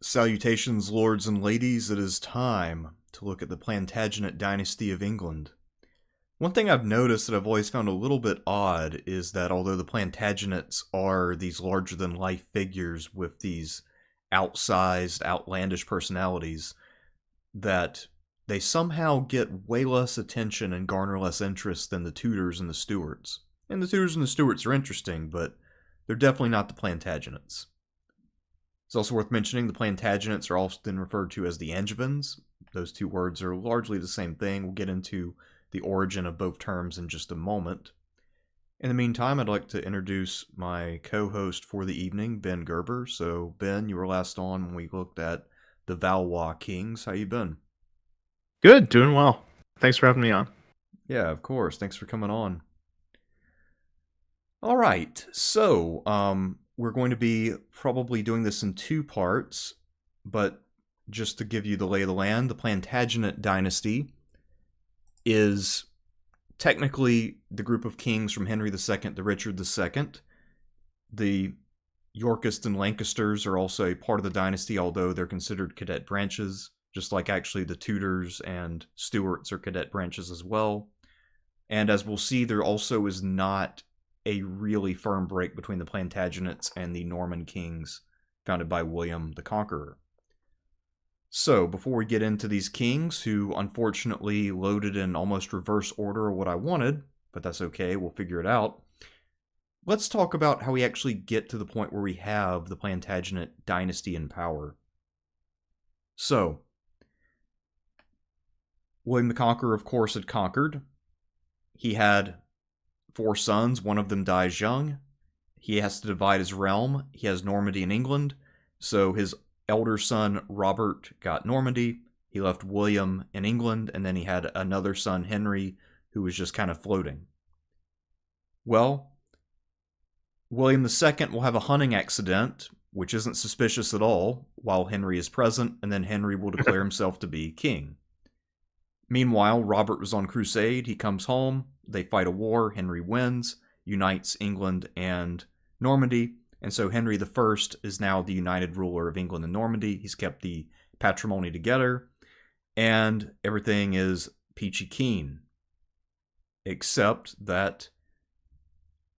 Salutations, lords and ladies. It is time to look at the Plantagenet dynasty of England. One thing I've noticed that I've always found a little bit odd is that although the Plantagenets are these larger-than-life figures with these outsized, outlandish personalities, that they somehow get way less attention and garner less interest than the Tudors and the Stuarts. And the Tudors and the Stuarts are interesting, but they're definitely not the Plantagenets. It's also worth mentioning the Plantagenets are often referred to as the Angevins. Those two words are largely the same thing. We'll get into the origin of both terms in just a moment. In the meantime, I'd like to introduce my co-host for the evening, Ben Gerber. So, Ben, you were last on when we looked at the Valois kings. How you been? Good, doing well. Thanks for having me on. Yeah, of course. Thanks for coming on. All right, so we're going to be probably doing this in two parts, but just to give you the lay of the land, the Plantagenet dynasty is technically the group of kings from Henry II to Richard II. The Yorkists and Lancasters are also a part of the dynasty, although they're considered cadet branches, just like actually the Tudors and Stuarts are cadet branches as well. And as we'll see, there also is not a really firm break between the Plantagenets and the Norman kings founded by William the Conqueror. So, before we get into these kings, who unfortunately loaded in almost reverse order of what I wanted, but that's okay, we'll figure it out, let's talk about how we actually get to the point where we have the Plantagenet dynasty in power. So, William the Conqueror, of course, had conquered. He had 4 sons, one of them dies young. He has to divide his realm. He has Normandy and England, so his elder son Robert got Normandy. He left William in England, and then he had another son, Henry, who was just kind of floating. Well, William II will have a hunting accident, which isn't suspicious at all, while Henry is present, and then Henry will declare himself to be king. Meanwhile, Robert was on crusade. He comes home. They fight a war. Henry wins, unites England and Normandy. And so Henry I is now the united ruler of England and Normandy. He's kept the patrimony together. And everything is peachy keen. Except that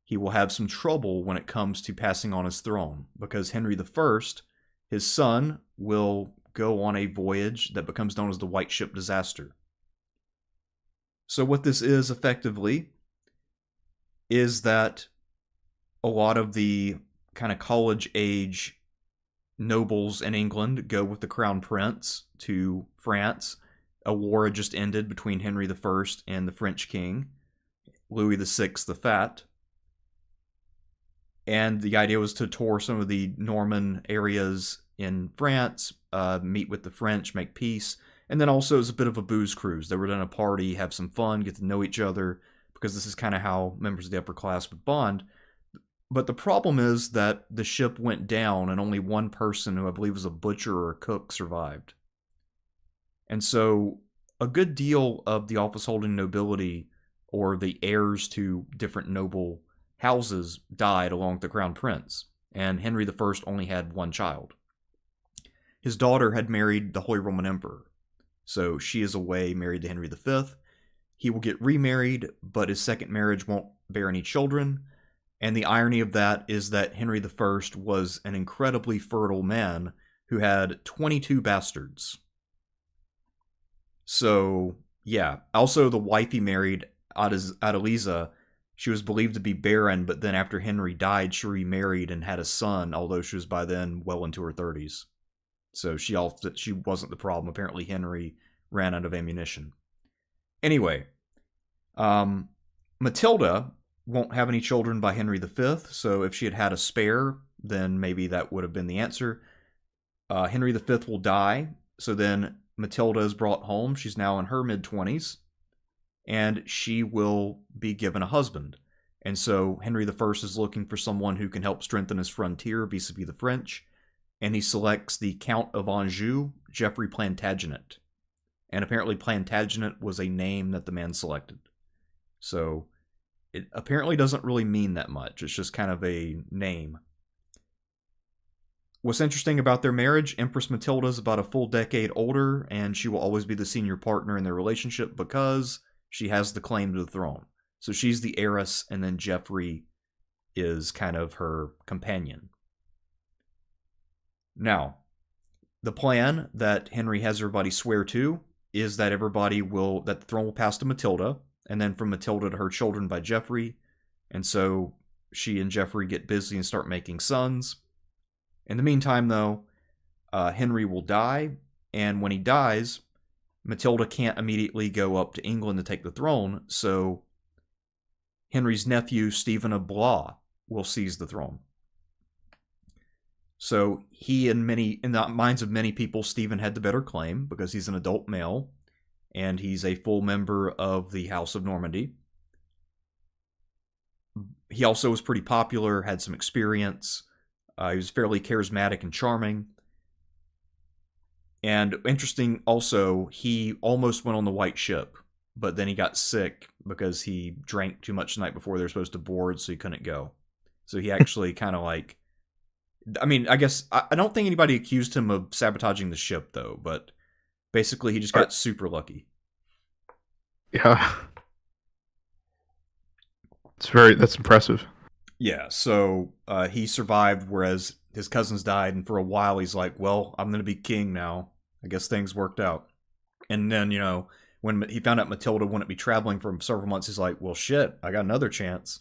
he will have some trouble when it comes to passing on his throne. Because Henry I, his son, will go on a voyage that becomes known as the White Ship Disaster. So what this is effectively is that a lot of the kind of college age nobles in England go with the crown prince to France. A war had just ended between Henry I and the French king, Louis VI the Fat. And the idea was to tour some of the Norman areas in France, meet with the French, make peace. And then also it was a bit of a booze cruise. They were going to party, have some fun, get to know each other, because this is kind of how members of the upper class would bond. But the problem is that the ship went down and only one person, who I believe was a butcher or a cook, survived. And so a good deal of the office-holding nobility, or the heirs to different noble houses, died along with the crown prince. And Henry I only had one child. His daughter had married the Holy Roman Emperor. So she is away, married to Henry V. He will get remarried, but his second marriage won't bear any children. And the irony of that is that Henry I was an incredibly fertile man who had 22 bastards. So, yeah. Also, the wife he married, Adeliza, she was believed to be barren, but then after Henry died, she remarried and had a son, although she was by then well into her 30s. So she wasn't the problem. Apparently Henry ran out of ammunition. Anyway, Matilda won't have any children by Henry V, so if she had had a spare, then maybe that would have been the answer. Henry V will die, so then Matilda is brought home. She's now in her mid-20s, and she will be given a husband. And so Henry I is looking for someone who can help strengthen his frontier vis-a-vis the French, and he selects the Count of Anjou, Geoffrey Plantagenet. And apparently Plantagenet was a name that the man selected. So it apparently doesn't really mean that much. It's just kind of a name. What's interesting about their marriage, Empress Matilda is about a full decade older, and she will always be the senior partner in their relationship because she has the claim to the throne. So she's the heiress, and then Geoffrey is kind of her companion. Now, the plan that Henry has everybody swear to is that that the throne will pass to Matilda, and then from Matilda to her children by Geoffrey, and so she and Geoffrey get busy and start making sons. In the meantime, though, Henry will die, and when he dies, Matilda can't immediately go up to England to take the throne, so Henry's nephew, Stephen of Blois, will seize the throne. So in the minds of many people, Stephen had the better claim because he's an adult male, and he's a full member of the House of Normandy. He also was pretty popular, had some experience. He was fairly charismatic and charming. And interesting also, he almost went on the White Ship, but then he got sick because he drank too much the night before they were supposed to board, so he couldn't go. So he actually kind of like... I mean, I guess... I don't think anybody accused him of sabotaging the ship, though, but basically he just got super lucky. Yeah. That's impressive. Yeah, so he survived, whereas his cousins died, and for a while he's like, well, I'm going to be king now. I guess things worked out. And then, when he found out Matilda wouldn't be traveling for several months, he's like, well, shit, I got another chance.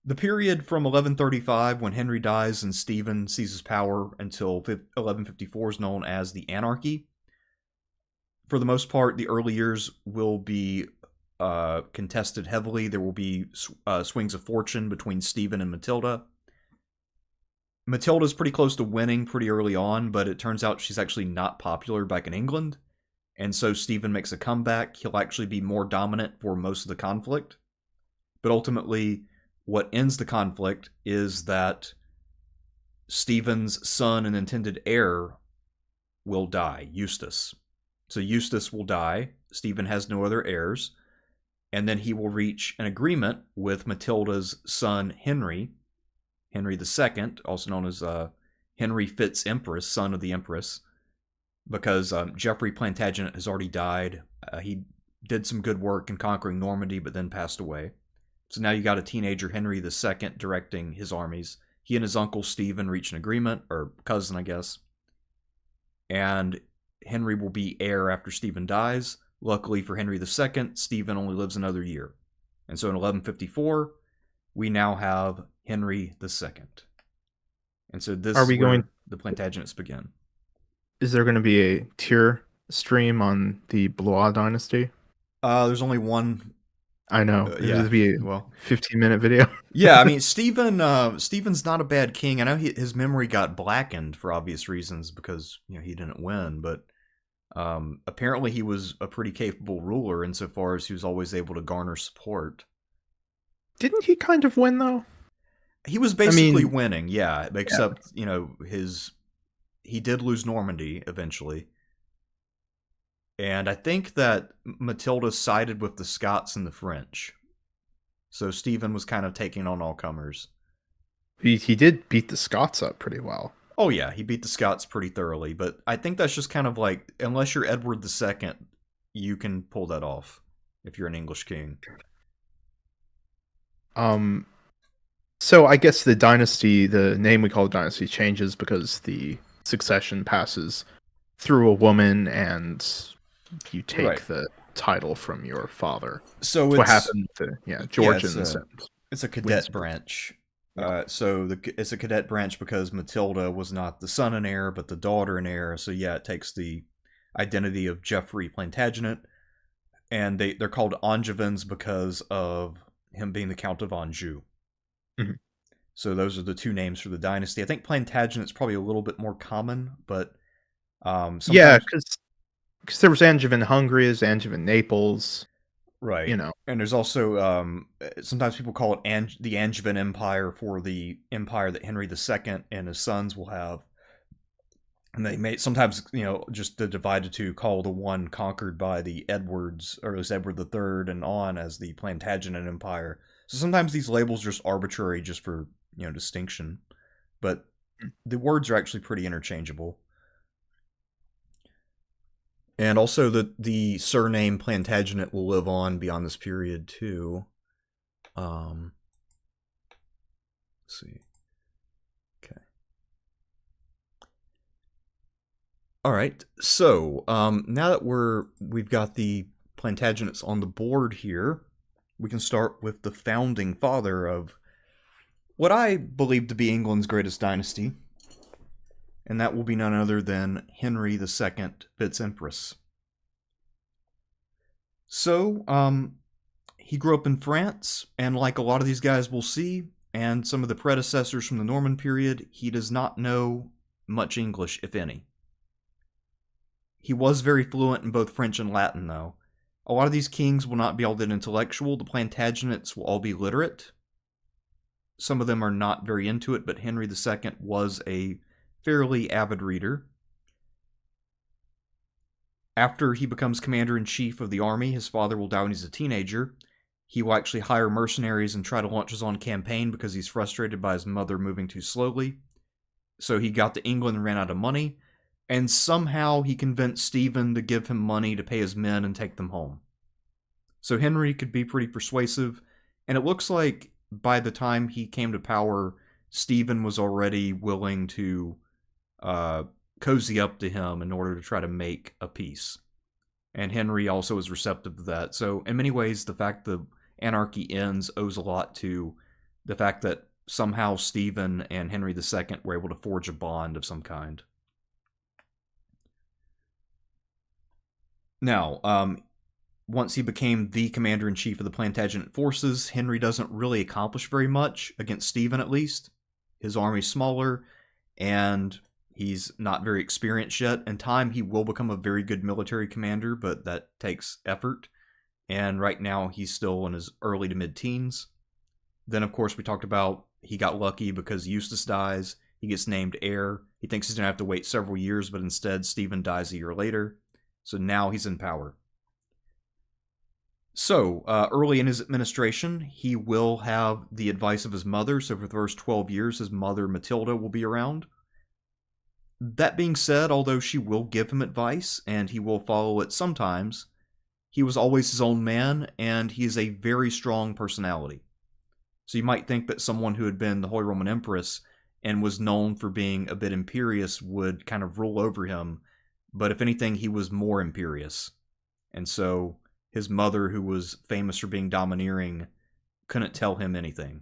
The period from 1135, when Henry dies and Stephen seizes power, until 1154 is known as the Anarchy. For the most part, the early years will be contested heavily. There will be swings of fortune between Stephen and Matilda. Matilda's pretty close to winning pretty early on, but it turns out she's actually not popular back in England. And so Stephen makes a comeback. He'll actually be more dominant for most of the conflict. But ultimately, what ends the conflict is that Stephen's son and intended heir will die, Eustace. So Eustace will die. Stephen has no other heirs. And then he will reach an agreement with Matilda's son, Henry II, also known as Henry Fitz-Empress, son of the Empress, because Geoffrey Plantagenet has already died. He did some good work in conquering Normandy, but then passed away. So now you got a teenager, Henry II, directing his armies. He and his uncle Stephen reach an agreement, or cousin, I guess. And Henry will be heir after Stephen dies. Luckily for Henry II, Stephen only lives another year. And so in 1154, we now have Henry II. And so this is where the Plantagenets begin. Is there going to be a tier stream on the Blois dynasty? There's only one. I know. There's going to be a 15-minute video. Yeah, I mean, Stephen's not a bad king. I know his memory got blackened for obvious reasons because he didn't win, but apparently he was a pretty capable ruler insofar as he was always able to garner support. Didn't he kind of win, though? He was basically winning, yeah, except, he did lose Normandy eventually. And I think that Matilda sided with the Scots and the French. So Stephen was kind of taking on all comers. He did beat the Scots up pretty well. Oh yeah, he beat the Scots pretty thoroughly, but I think that's just kind of like, unless you're Edward II, you can pull that off if you're an English king. So I guess the name we call the dynasty changes because the succession passes through a woman and you take the title from your father. So what happened to Georgians. It's a cadet branch. It's a cadet branch because Matilda was not the son and heir, but the daughter and heir. So yeah, it takes the identity of Geoffrey Plantagenet, and they're called Angevins because of him being the Count of Anjou. Mm-hmm. So those are the two names for the dynasty. I think Plantagenet's probably a little bit more common, but because there was Angevin Hungary, Angevin Naples. Right. And there's also, sometimes people call it the Angevin Empire for the empire that Henry II and his sons will have. And they may sometimes, just to divide the two, call the one conquered by the Edwards, or at least Edward III and on, as the Plantagenet Empire. So sometimes these labels are just arbitrary just for, distinction. But the words are actually pretty interchangeable. And also the surname Plantagenet will live on beyond this period too. Let's see. Okay. All right. So now that we've got the Plantagenets on the board here, we can start with the founding father of what I believe to be England's greatest dynasty, and that will be none other than Henry II, Fitz Empress. So, he grew up in France, and like a lot of these guys we'll see, and some of the predecessors from the Norman period, he does not know much English, if any. He was very fluent in both French and Latin, though. A lot of these kings will not be all that intellectual. The Plantagenets will all be literate. Some of them are not very into it, but Henry II was a fairly avid reader. After he becomes commander-in-chief of the army, his father will die when he's a teenager. He will actually hire mercenaries and try to launch his own campaign because he's frustrated by his mother moving too slowly. So he got to England and ran out of money, and somehow he convinced Stephen to give him money to pay his men and take them home. So Henry could be pretty persuasive, and it looks like by the time he came to power, Stephen was already willing to cozy up to him in order to try to make a peace. And Henry also is receptive to that. So in many ways, the fact the anarchy ends owes a lot to the fact that somehow Stephen and Henry II were able to forge a bond of some kind. Now, once he became the commander-in-chief of the Plantagenet forces, Henry doesn't really accomplish very much, against Stephen at least. His army's smaller, and he's not very experienced yet. In time, he will become a very good military commander, but that takes effort. And right now, he's still in his early to mid-teens. Then, of course, we talked about he got lucky because Eustace dies. He gets named heir. He thinks he's going to have to wait several years, but instead, Stephen dies a year later. So now he's in power. So, early in his administration, he will have the advice of his mother. So for the first 12 years, his mother, Matilda, will be around. That being said, although she will give him advice, and he will follow it sometimes, he was always his own man, and he is a very strong personality. So you might think that someone who had been the Holy Roman Empress and was known for being a bit imperious would kind of rule over him, but if anything, he was more imperious. And so his mother, who was famous for being domineering, couldn't tell him anything.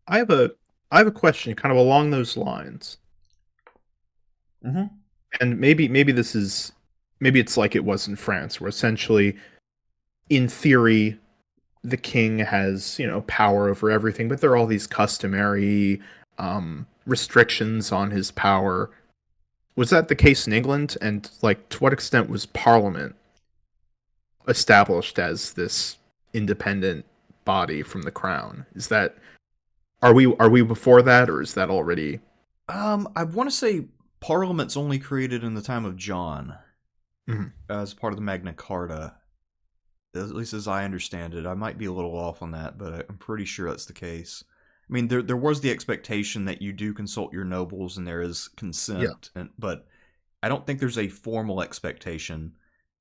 I have a question kind of along those lines. Mm-hmm. And maybe it's like it was in France, where essentially, in theory, the king has, power over everything, but there are all these customary restrictions on his power. Was that the case in England? And to what extent was Parliament established as this independent body from the crown? Are we before that, or is that already? I want to say Parliament's only created in the time of John, as part of the Magna Carta, at least as I understand it. I might be a little off on that, but I'm pretty sure that's the case. I mean, there was the expectation that you do consult your nobles and there is consent, but I don't think there's a formal expectation.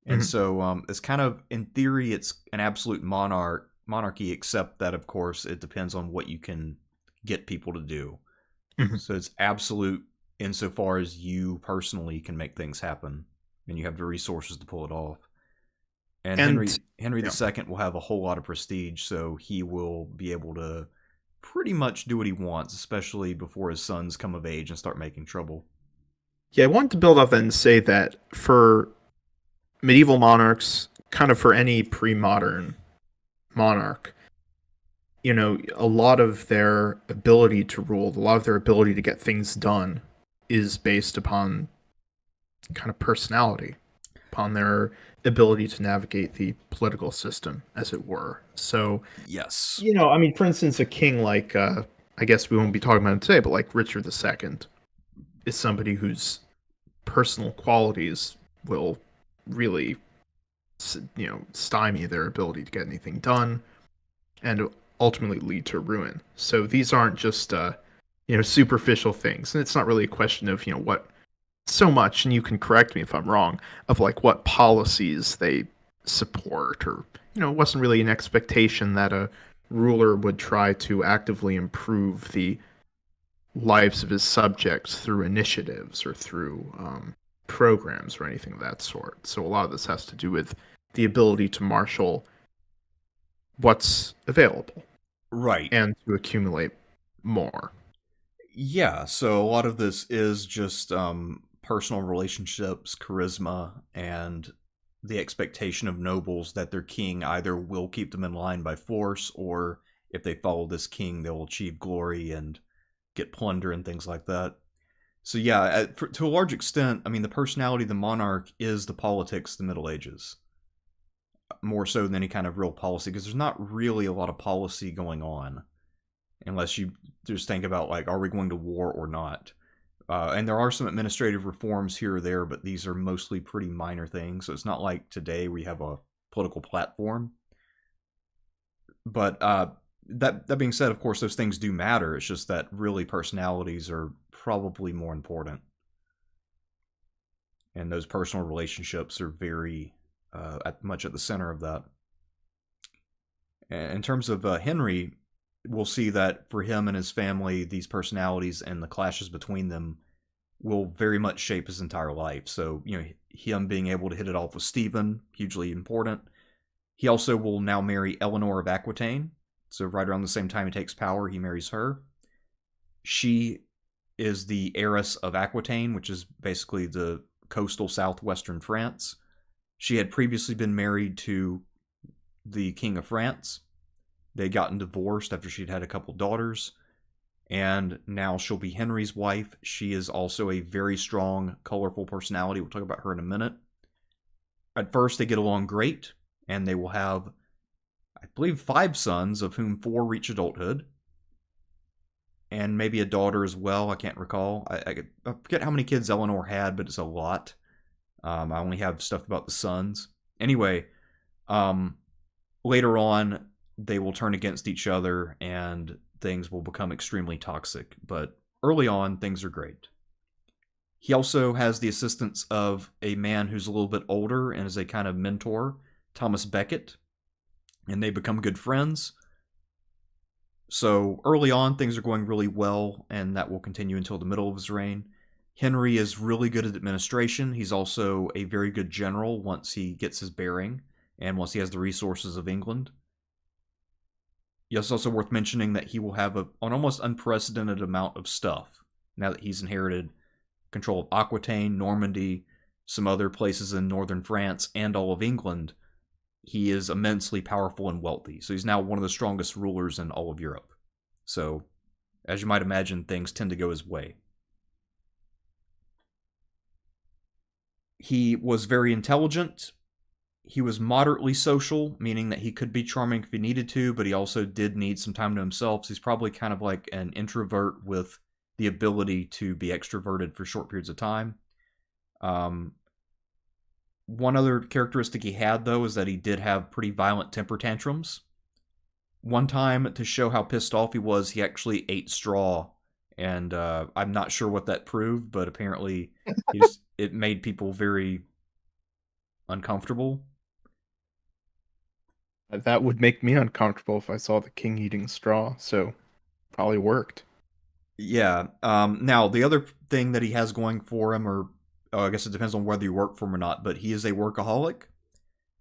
And so it's kind of, in theory, it's an absolute monarchy, except that, of course, it depends on what you can get people to do. So it's absolute insofar as you personally can make things happen, and you have the resources to pull it off. And Henry II will have a whole lot of prestige, so he will be able to pretty much do what he wants, especially before his sons come of age and start making trouble. Yeah, I wanted to build off that and say that for medieval monarchs, kind of for any pre-modern monarch, a lot of their ability to rule, a lot of their ability to get things done is based upon kind of personality, upon their ability to navigate the political system, as it were. So, yes, for instance, a king like, I guess we won't be talking about him today, but like Richard II is somebody whose personal qualities will really, stymie their ability to get anything done and ultimately lead to ruin. So these aren't just superficial things. And it's not really a question of, what so much, and you can correct me if I'm wrong, of like what policies they support, or, it wasn't really an expectation that a ruler would try to actively improve the lives of his subjects through initiatives or through programs or anything of that sort. So a lot of this has to do with the ability to marshal what's available Right. and to accumulate more. Yeah, so a lot of this is just personal relationships, charisma, and the expectation of nobles that their king either will keep them in line by force, or if they follow this king, they'll achieve glory and get plunder and things like that. So yeah, to a large extent, I mean, the personality of the monarch is the politics of the Middle Ages, more so than any kind of real policy, because there's not really a lot of policy going on, unless you just think about, like, are we going to war or not? And there are some administrative reforms here or there, but these are mostly pretty minor things. So it's not like today we have a political platform. But that being said, of course, those things do matter. It's just that really personalities are probably more important. And those personal relationships are very much at the center of that. In terms of Henry, we'll see that for him and his family, these personalities and the clashes between them will very much shape his entire life. So, him being able to hit it off with Stephen, hugely important. He also will now marry Eleanor of Aquitaine. So right around the same time he takes power, he marries her. She is the heiress of Aquitaine, which is basically the coastal southwestern France. She had previously been married to the King of France. They'd gotten divorced after she'd had a couple daughters, and now she'll be Henry's wife. She is also a very strong, colorful personality. We'll talk about her in a minute. At first, they get along great, and they will have, I believe, 5 sons, of whom 4 reach adulthood, and maybe a daughter as well. I can't recall. I forget how many kids Eleanor had, but it's a lot. I only have stuff about the sons. Anyway, later on, they will turn against each other and things will become extremely toxic. But early on, things are great. He also has the assistance of a man who's a little bit older and is a kind of mentor, Thomas Becket, and they become good friends. So early on, things are going really well, and that will continue until the middle of his reign. Henry is really good at administration. He's also a very good general once he gets his bearing and once he has the resources of England. It's also worth mentioning that he will have an almost unprecedented amount of stuff now that he's inherited control of Aquitaine, Normandy, some other places in northern France, and all of England. He is immensely powerful and wealthy. So he's now one of the strongest rulers in all of Europe. So, as you might imagine, things tend to go his way. He was very intelligent. He was moderately social, meaning that he could be charming if he needed to, but he also did need some time to himself. So he's probably kind of like an introvert with the ability to be extroverted for short periods of time. One other characteristic he had, though, is that he did have pretty violent temper tantrums. One time, to show how pissed off he was, he actually ate straw. And I'm not sure what that proved, but apparently it made people very uncomfortable. That would make me uncomfortable if I saw the king eating straw, so probably worked. Yeah. Now, the other thing that he has going for him, or I guess it depends on whether you work for him or not, but he is a workaholic.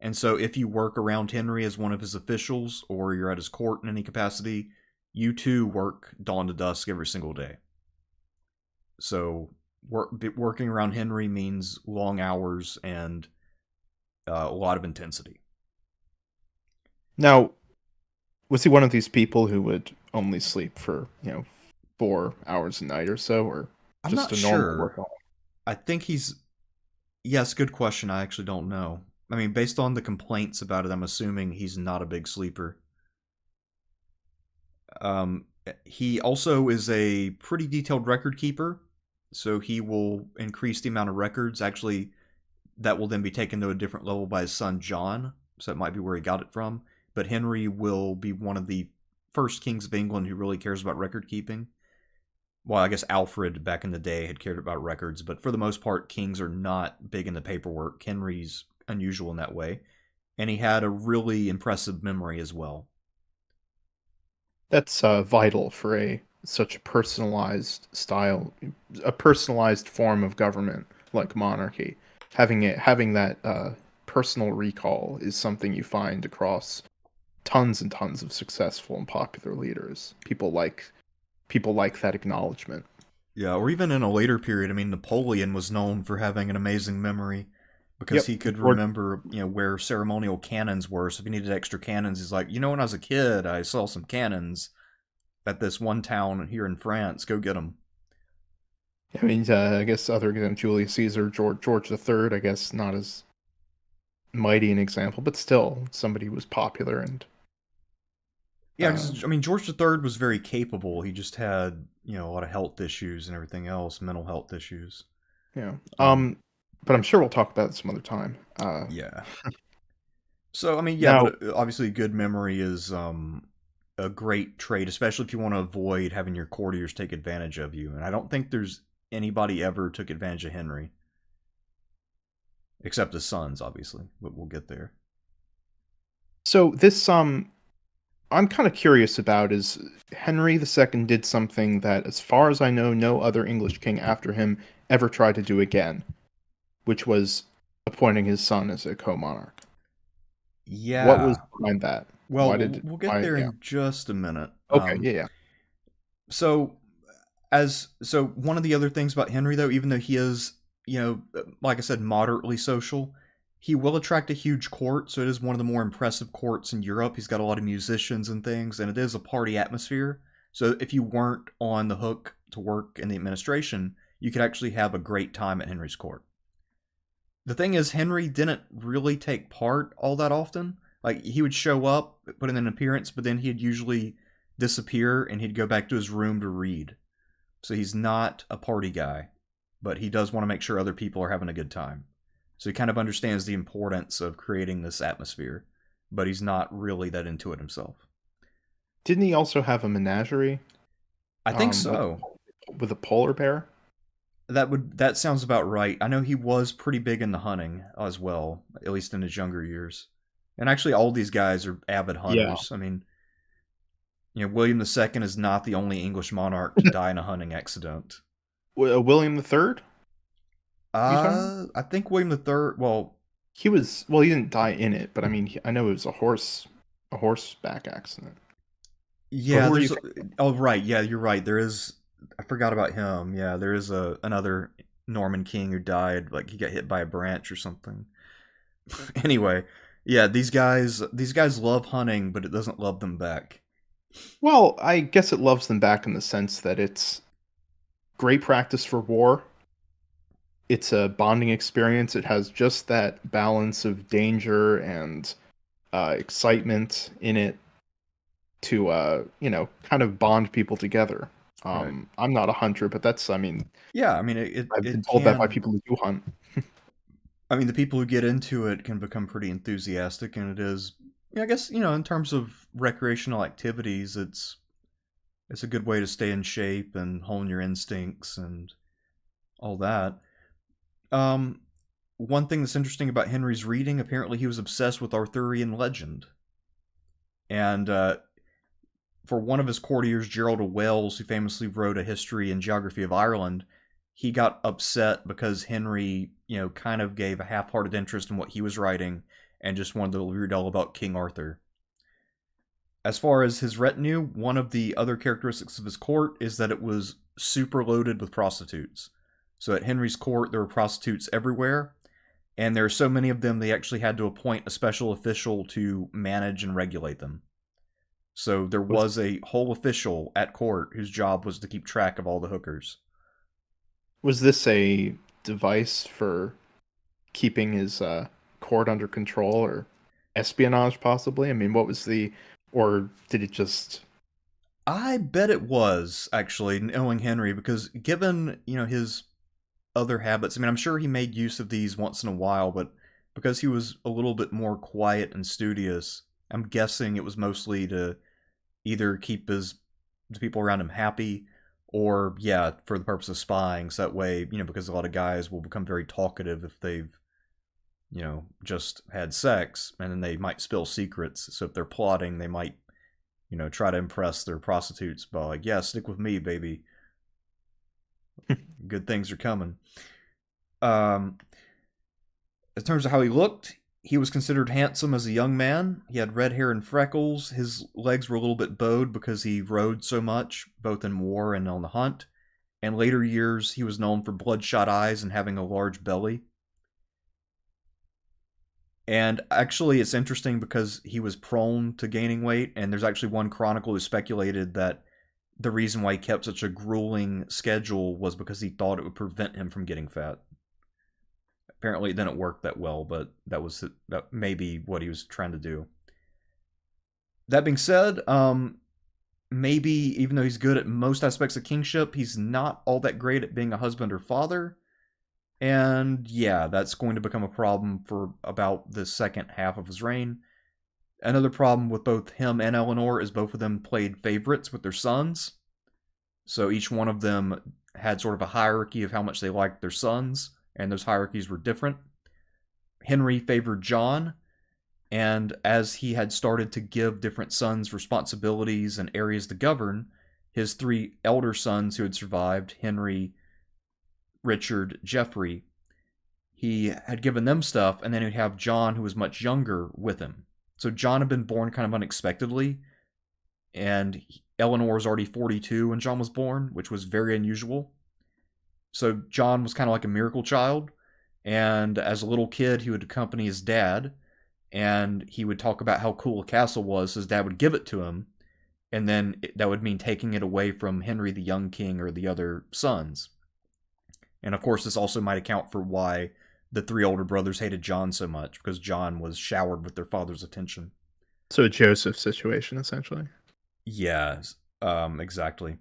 And so if you work around Henry as one of his officials, or you're at his court in any capacity, you too work dawn to dusk every single day. So working around Henry means long hours and a lot of intensity. Now, was he one of these people who would only sleep for, 4 hours a night or so, or I'm just not a normal sure. workaholic? I think he's... Yes, good question. I actually don't know. I mean, based on the complaints about it, I'm assuming he's not a big sleeper. He also is a pretty detailed record keeper, so he will increase the amount of records. Actually, that will then be taken to a different level by his son John, so that might be where he got it from. But Henry will be one of the first kings of England who really cares about record keeping. Well, I guess Alfred back in the day had cared about records, but for the most part, kings are not big into paperwork. Henry's unusual in that way, and he had a really impressive memory as well. That's vital for a such a personalized style, a personalized form of government like monarchy. Having that personal recall is something you find across tons and tons of successful and popular leaders. People like that acknowledgement. Yeah, or even in a later period, I mean, Napoleon was known for having an amazing memory because Yep. he could Or remember, where ceremonial cannons were. So if he needed extra cannons, he's like, when I was a kid, I saw some cannons at this one town here in France. Go get them. I mean, I guess other than Julius Caesar, George the Third, I guess not as mighty an example, but still somebody who was popular and Yeah, uh, because I mean, George III was very capable. He just had, a lot of health issues and everything else, mental health issues. yeah. Um, But I'm sure we'll talk about it some other time. yeah. So I mean, yeah, Now, but obviously, good memory is a great trait, especially if you want to avoid having your courtiers take advantage of you. And I don't think there's anybody ever took advantage of Henry, except his sons, obviously. But we'll get there. so this I'm kind of curious about is Henry II did something that, as far as I know, no other English king after him ever tried to do again, which was appointing his son as a co-monarch. What was Yeah. behind that? Well, Why we'll did we'll get why? there Yeah. in just a minute. Okay. Yeah. Yeah. So so one of the other things about Henry, though, even though he is, like I said, moderately social, he will attract a huge court. So it is one of the more impressive courts in Europe. He's got a lot of musicians and things, and it is a party atmosphere. So if you weren't on the hook to work in the administration, you could actually have a great time at Henry's court. The thing is, Henry didn't really take part all that often. Like, he would show up, put in an appearance, but then he'd usually disappear and he'd go back to his room to read. So he's not a party guy, but he does want to make sure other people are having a good time. So he kind of understands the importance of creating this atmosphere, but he's not really that into it himself. Didn't he also have a menagerie? I think With so. a polar bear? That sounds about right. I know he was pretty big in the hunting as well, at least in his younger years. And actually, all these guys are avid Yeah. hunters. I mean, William II is not the only English monarch to die in a hunting accident. William the Third? You talking? I think William III. Well, He was well. He didn't die in it, but I mean, I know it was a horseback accident. But yeah, who are you there's. thinking? Oh, right. Yeah, you're right. There is. I forgot about him. Yeah, there is another Norman king who died. Like he got hit by a branch or something. Anyway, yeah, these guys love hunting, but it doesn't love them back. Well, I guess it loves them back in the sense that it's great practice for war. It's a bonding experience. It has just that balance of danger and excitement in it to kind of bond people together. Right. I'm not a hunter, but that's I mean Yeah, I mean it. I've been It told that by can. people who do hunt. I mean, the people who get into it can become pretty enthusiastic, and it is. I guess in terms of recreational activities, it's a good way to stay in shape and hone your instincts and all that. Um, One thing that's interesting about Henry's reading, apparently he was obsessed with Arthurian legend, and for one of his courtiers, Gerald of Wales, who famously wrote a history and geography of Ireland, he got upset because Henry, kind of gave a half-hearted interest in what he was writing and just wanted to read all about King Arthur. As far as his retinue, one of the other characteristics of his court is that it was super loaded with prostitutes. So at Henry's court, there were prostitutes everywhere, and there are so many of them they actually had to appoint a special official to manage and regulate them. So there Was was a whole official at court whose job was to keep track of all the hookers. was this a device for keeping his court under control or espionage possibly? I mean, what was the or did it just I bet it was, actually, knowing Henry, because given, his other habits, I mean, I'm sure he made use of these once in a while, but because he was a little bit more quiet and studious, I'm guessing it was mostly to either keep the people around him happy or yeah, for the purpose of spying. So that way, because a lot of guys will become very talkative if they've just had sex, and then they might spill secrets. So if they're plotting, they might try to impress their prostitutes by like, yeah, stick with me, baby. Good things are coming. In terms of how he looked, he was considered handsome as a young man. He had red hair and freckles. His legs were a little bit bowed because he rode so much, both in war and on the hunt. In later years, he was known for bloodshot eyes and having a large belly. And actually, it's interesting because he was prone to gaining weight, and there's actually one chronicle who speculated that the reason why he kept such a grueling schedule was because he thought it would prevent him from getting fat. Apparently, it didn't work that well, but that may be what he was trying to do. That being said, maybe even though he's good at most aspects of kingship, he's not all that great at being a husband or father. And yeah, that's going to become a problem for about the second half of his reign. Another problem with both him and Eleanor is both of them played favorites with their sons. So each one of them had sort of a hierarchy of how much they liked their sons, and those hierarchies were different. Henry favored John, and as he had started to give different sons responsibilities and areas to govern, his three elder sons who had survived, Henry, Richard, Geoffrey, he had given them stuff, and then he'd have John, who was much younger, with him. So John had been born kind of unexpectedly, and Eleanor was already 42 when John was born, which was very unusual. So John was kind of like a miracle child, and as a little kid, he would accompany his dad, and he would talk about how cool a castle was, so his dad would give it to him, and then that would mean taking it away from Henry the young king or the other sons. And of course, this also might account for why the three older brothers hated John so much, because John was showered with their father's attention. So a Joseph situation, essentially. Yeah, exactly.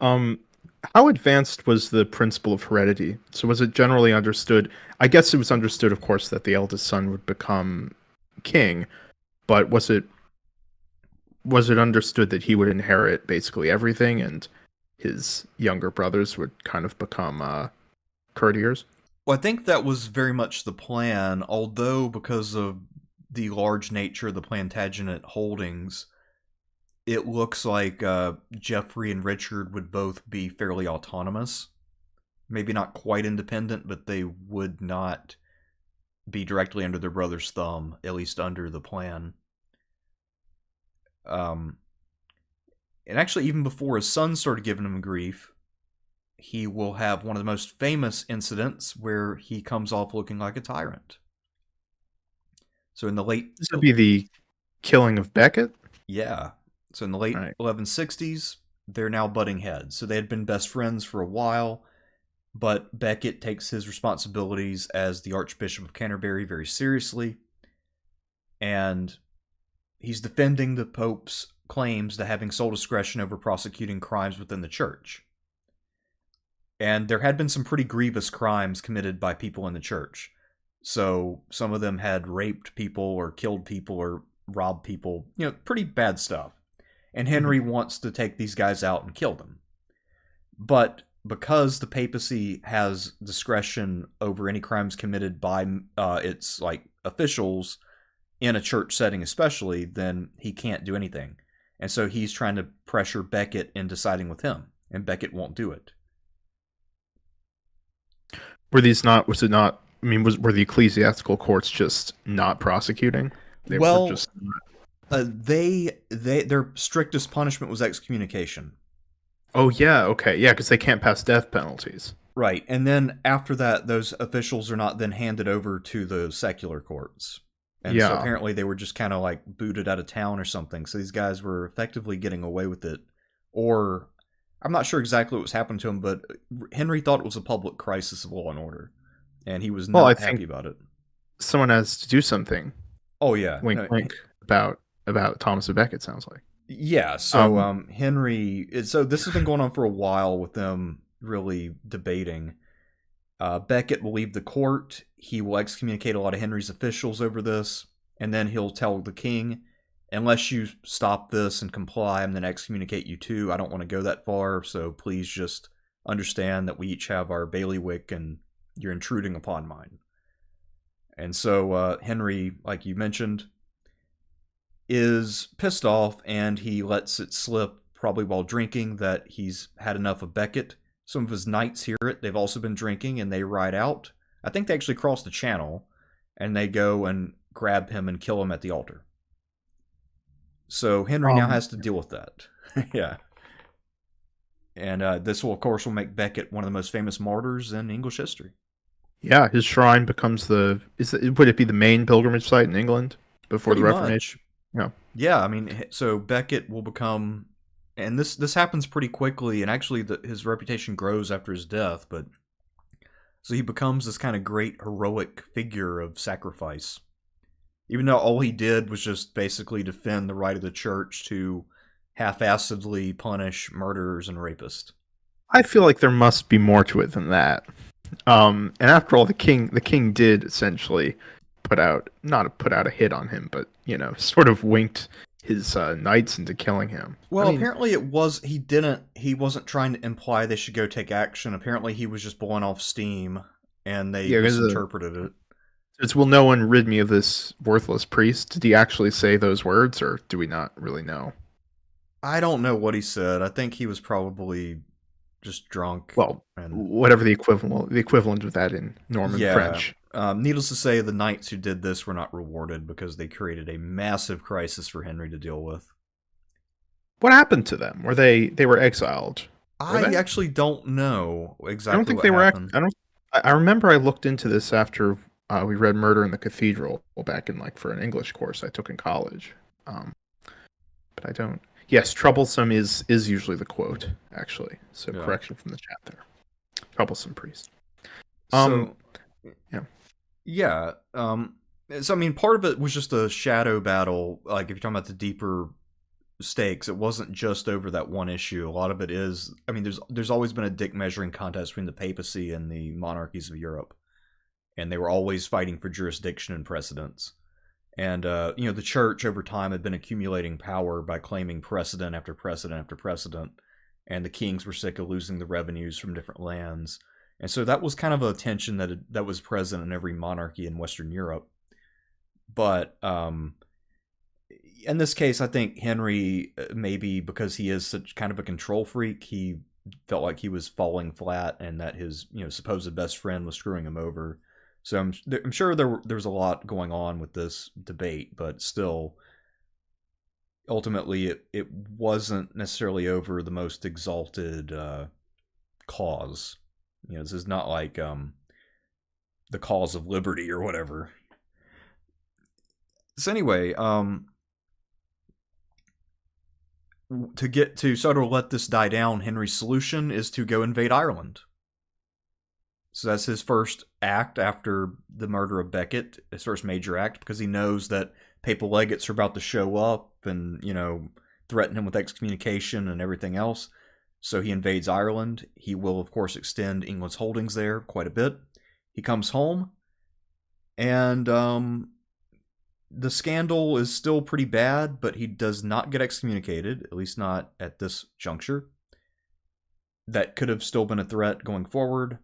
How advanced was the principle of heredity? So was it generally understood? I guess it was understood, of course, that the eldest son would become king, but was it understood that he would inherit basically everything, and his younger brothers would kind of become courtiers? Well, I think that was very much the plan, although because of the large nature of the Plantagenet holdings, it looks like Geoffrey and Richard would both be fairly autonomous. Maybe not quite independent, but they would not be directly under their brother's thumb, at least under the plan. And actually, even before his son started giving him grief, he will have one of the most famous incidents where he comes off looking like a tyrant. So in the late... This would be the killing of Becket? Yeah. So in the late 1160s, they're now butting heads. So they had been best friends for a while, but Becket takes his responsibilities as the Archbishop of Canterbury very seriously, and he's defending the Pope's claims to having sole discretion over prosecuting crimes within the church. And there had been some pretty grievous crimes committed by people in the church. So some of them had raped people or killed people or robbed people, pretty bad stuff. And Henry wants to take these guys out and kill them. But because the papacy has discretion over any crimes committed by its officials in a church setting especially, then he can't do anything. And so he's trying to pressure Becket into siding with him, and Becket won't do it. Were the ecclesiastical courts just not prosecuting? Their strictest punishment was excommunication. Oh, yeah, okay. Yeah, because they can't pass death penalties. Right, and then after that, those officials are not then handed over to the secular courts. And so apparently they were just kind of booted out of town or something. So these guys were effectively getting away with it. Or, I'm not sure exactly what was happening to him, but Henry thought it was a public crisis of law and order. And he was not happy about it. Someone has to do something. Oh, yeah. Wink, wink. About Thomas Becket, sounds like. Yeah, so Henry... So this has been going on for a while with them really debating. Becket will leave the court. He will excommunicate a lot of Henry's officials over this, and then he'll tell the king, unless you stop this and comply, I'm going to excommunicate you too. I don't want to go that far, so please just understand that we each have our bailiwick and you're intruding upon mine. And so Henry, like you mentioned, is pissed off, and he lets it slip, probably while drinking, that he's had enough of Becket. Some of his knights hear it. They've also been drinking, and they ride out. I think they actually cross the channel, and they go and grab him and kill him at the altar. So Henry now has to deal with that. Yeah. And this will, of course, make Becket one of the most famous martyrs in English history. Yeah, his shrine becomes would it be the main pilgrimage site in England before the Reformation? Yeah. Yeah, I mean, so Becket will become, and this happens pretty quickly, and actually his reputation grows after his death, but so he becomes this kind of great heroic figure of sacrifice. Even though all he did was just basically defend the right of the church to half-assedly punish murderers and rapists. I feel like there must be more to it than that. And after all, the king did essentially not put out a hit on him, but sort of winked his knights into killing him. Well, apparently he wasn't trying to imply they should go take action. Apparently he was just blowing off steam, and they misinterpreted it. It's, will no one rid me of this worthless priest? Did he actually say those words, or do we not really know? I don't know what he said. I think he was probably just drunk. Well, whatever the equivalent of that in Norman French. Needless to say, the knights who did this were not rewarded because they created a massive crisis for Henry to deal with. What happened to them? Were they were exiled? I actually don't know exactly. I don't think they happened. were. I remember I looked into this after we read Murder in the Cathedral back in for an English course I took in college. But I don't. Yes, troublesome is usually the quote, actually. So correction from the chat there. Troublesome priest. So I mean, part of it was just a shadow battle. Like, if you're talking about the deeper stakes, it wasn't just over that one issue. A lot of it is, I mean, there's always been a dick measuring contest between the papacy and the monarchies of Europe. And they were always fighting for jurisdiction and precedence. And, the church over time had been accumulating power by claiming precedent after precedent after precedent. And the kings were sick of losing the revenues from different lands. And so that was kind of a tension that was present in every monarchy in Western Europe. But in this case, I think Henry, maybe because he is such kind of a control freak, he felt like he was falling flat and that his supposed best friend was screwing him over. So I'm sure there was a lot going on with this debate, but still, ultimately, it wasn't necessarily over the most exalted cause. This is not like the cause of liberty or whatever. So anyway, to sort of let this die down, Henry's solution is to go invade Ireland. So that's his first act after the murder of Becket, his first major act, because he knows that papal legates are about to show up and, threaten him with excommunication and everything else. So he invades Ireland. He will, of course, extend England's holdings there quite a bit. He comes home, and the scandal is still pretty bad, but he does not get excommunicated, at least not at this juncture. That could have still been a threat going forward.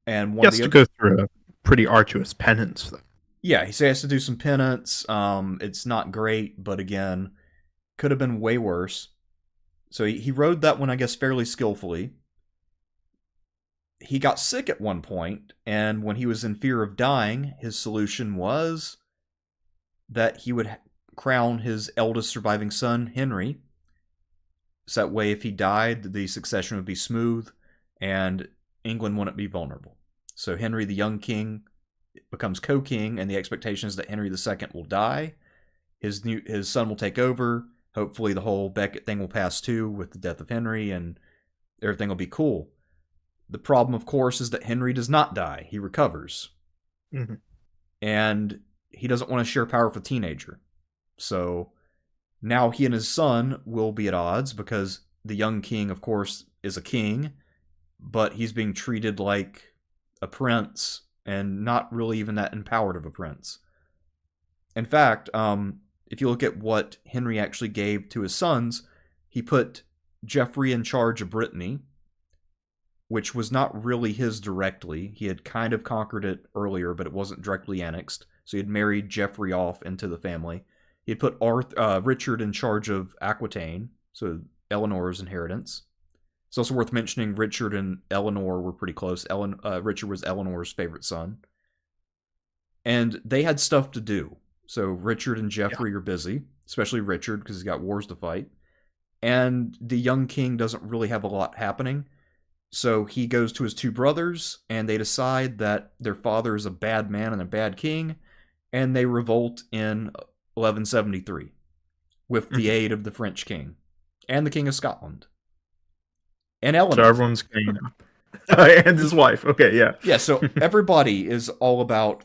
And he has to go through a pretty arduous penance, though. Yeah, he has to do some penance. It's not great, but again, could have been way worse. So he rode that one, I guess, fairly skillfully. He got sick at one point, and when he was in fear of dying, his solution was that he would crown his eldest surviving son, Henry. So that way, if he died, the succession would be smooth, and England wouldn't be vulnerable. So Henry, the young king, becomes co-king, and the expectation is that Henry II will die. His son will take over. Hopefully the whole Becket thing will pass too with the death of Henry, and everything will be cool. The problem, of course, is that Henry does not die. He recovers. Mm-hmm. And he doesn't want to share power with a teenager. So now he and his son will be at odds because the young king, of course, is a king, but he's being treated like a prince and not really even that empowered of a prince. In fact, if you look at what Henry actually gave to his sons, he put Geoffrey in charge of Brittany, which was not really his directly. He had kind of conquered it earlier, but it wasn't directly annexed. So he had married Geoffrey off into the family. He had put Richard in charge of Aquitaine, so Eleanor's inheritance. It's also worth mentioning Richard and Eleanor were pretty close. Richard was Eleanor's favorite son. And they had stuff to do. So Richard and Geoffrey are busy, especially Richard because he's got wars to fight. And the young king doesn't really have a lot happening. So he goes to his two brothers, and they decide that their father is a bad man and a bad king, and they revolt in 1173 with the aid of the French king and the King of Scotland. And Eleanor. So everyone's king now. And his wife. Okay, yeah. Yeah, so everybody is all about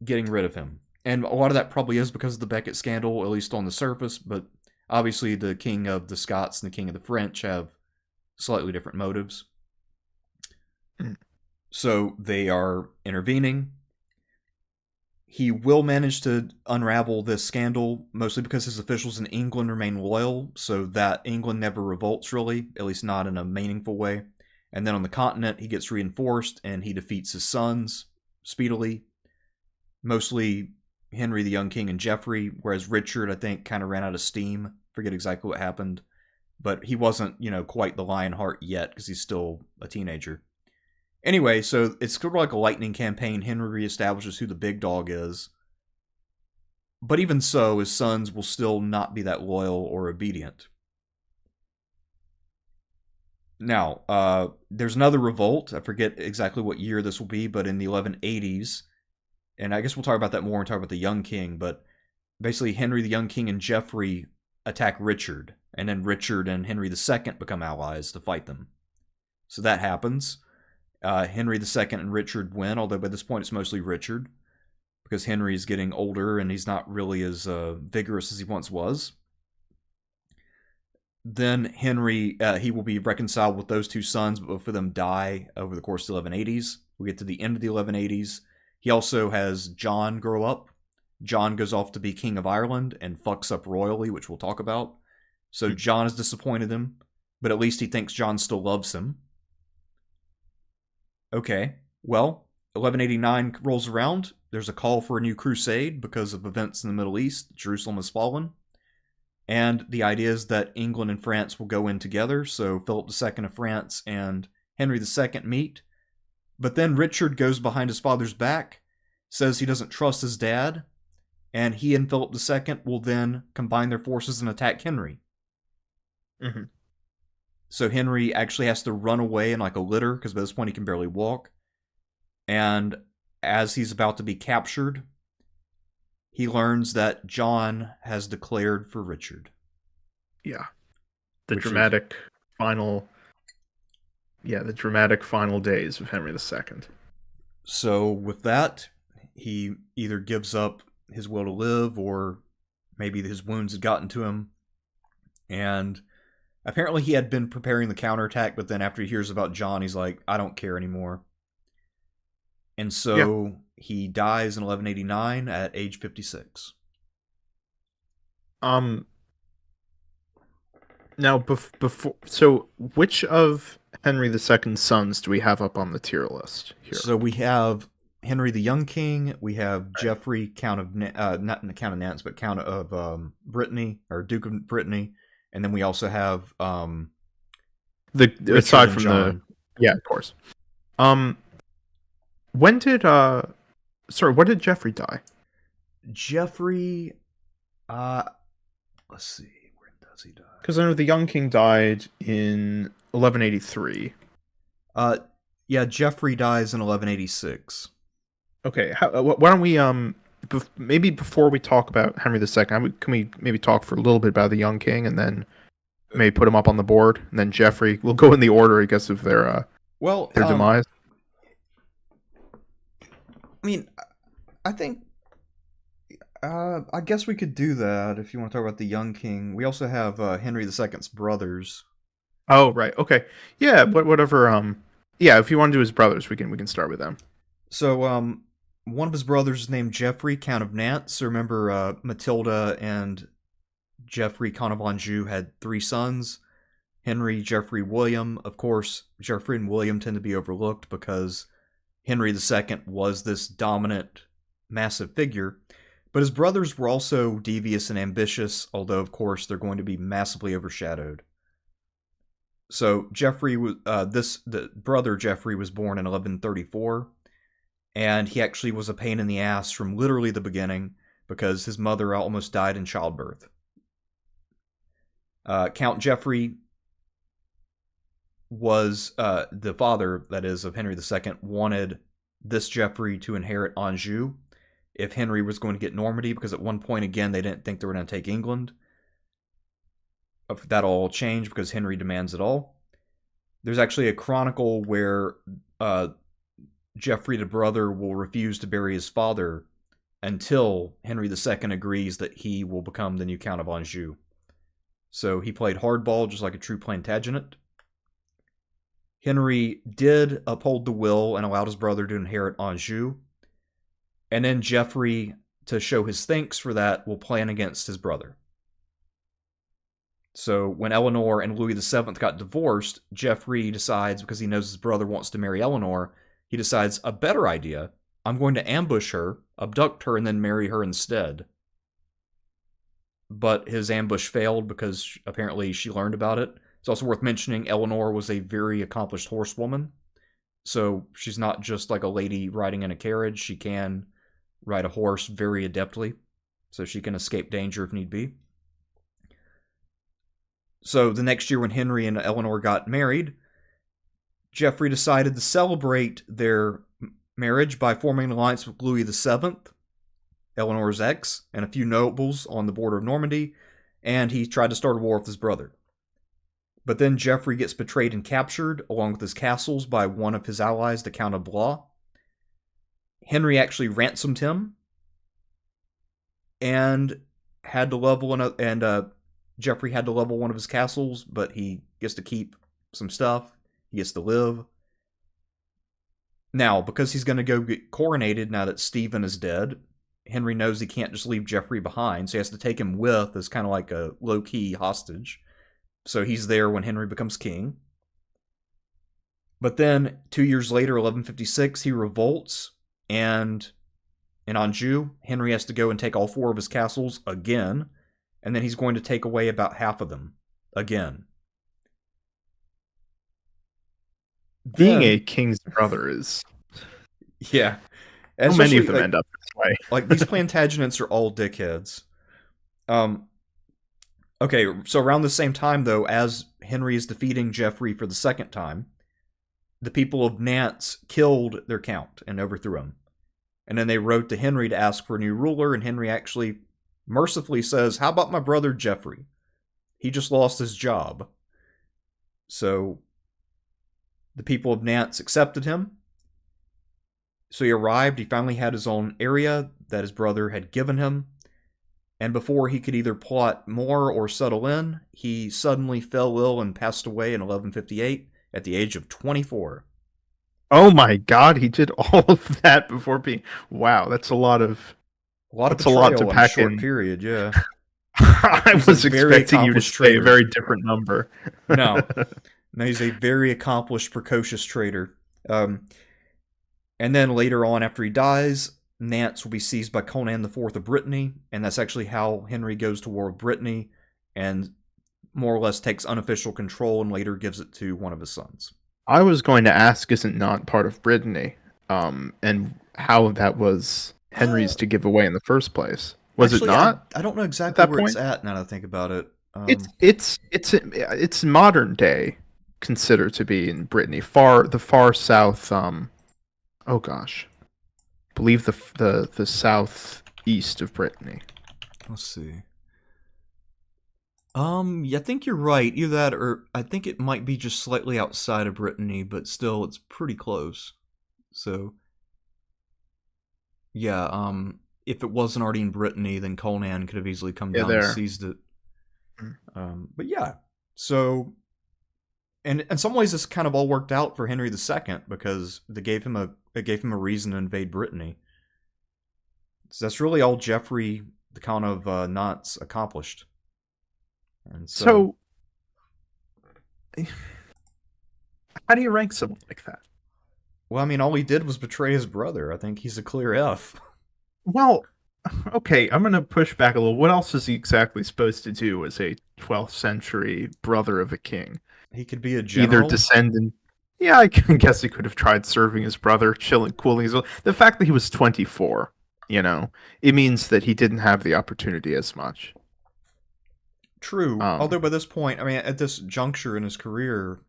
getting rid of him. And a lot of that probably is because of the Becket scandal, at least on the surface, but obviously the king of the Scots and the king of the French have slightly different motives. So they are intervening. He will manage to unravel this scandal, mostly because his officials in England remain loyal, so that England never revolts really, at least not in a meaningful way. And then on the continent, he gets reinforced, and he defeats his sons speedily. Mostly Henry the Young King and Geoffrey, whereas Richard, I think, kind of ran out of steam. Forget exactly what happened. But he wasn't, quite the Lionheart yet, because he's still a teenager. Anyway, so it's sort of like a lightning campaign. Henry reestablishes who the big dog is. But even so, his sons will still not be that loyal or obedient. Now, there's another revolt. I forget exactly what year this will be, but in the 1180s. And I guess we'll talk about that more and talk about the Young King. But basically, Henry the Young King and Geoffrey attack Richard. And then Richard and Henry II become allies to fight them. So that happens. Henry II and Richard win, although by this point it's mostly Richard, because Henry's getting older and he's not really as vigorous as he once was. Then Henry, he will be reconciled with those two sons, but both of them die over the course of the 1180s. We get to the end of the 1180s. He also has John grow up. John goes off to be King of Ireland and fucks up royally, which we'll talk about. So John has disappointed him, but at least he thinks John still loves him. Okay, well, 1189 rolls around. There's a call for a new crusade because of events in the Middle East. Jerusalem has fallen. And the idea is that England and France will go in together. So Philip II of France and Henry II meet. But then Richard goes behind his father's back, says he doesn't trust his dad, and he and Philip II will then combine their forces and attack Henry. Mm-hmm. So Henry actually has to run away in like a litter, because by this point he can barely walk. And as he's about to be captured, he learns that John has declared for Richard. Yeah. The dramatic final days of Henry II. So with that, he either gives up his will to live, or maybe his wounds had gotten to him. And apparently he had been preparing the counterattack, but then after he hears about John, he's like, I don't care anymore. And so he dies in 1189 at age 56. Now, before, so which of Henry II's sons do we have up on the tier list here? So we have Henry the Young King, we have Geoffrey, Count of, not the Count of Nantz, but Count of Brittany, or Duke of Brittany. And then we also have aside from John. Of course. When did did Geoffrey die? Geoffrey, let's see, when does he die? Because I know the Young King died in 1183. Yeah, Geoffrey dies in 1186. Okay, why don't we maybe before we talk about Henry II, can we maybe talk for a little bit about the Young King, and then maybe put him up on the board, and then Geoffrey. We'll go in the order, I guess, of their demise. I mean, I think, I guess we could do that if you want to talk about the Young King. We also have Henry II's brothers. Oh, right. Okay. Yeah, but whatever. Yeah, if you want to do his brothers, we can start with them. So, one of his brothers is named Geoffrey, Count of Nantes. So remember, Matilda and Geoffrey, Count of Anjou, had 3 sons. Henry, Geoffrey, William. Of course, Geoffrey and William tend to be overlooked because Henry II was this dominant, massive figure. But his brothers were also devious and ambitious, although, of course, they're going to be massively overshadowed. So Geoffrey, the brother Geoffrey was born in 1134, and he actually was a pain in the ass from literally the beginning because his mother almost died in childbirth. Count Geoffrey was the father, that is, of Henry II, wanted this Geoffrey to inherit Anjou if Henry was going to get Normandy, because at one point, again, they didn't think they were going to take England. That'll all change because Henry demands it all. There's actually a chronicle where Geoffrey the brother will refuse to bury his father until Henry II agrees that he will become the new Count of Anjou. So he played hardball just like a true Plantagenet. Henry did uphold the will and allowed his brother to inherit Anjou. And then Geoffrey, to show his thanks for that, will plan against his brother. So when Eleanor and Louis VII got divorced, Geoffrey decides, because he knows his brother wants to marry Eleanor, he decides, a better idea, I'm going to ambush her, abduct her, and then marry her instead. But his ambush failed because apparently she learned about it. It's also worth mentioning Eleanor was a very accomplished horsewoman. So she's not just like a lady riding in a carriage. She can ride a horse very adeptly. So she can escape danger if need be. So the next year when Henry and Eleanor got married, Geoffrey decided to celebrate their marriage by forming an alliance with Louis VII, Eleanor's ex, and a few nobles on the border of Normandy, and he tried to start a war with his brother. But then Geoffrey gets betrayed and captured, along with his castles, by one of his allies, the Count of Blois. Henry actually ransomed him, and had to level Geoffrey had to level one of his castles, but he gets to keep some stuff. He gets to live. Now, because he's going to go get coronated now that Stephen is dead, Henry knows he can't just leave Geoffrey behind, so he has to take him with as kind of like a low-key hostage. So he's there when Henry becomes king. But then, 2 years later, 1156, he revolts, and in Anjou, Henry has to go and take all 4 of his castles again, and then he's going to take away about half of them again. Being a king's brother is... Yeah. How many of them end up this way? Like, these Plantagenets are all dickheads. Okay, so around the same time, though, as Henry is defeating Geoffrey for the second time, the people of Nantes killed their count and overthrew him. And then they wrote to Henry to ask for a new ruler, and Henry actually mercifully says, how about my brother Geoffrey? He just lost his job. So the people of Nantes accepted him. So he arrived, he finally had his own area that his brother had given him. And before he could either plot more or settle in, he suddenly fell ill and passed away in 1158 at the age of 24. Oh my God, he did all of that before being... Wow, that's a lot of... That's a lot to pack in a short period, yeah. I was expecting you to say a very different number. No, he's a very accomplished, precocious trader. And then later on, after he dies, Nantes will be seized by Conan IV of Brittany, and that's actually how Henry goes to war with Brittany, and more or less takes unofficial control and later gives it to one of his sons. I was going to ask, isn't not part of Brittany, and how that was Henry's to give away in the first place? Was actually, it not? I don't know exactly where it's at now that I think about it. It's modern day considered to be in Brittany, the far south. Oh gosh, I believe the southeast of Brittany. Let's see. Yeah, I think you're right. Either that, or I think it might be just slightly outside of Brittany, but still, it's pretty close. So, yeah. If it wasn't already in Brittany, then Conan could have easily come down and seized it. But yeah, so, and in some ways, this kind of all worked out for Henry II because it gave him a reason to invade Brittany. So that's really all Geoffrey, the Count of Nantes, accomplished. And so, So, how do you rank someone like that? well, I mean, all he did was betray his brother. I think he's a clear F. Well, okay, I'm going to push back a little. What else is he exactly supposed to do as a 12th century brother of a king? He could be a Either general. descendant. Yeah, I can guess he could have tried serving his brother, chilling, cooling his. The fact that he was 24, it means that he didn't have the opportunity as much. True. Um, Although by this point, I mean, at this juncture in his career,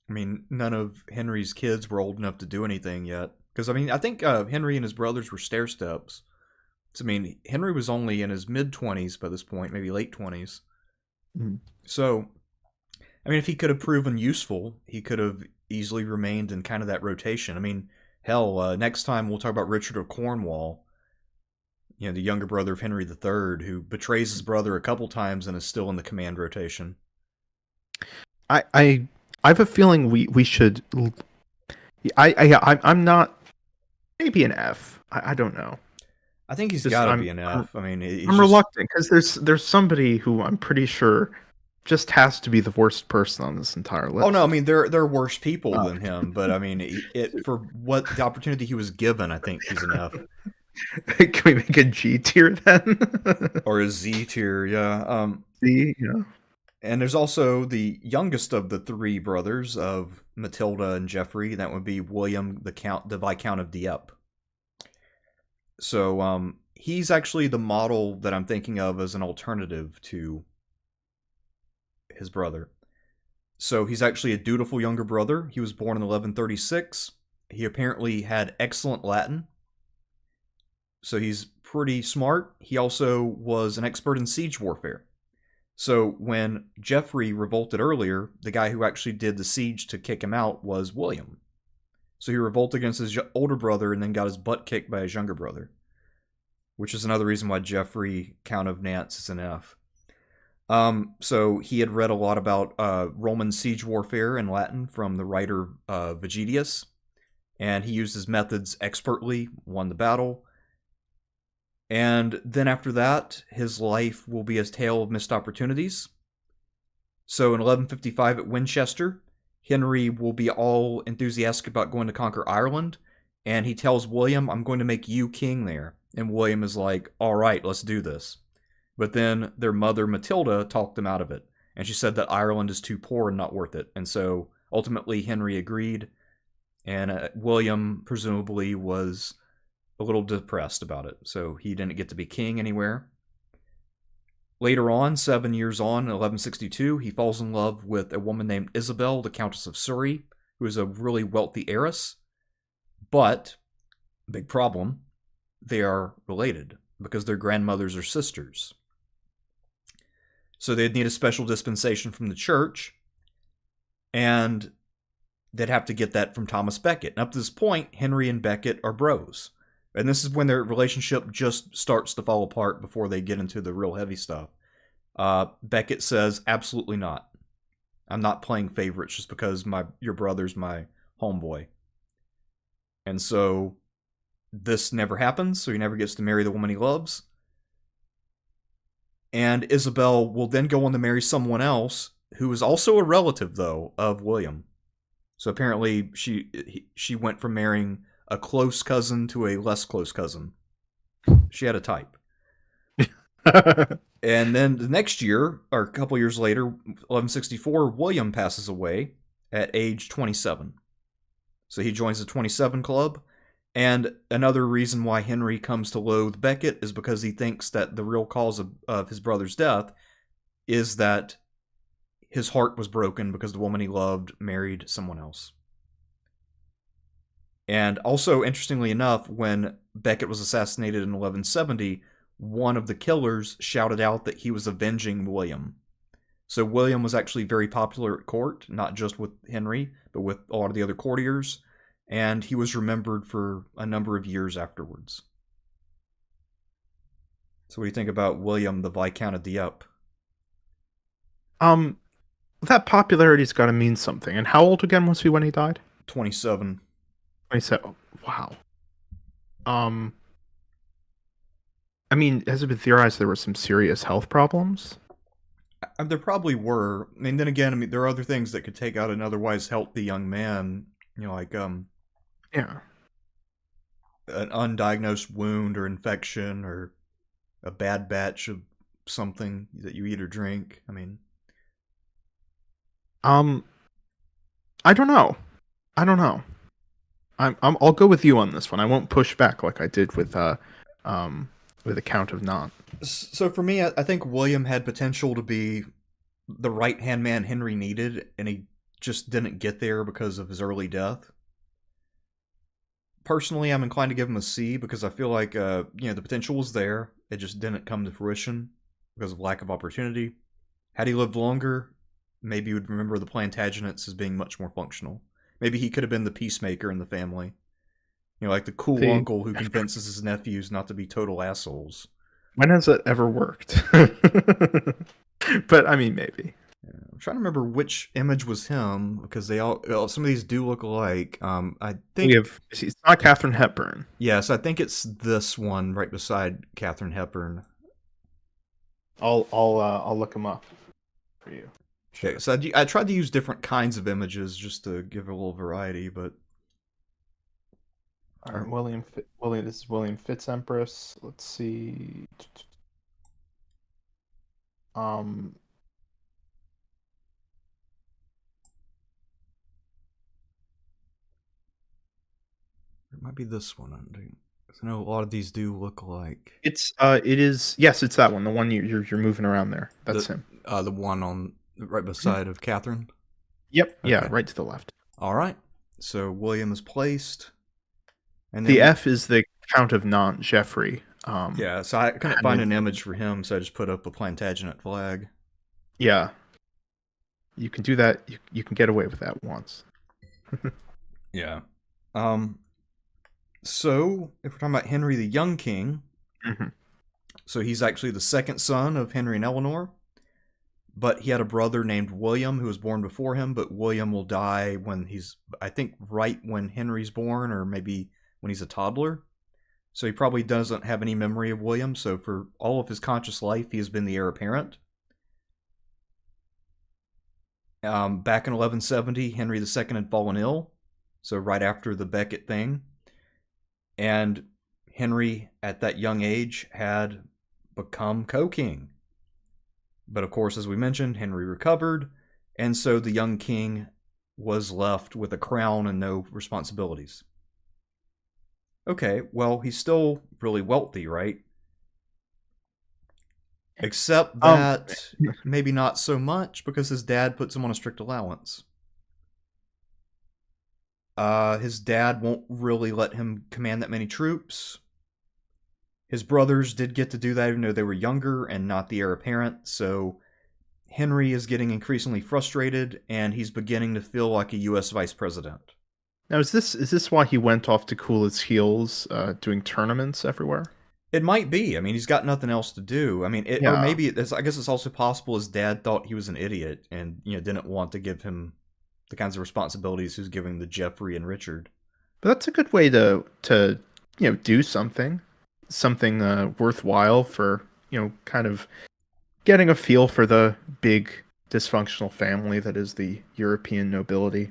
I mean, none of Henry's kids were old enough to do anything yet. Because, I mean, I think Henry and his brothers were stair steps. So, I mean, Henry was only in his mid 20s by this point, maybe late 20s. mm. So, I mean, if he could have proven useful, he could have easily remained in kind of that rotation. I mean, hell, next time we'll talk about Richard of Cornwall, the younger brother of Henry III, who betrays his brother a couple times and is still in the command rotation. I have a feeling we should. I'm not. Maybe an F. I don't know. I think he's Just got to be an F. I mean, I'm reluctant because there's somebody who I'm pretty sure just has to be the worst person on this entire list. Oh no, I mean there are worse people than him, but I mean for what the opportunity he was given, I think he's an F. Can we make a G tier then? Or a Z tier, yeah. C, yeah. And there's also the youngest of the three brothers of Matilda and Geoffrey. That would be William the Viscount of Dieppe. So he's actually the model that I'm thinking of as an alternative to his brother. So he's actually a dutiful younger brother. He was born in 1136. He apparently had excellent Latin. So he's pretty smart. He also was an expert in siege warfare. So when Geoffrey revolted earlier, the guy who actually did the siege to kick him out was William. So he revolted against his older brother and then got his butt kicked by his younger brother. Which is another reason why Geoffrey, Count of Nantes, is an F. So he had read a lot about Roman siege warfare in Latin from the writer Vegetius, and he used his methods expertly, won the battle. And then after that, his life will be a tale of missed opportunities. So in 1155 at Winchester, Henry will be all enthusiastic about going to conquer Ireland, and he tells William, I'm going to make you king there. And William is like, all right, let's do this. But then their mother, Matilda, talked them out of it. And she said that Ireland is too poor and not worth it. And so ultimately Henry agreed. And William presumably was a little depressed about it. So he didn't get to be king anywhere. Later on, 7 years on, in 1162, he falls in love with a woman named Isabel, the Countess of Surrey, who is a really wealthy heiress. But, big problem, they are related because their grandmothers are sisters. So they'd need a special dispensation from the church, and they'd have to get that from Thomas Becket. And up to this point, Henry and Becket are bros. And this is when their relationship just starts to fall apart before they get into the real heavy stuff. Becket says, absolutely not. I'm not playing favorites just because your brother's my homeboy. And so this never happens, so he never gets to marry the woman he loves. And Isabel will then go on to marry someone else who is also a relative, though, of William. So apparently she went from marrying a close cousin to a less close cousin. She had a type. And then the next year, or a couple years later, 1164, William passes away at age 27. So he joins the 27 Club. And another reason why Henry comes to loathe Becket is because he thinks that the real cause of his brother's death is that his heart was broken because the woman he loved married someone else. And also, interestingly enough, when Becket was assassinated in 1170, one of the killers shouted out that he was avenging William. So William was actually very popular at court, not just with Henry, but with a lot of the other courtiers. And he was remembered for a number of years afterwards. So what do you think about William, the Viscount of Dieppe? That popularity's got to mean something. And how old again was he when he died? 27. 27. Wow. I mean, has it been theorized there were some serious health problems? There probably were. I mean, then again, I mean, there are other things that could take out an otherwise healthy young man. Like Yeah. an undiagnosed wound or infection or a bad batch of something that you eat or drink. I mean, Um, I don't know. I don't know. I'll go with you on this one. I won't push back like I did um with the Count of Nantes. so for me, I think William had potential to be the right hand man Henry needed, and he just didn't get there because of his early death. Personally, I'm inclined to give him a C because I feel like the potential was there. It just didn't come to fruition because of lack of opportunity. Had he lived longer, maybe you would remember the Plantagenets as being much more functional. Maybe he could have been the peacemaker in the family. Like the cool See, uncle who convinces his nephews not to be total assholes. when has that ever worked? But I mean, maybe. I'm trying to remember which image was him because they all some of these do look alike. I think We have. It's not Katharine Hepburn. yes, I think it's this one right beside Katharine Hepburn. I'll look him up for you. Okay, so I tried to use different kinds of images just to give a little variety, but All right, William. This is William Fitzempress. Let's see. Um, it might be this one. I know a lot of these do look alike. it is. Yes, it's that one. The one you're moving around there. That's him. The one on right beside of Catherine. Yep. Yeah, Okay. right to the left. All right. So William is placed, and The then F is the Count of Nantes, Geoffrey. yeah. So I couldn't find an image for him, so I just put up a Plantagenet flag. Yeah, you can do that. You can get away with that once. Yeah. So if we're talking about Henry the Young King, Mhm. so he's actually the second son of Henry and Eleanor, but he had a brother named William who was born before him, but William will die when he's, I think, right when Henry's born, or maybe when he's a toddler. So he probably doesn't have any memory of William, so for all of his conscious life, he has been the heir apparent. Back in 1170, Henry II had fallen ill, so right after the Becket thing. And Henry, at that young age, had become co-king. But of course, as we mentioned, Henry recovered, and so the young king was left with a crown and no responsibilities. Okay, well, he's still really wealthy, right? Except that maybe not so much because his dad puts him on a strict allowance. His dad won't really let him command that many troops. His brothers did get to do that even though they were younger and not the heir apparent, so Henry is getting increasingly frustrated and he's beginning to feel like a US vice president. Now, is this why he went off to cool his heels, doing tournaments everywhere? It might be. I mean, he's got nothing else to do. I mean, or maybe I guess it's also possible his dad thought he was an idiot and didn't want to give him the kinds of responsibilities he's giving to Geoffrey and Richard. But that's a good way to do something worthwhile for kind of getting a feel for the big dysfunctional family that is the European nobility,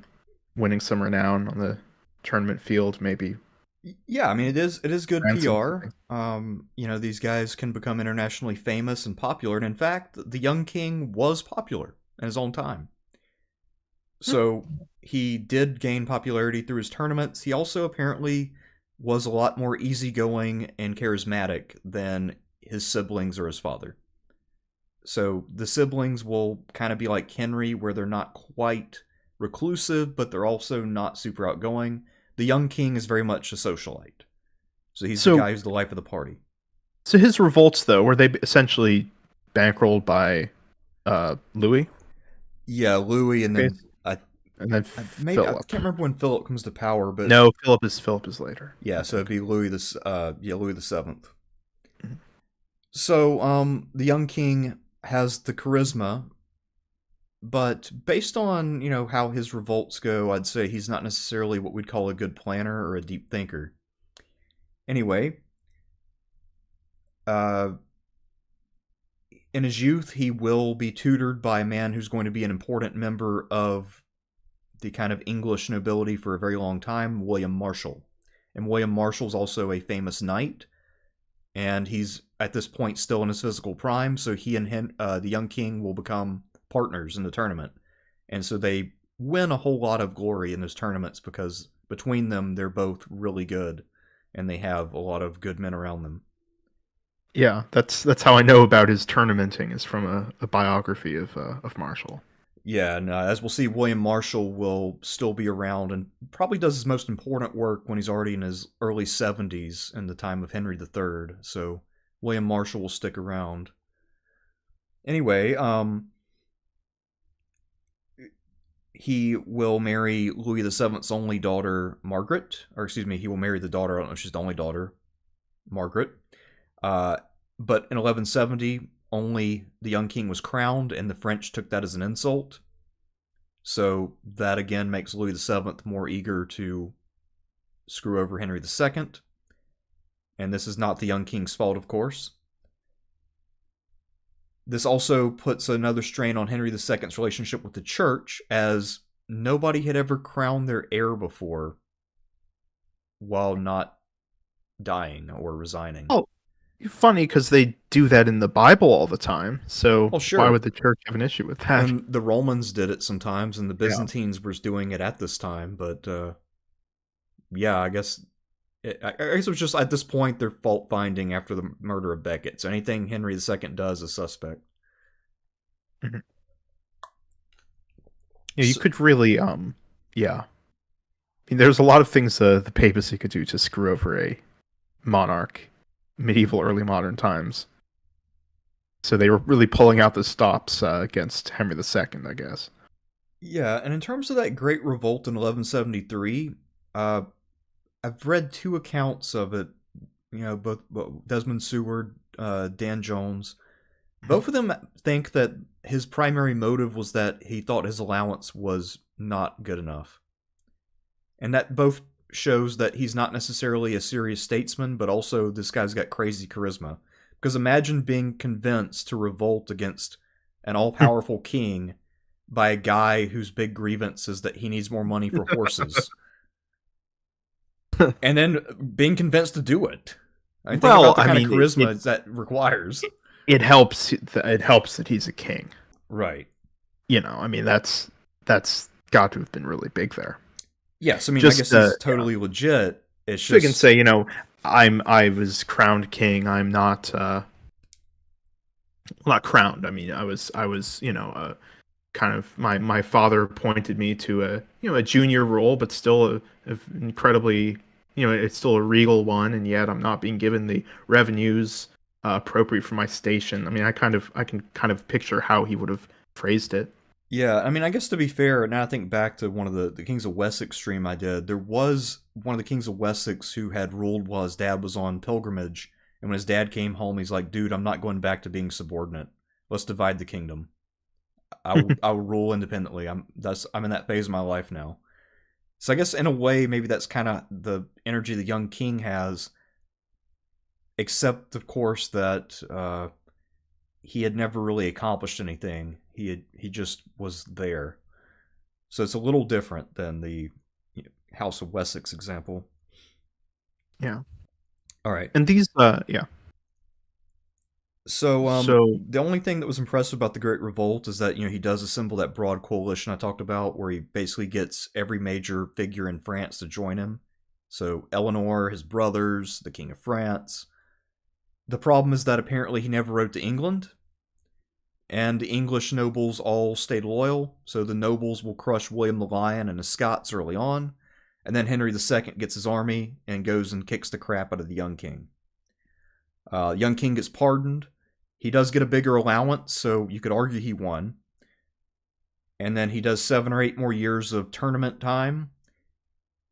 winning some renown on the tournament field, maybe. Yeah, I mean it is good PR. These guys can become internationally famous and popular, and in fact, the young king was popular in his own time. So he did gain popularity through his tournaments. He also apparently was a lot more easygoing and charismatic than his siblings or his father. So the siblings will kind of be like Henry, where they're not quite reclusive, but they're also not super outgoing. The young king is very much a socialite. So he's the guy who's the life of the party. So his revolts, though, were they essentially bankrolled by Louis? Yeah, Louis, and then Philip. I can't remember when Philip comes to power, but no, Philip is later. Yeah, so it'd be Louis the VII. Mm-hmm. So the young king has the charisma, but based on how his revolts go, I'd say he's not necessarily what we'd call a good planner or a deep thinker. Anyway, Uh, in his youth, he will be tutored by a man who's going to be an important member of the kind of English nobility for a very long time, William Marshall. And William Marshall's also a famous knight, and he's at this point still in his physical prime, so he and the young king will become partners in the tournament. And so they win a whole lot of glory in those tournaments because between them, they're both really good, and they have a lot of good men around them. Yeah, that's how I know about his tournamenting, is from a biography of Marshall. Yeah, and as we'll see, William Marshall will still be around and probably does his most important work when he's already in his early 70s in the time of Henry III. So William Marshall will stick around. Anyway, he will marry Louis VII's only daughter, Margaret. Or excuse me, he will marry the daughter, I don't know if she's the only daughter, Margaret. But in 1170, only the young king was crowned, and the French took that as an insult. So that again makes Louis VII more eager to screw over Henry II. And this is not the young king's fault, of course. This also puts another strain on Henry II's relationship with the church, as nobody had ever crowned their heir before while not dying or resigning. Oh, funny, because they do that in the Bible all the time. So sure. Why would the church have an issue with that? And the Romans did it sometimes, and the Byzantines were doing it at this time. But yeah, I guess it was just at this point they're fault finding after the murder of Becket. So anything Henry II does is suspect. Mm-hmm. Yeah, you could really, yeah. I mean, there's a lot of things the papacy could do to screw over a monarch, medieval, early modern times. So they were really pulling out the stops against Henry II, I guess. Yeah, and in terms of that Great Revolt in 1173, I've read two accounts of it. You know, both Desmond Seward, Dan Jones. Both of them think that his primary motive was that he thought his allowance was not good enough. And that both shows that he's not necessarily a serious statesman, but also this guy's got crazy charisma. Because imagine being convinced to revolt against an all-powerful king by a guy whose big grievance is that he needs more money for horses. And then being convinced to do it. Think about the kind of charisma that requires. It helps that he's a king. Right. You know, I mean, that's got to have been really big there. Yes, I mean, I guess it's totally legit. It's just... So you can say, you know, I was crowned king. I'm not crowned. I mean, I was, you know, kind of my father appointed me to a junior role, but still a incredibly, you know, it's still a regal one, and yet I'm not being given the revenues appropriate for my station. I mean, I can kind of picture how he would have phrased it. Yeah, I mean, I guess to be fair, now I think back to one of the Kings of Wessex stream I did, there was one of the Kings of Wessex who had ruled while his dad was on pilgrimage, and when his dad came home, he's like, dude, I'm not going back to being subordinate. Let's divide the kingdom. I will rule independently. I'm in that phase of my life now. So I guess in a way, maybe that's kind of the energy the young king has, except, of course, that he had never really accomplished anything. He just was there. So it's a little different than the House of Wessex example. Yeah. All right. And these, yeah. So the only thing that was impressive about the Great Revolt is that, you know, he does assemble that broad coalition I talked about, where he basically gets every major figure in France to join him. So Eleanor, his brothers, the King of France. The problem is that apparently he never wrote to England, and the English nobles all stayed loyal, so the nobles will crush William the Lion and the Scots early on, and then Henry II gets his army and goes and kicks the crap out of the young king. Young king gets pardoned. He does get a bigger allowance, so you could argue he won. And then he does 7 or 8 more years of tournament time.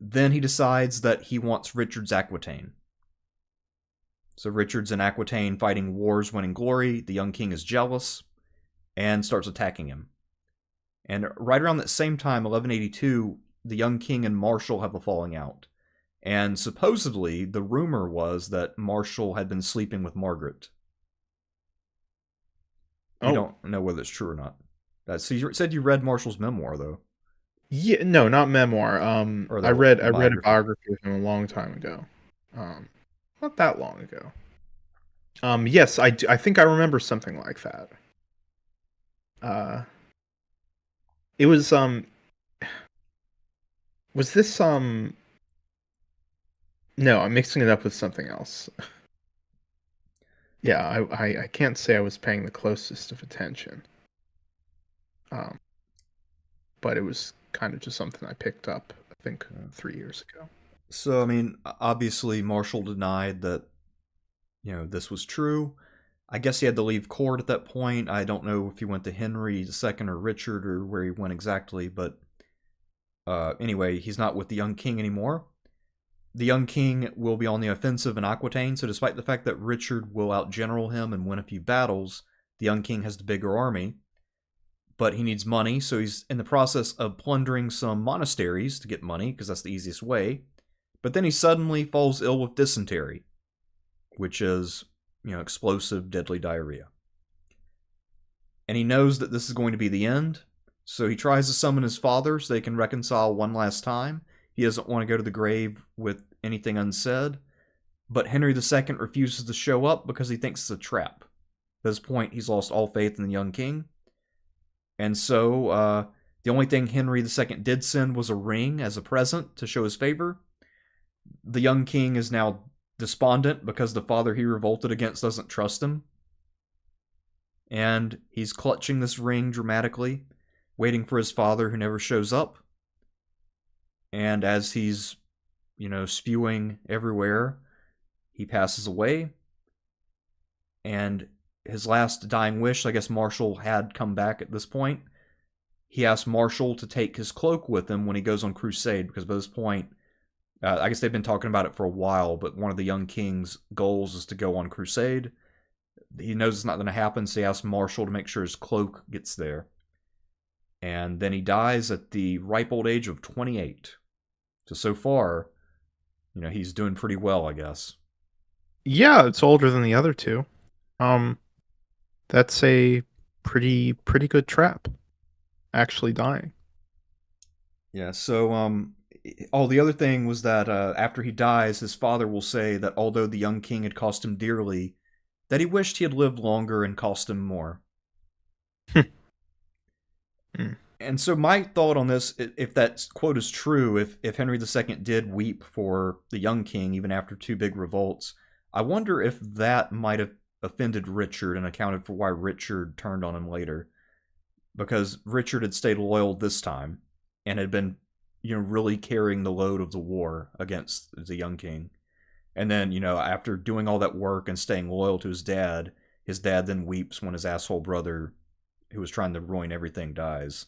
Then he decides that he wants Richard's Aquitaine. So Richard's in Aquitaine fighting wars, winning glory. The young king is jealous and starts attacking him. And right around that same time, 1182, the young king and Marshall have a falling out. And supposedly, the rumor was that Marshall had been sleeping with Margaret. We Oh, don't know whether it's true or not. So you said you read Marshall's memoir, though, yeah, no, not memoir. or I read a biography. biography of him a long time ago. Um, not that long ago. Yes, I think I remember something like that. Uh, it was this no, I'm mixing it up with something else. Yeah, I can't say I was paying the closest of attention. Um, but it was kind of just something I picked up, I think, 3 years ago. So, I mean, obviously, Marshall denied that, this was true. I guess he had to leave court at that point. I don't know if he went to Henry II or Richard or where he went exactly, but anyway, he's not with the young king anymore. The young king will be on the offensive in Aquitaine, so despite the fact that Richard will outgeneral him and win a few battles, the young king has the bigger army. But he needs money, so he's in the process of plundering some monasteries to get money, because that's the easiest way. But then he suddenly falls ill with dysentery, which is, explosive, deadly diarrhea. And he knows that this is going to be the end, so he tries to summon his father so they can reconcile one last time. He doesn't want to go to the grave with anything unsaid, but Henry II refuses to show up because he thinks it's a trap. At this point, he's lost all faith in the young king, and so the only thing Henry II did send was a ring as a present to show his favor. The young king is now despondent because the father he revolted against doesn't trust him. And he's clutching this ring dramatically, waiting for his father who never shows up. And as he's, spewing everywhere, he passes away. And his last dying wish, I guess Marshall had come back at this point. He asked Marshall to take his cloak with him when he goes on crusade, because by this point, I guess they've been talking about it for a while, but one of the young king's goals is to go on crusade. He knows it's not going to happen, so he asks Marshall to make sure his cloak gets there. And then he dies at the ripe old age of 28. So far, he's doing pretty well, I guess. Yeah, it's older than the other two. That's a pretty good trap. Actually dying. Yeah, so the other thing was that after he dies, his father will say that although the young king had cost him dearly, that he wished he had lived longer and cost him more. And so my thought on this, if that quote is true, if Henry II did weep for the young king even after two big revolts, I wonder if that might have offended Richard and accounted for why Richard turned on him later. Because Richard had stayed loyal this time and had been, really carrying the load of the war against the young king. And then, after doing all that work and staying loyal to his dad then weeps when his asshole brother, who was trying to ruin everything, dies.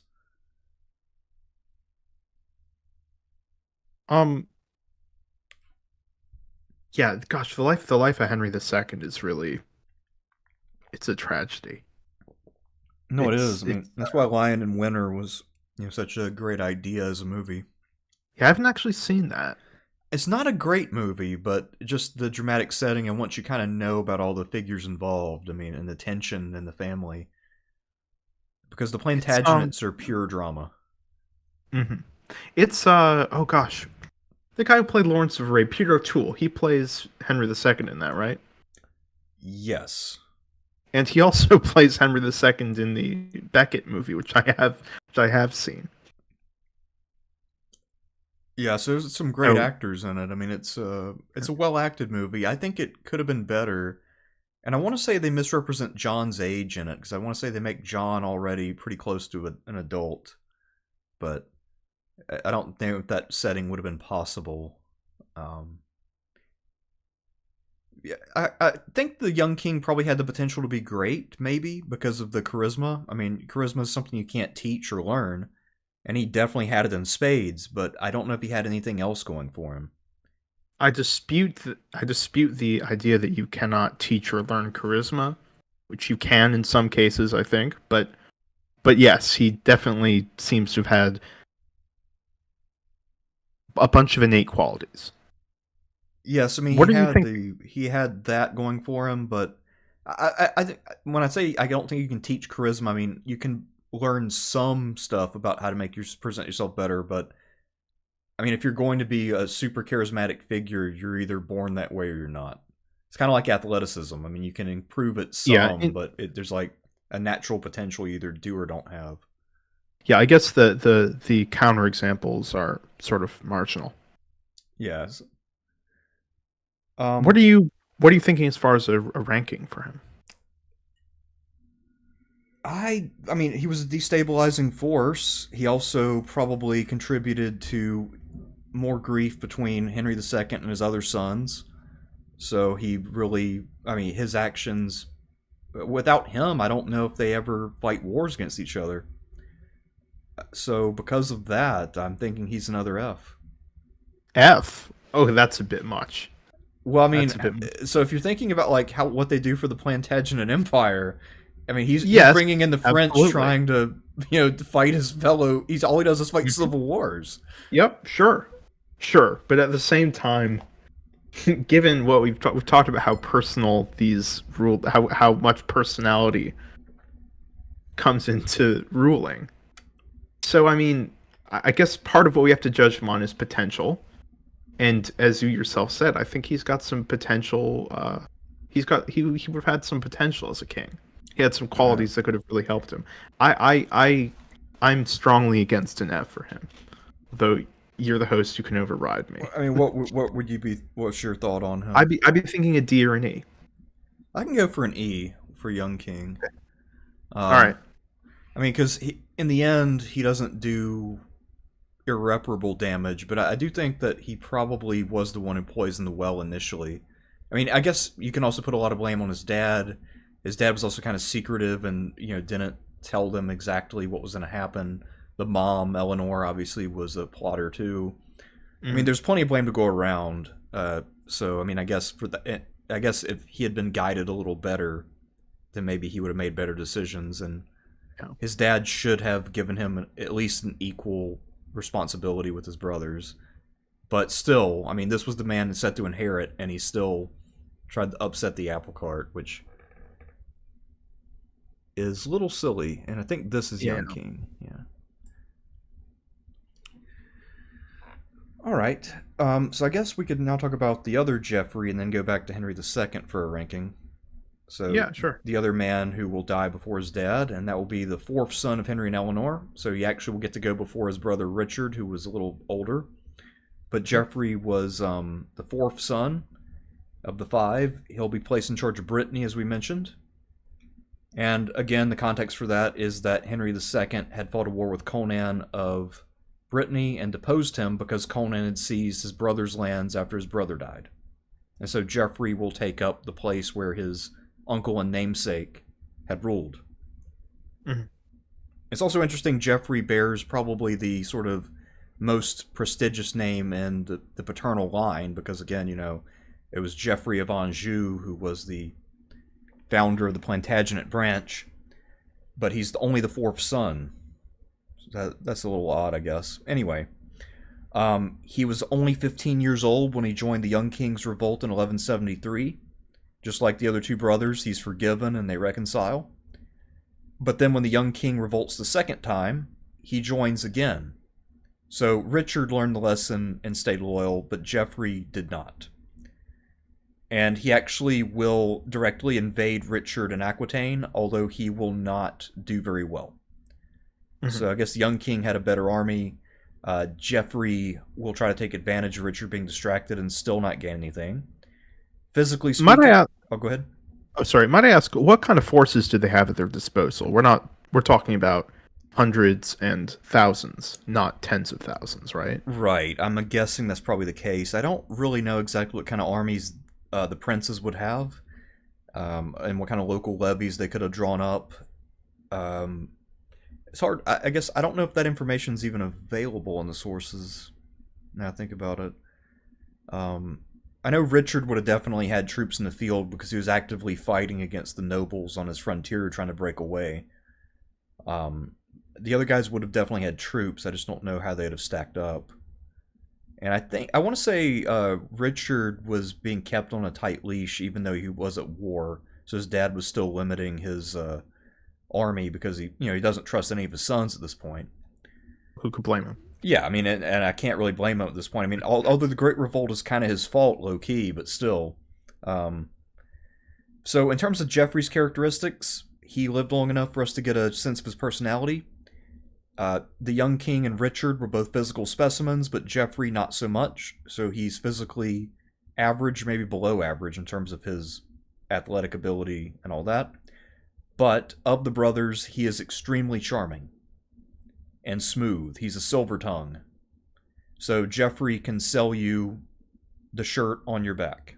Yeah, gosh, the life of Henry II is really, it's a tragedy. No, it is. I mean, It's that's why Lion in Winter was, such a great idea as a movie. Yeah, I haven't actually seen that. It's not a great movie, but just the dramatic setting and once you kind of know about all the figures involved, I mean, and the tension in the family. Because the It's Plantagenets are pure drama. mhm. It's oh gosh, the guy who played Lawrence of Arabia, Peter O'Toole, he plays Henry II in that, right? Yes. And he also plays Henry II in the Becket movie, which I have seen. Yeah, so there's some great Oh, actors in it. I mean, it's a well acted movie. I think it could have been better, and I want to say they misrepresent John's age in it because I want to say they make John already pretty close to an adult, but I don't think that setting would have been possible. Um, yeah, I think the young king probably had the potential to be great, maybe because of the charisma. I mean, charisma is something you can't teach or learn, and he definitely had it in spades. But I don't know if he had anything else going for him. I dispute the idea that you cannot teach or learn charisma, which you can in some cases, I think. But yes, he definitely seems to have had a bunch of innate qualities. Yes, I mean What do you think? he had that going for him, but I think when I say I don't think you can teach charisma, I mean you can learn some stuff about how to make your present yourself better. But I mean, if you're going to be a super charismatic figure, you're either born that way or you're not. It's kind of like athleticism. I mean, you can improve it Yeah, some, but there's like a natural potential you either do or don't have. yeah. I guess the counter examples are sort of marginal. Yes. What are you thinking as far as a ranking for him? I mean, he was a destabilizing force. He also probably contributed to more grief between Henry II and his other sons. So he really, I mean, his actions, without him, I don't know if they ever fight wars against each other. So because of that, I'm thinking he's another F. F. Oh, that's a bit much. Well, I mean, That's a bit. so if you're thinking about like how what they do for the Plantagenet Empire, I mean, he's Yes, bringing in the French, absolutely. trying to to fight his fellow. He's all he does is fight civil wars. Yep, sure. But at the same time, given what we've talked about how personal these how much personality comes into ruling. So I mean, I guess part of what we have to judge him on is potential. And as you yourself said, I think he's got some potential. He would have had some potential as a king. He had some qualities that could have really helped him. I'm strongly against an F for him, though you're the host, you can override me. I mean, what would you be? What's your thought on him? I'd be thinking a D or an E. I can go for an E for young king. All right. I mean, because in the end, he doesn't do irreparable damage, but I do think that he probably was the one who poisoned the well initially. I mean, I guess you can also put a lot of blame on his dad. His dad was also kind of secretive and, didn't tell them exactly what was going to happen. The mom, Eleanor, obviously was a plotter too. I mean, there's plenty of blame to go around. So, I mean, I guess if he had been guided a little better, then maybe he would have made better decisions. And his dad should have given him at least an equal responsibility with his brothers. But still, I mean, this was the man set to inherit, and he still tried to upset the apple cart, which is a little silly. And I think this is young king. Yeah. All right. So I guess we could now talk about the other Geoffrey and then go back to Henry II for a ranking. So yeah, sure. The other man who will die before his dad, and that will be the fourth son of Henry and Eleanor. So he actually will get to go before his brother Richard, who was a little older. But Geoffrey was the fourth son of the five. He'll be placed in charge of Brittany, as we mentioned. And again, the context for that is that Henry II had fought a war with Conan of Brittany and deposed him because Conan had seized his brother's lands after his brother died. And so Geoffrey will take up the place where his uncle and namesake had ruled. Mm-hmm. It's also interesting, Geoffrey bears probably the sort of most prestigious name in the paternal line because, again, it was Geoffrey of Anjou who was the founder of the Plantagenet branch, but he's only the fourth son. That's a little odd, I guess. Anyway, he was only 15 years old when he joined the Young King's Revolt in 1173. Just like the other two brothers, he's forgiven and they reconcile. But then when the Young King revolts the second time, he joins again. So Richard learned the lesson and stayed loyal, but Geoffrey did not. And he actually will directly invade Richard and Aquitaine, although he will not do very well. Mm-hmm. So I guess the Young King had a better army. Geoffrey will try to take advantage of Richard being distracted and still not gain anything. Physically speaking... Oh, go ahead. Oh, sorry. Might I ask, what kind of forces do they have at their disposal? We're talking about hundreds and thousands, not tens of thousands, right? Right. I'm guessing that's probably the case. I don't really know exactly what kind of armies the princes would have, and what kind of local levies they could have drawn up. It's hard. I guess I don't know if that information's even available in the sources. Now I think about it. I know Richard would have definitely had troops in the field because he was actively fighting against the nobles on his frontier trying to break away. The other guys would have definitely had troops. I just don't know how they'd have stacked up. And I want to say Richard was being kept on a tight leash even though he was at war. So his dad was still limiting his army because he doesn't trust any of his sons at this point. Who could blame him? Yeah, I mean, and I can't really blame him at this point. I mean, although the Great Revolt is kind of his fault, low key, but still. Um, so in terms of Geoffrey's characteristics, he lived long enough for us to get a sense of his personality. The young king and Richard were both physical specimens, but Geoffrey not so much. So he's physically average, maybe below average in terms of his athletic ability and all that. But of the brothers, he is extremely charming and smooth. He's a silver tongue. So Geoffrey can sell you the shirt on your back.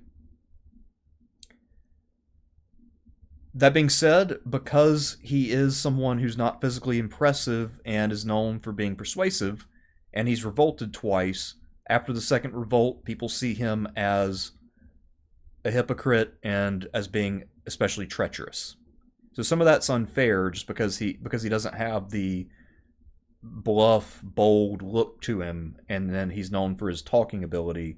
That being said, because he is someone who's not physically impressive and is known for being persuasive, and he's revolted twice, after the second revolt, people see him as a hypocrite and as being especially treacherous. So some of that's unfair just because he doesn't have the bluff, bold look to him, and then he's known for his talking ability.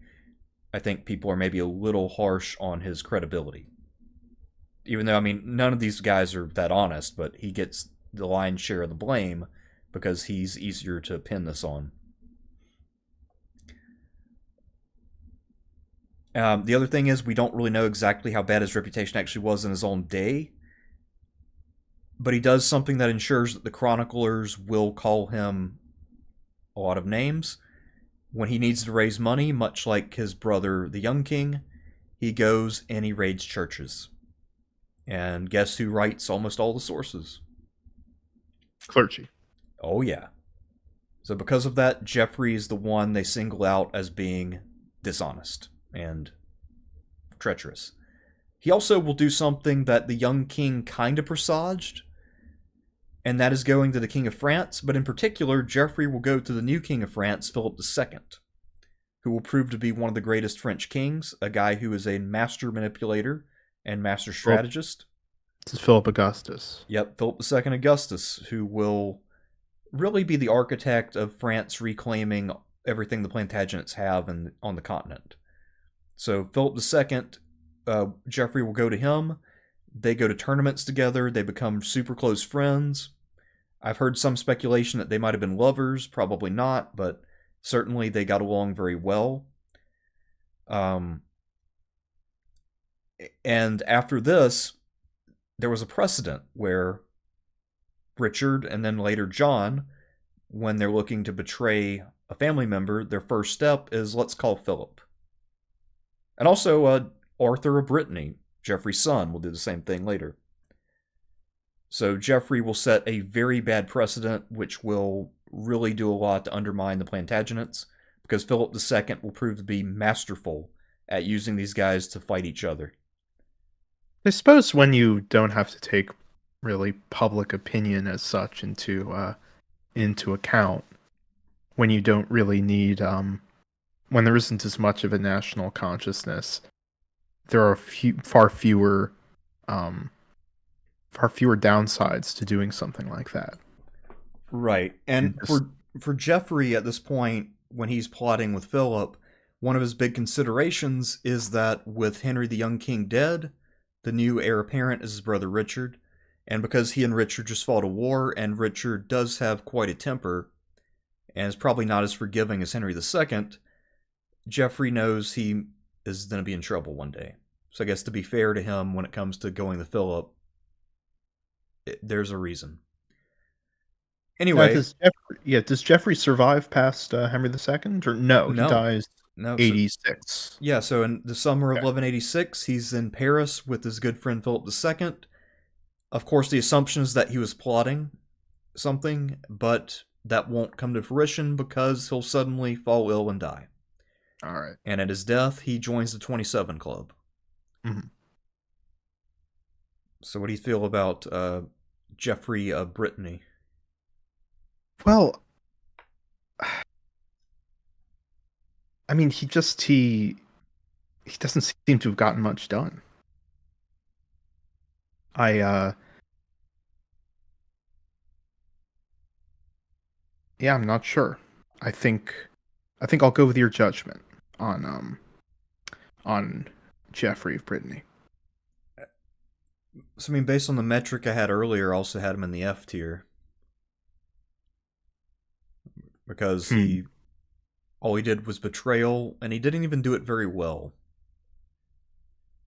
I think people are maybe a little harsh on his credibility. Even though, I mean, none of these guys are that honest, but he gets the lion's share of the blame because he's easier to pin this on. The other thing is we don't really know exactly how bad his reputation actually was in his own day, but he does something that ensures that the chroniclers will call him a lot of names. When he needs to raise money, much like his brother, the young king, he goes and he raids churches. And guess who writes almost all the sources? Clergy. Oh, yeah. So because of that, Geoffrey is the one they single out as being dishonest and treacherous. He also will do something that the young king kind of presaged, and that is going to the King of France, but in particular, Geoffrey will go to the new King of France, Philip II, who will prove to be one of the greatest French kings, a guy who is a master manipulator and master strategist. This is Philip Augustus. Yep, Philip II Augustus, who will really be the architect of France reclaiming everything the Plantagenets have on the continent. So Philip II, Geoffrey will go to him. They go to tournaments together. They become super close friends. I've heard some speculation that they might have been lovers. Probably not, but certainly they got along very well. And after this, there was a precedent where Richard and then later John, when they're looking to betray a family member, their first step is let's call Philip. And also Arthur of Brittany, Geoffrey's son, will do the same thing later. So Geoffrey will set a very bad precedent, which will really do a lot to undermine the Plantagenets, because Philip II will prove to be masterful at using these guys to fight each other. I suppose when you don't have to take really public opinion as such into account, when you don't really need when there isn't as much of a national consciousness, there are far fewer downsides to doing something like that. Right. And for Geoffrey at this point, when he's plotting with Philip, one of his big considerations is that with Henry the Young King dead, the new heir apparent is his brother Richard, and because he and Richard just fought a war, and Richard does have quite a temper, and is probably not as forgiving as Henry II, Geoffrey knows he is going to be in trouble one day. So I guess to be fair to him when it comes to going to Philip, there's a reason. Anyway, does Geoffrey survive past Henry II? Or no, he dies 86. Yeah, so in the summer of 1186, he's in Paris with his good friend Philip II. Of course, the assumption is that he was plotting something, but that won't come to fruition because he'll suddenly fall ill and die. All right. And at his death, he joins the 27 Club. Mm-hmm. So what do you feel about Geoffrey of Brittany? Well, I mean, he doesn't seem to have gotten much done. I'm not sure. I think I think I'll go with your judgment on Geoffrey of Brittany. So I mean, based on the metric I had earlier, I also had him in the F tier because Hmm. he all he did was betrayal, and he didn't even do it very well.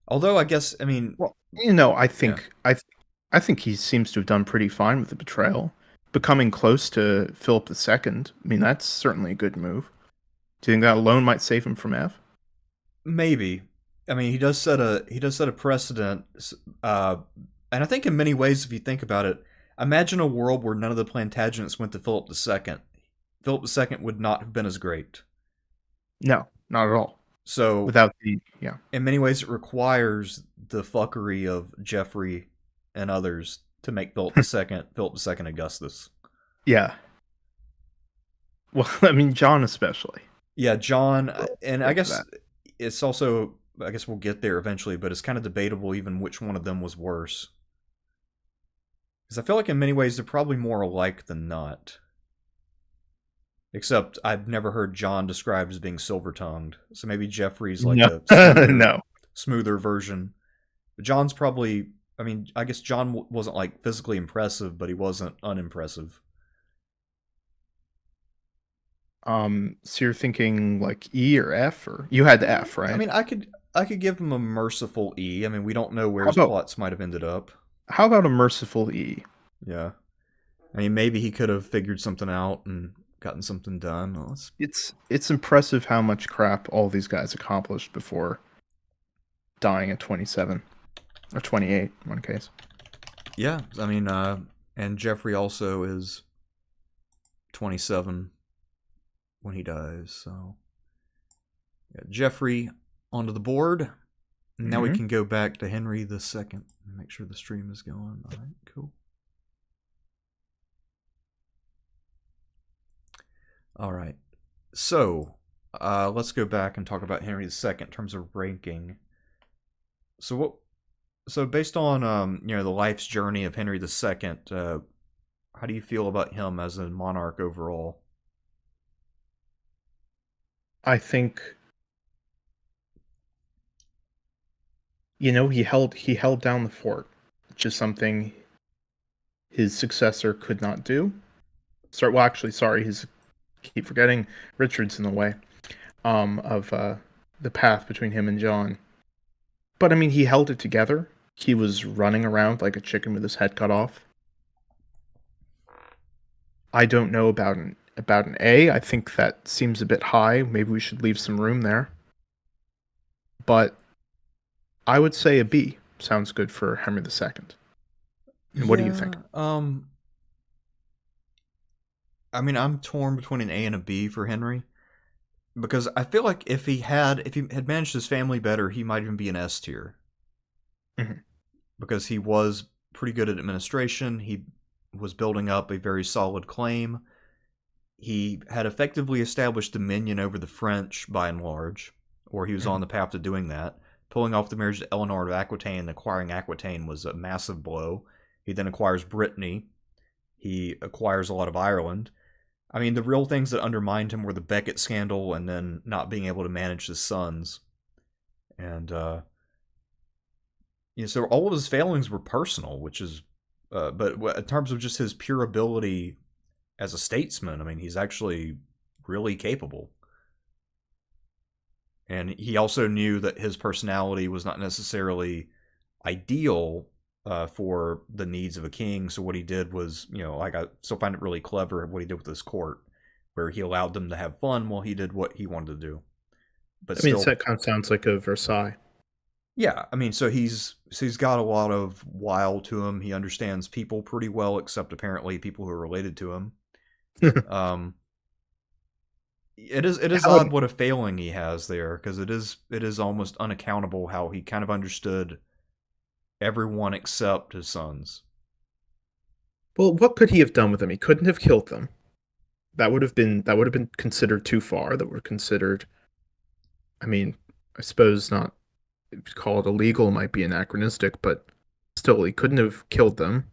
Although I guess I mean, Well, you know, yeah, I think he seems to have done pretty fine with the betrayal. Becoming close to Philip II, I mean, that's certainly a good move. Do you think that alone might save him from F? maybe. I mean, he does set a precedent, uh, and I think in many ways, if you think about it, imagine a world where none of the Plantagenets went to Philip II. Philip II would not have been as great. No, not at all. So, Without the yeah. in many ways, it requires the fuckery of Geoffrey and others to make Philip II Augustus. Yeah. Well, I mean, John especially. Yeah, John, We'll and I get to guess that. it's also, I guess we'll get there eventually, but it's kind of debatable even which one of them was worse. Because I feel like in many ways they're probably more alike than not. Except I've never heard John described as being silver tongued. So maybe Jeffrey's like No, a smoother, no. smoother version. But John's probably. I mean, I guess John wasn't like physically impressive, but he wasn't unimpressive. So you're thinking like E or F, or you had F, I right? mean, I could give him a merciful E. I mean, we don't know where How his about plots might have ended up. a merciful E? Yeah. I mean, maybe he could have figured something out and gotten something done. Well, It's impressive how much crap all these guys accomplished before dying at 27 or 28 in one case. yeah, I mean, and Jeffrey also is 27 when he dies. So, yeah, Jeffrey onto the board. Now we Hmm. can go back to Henry II. Make sure the stream is going. All right, cool. All right. So, let's go back and talk about Henry II in terms of ranking. So what? So based on the life's journey of Henry II, how do you feel about him as a monarch overall? I think he held down the fort, which is something his successor could not do. Sorry, his keep forgetting Richard's in the way of the path between him and John. But I mean, he held it together. He was running around like a chicken with his head cut off. I don't know about an A. I think that seems a bit high. Maybe we should leave some room there. But I would say a B sounds good for Henry II. And what do you think? Yeah. I mean, I'm torn between an A and a B for Henry because I feel like if he had managed his family better, he might even be an S tier Mhm. because he was pretty good at administration. He was building up a very solid claim. He had effectively established dominion over the French by and large, or he was on Mhm. the path to doing that. Pulling off the marriage to Eleanor of Aquitaine and acquiring Aquitaine was a massive blow. He then acquires Brittany. He acquires a lot of Ireland. I mean, the real things that undermined him were the Becket scandal and then not being able to manage his sons. And so all of his failings were personal, which is, but in terms of just his pure ability as a statesman, I mean, he's actually really capable. And he also knew that his personality was not necessarily ideal for the needs of a king. So what he did was, like I still find it really clever what he did with his court, where he allowed them to have fun while he did what he wanted to do. But I mean, still, that kind of sounds like a Versailles. yeah. I mean, he's got a lot of wile to him. He understands people pretty well, except apparently people who are related to him. Um, it is How odd what a failing he has there because it is almost unaccountable how he kind of understood everyone except his sons. Well, what could he have done with them? He couldn't have killed them. That would have been considered too far. That would have considered. I mean, I suppose not. Call it illegal might be anachronistic, but still, he couldn't have killed them.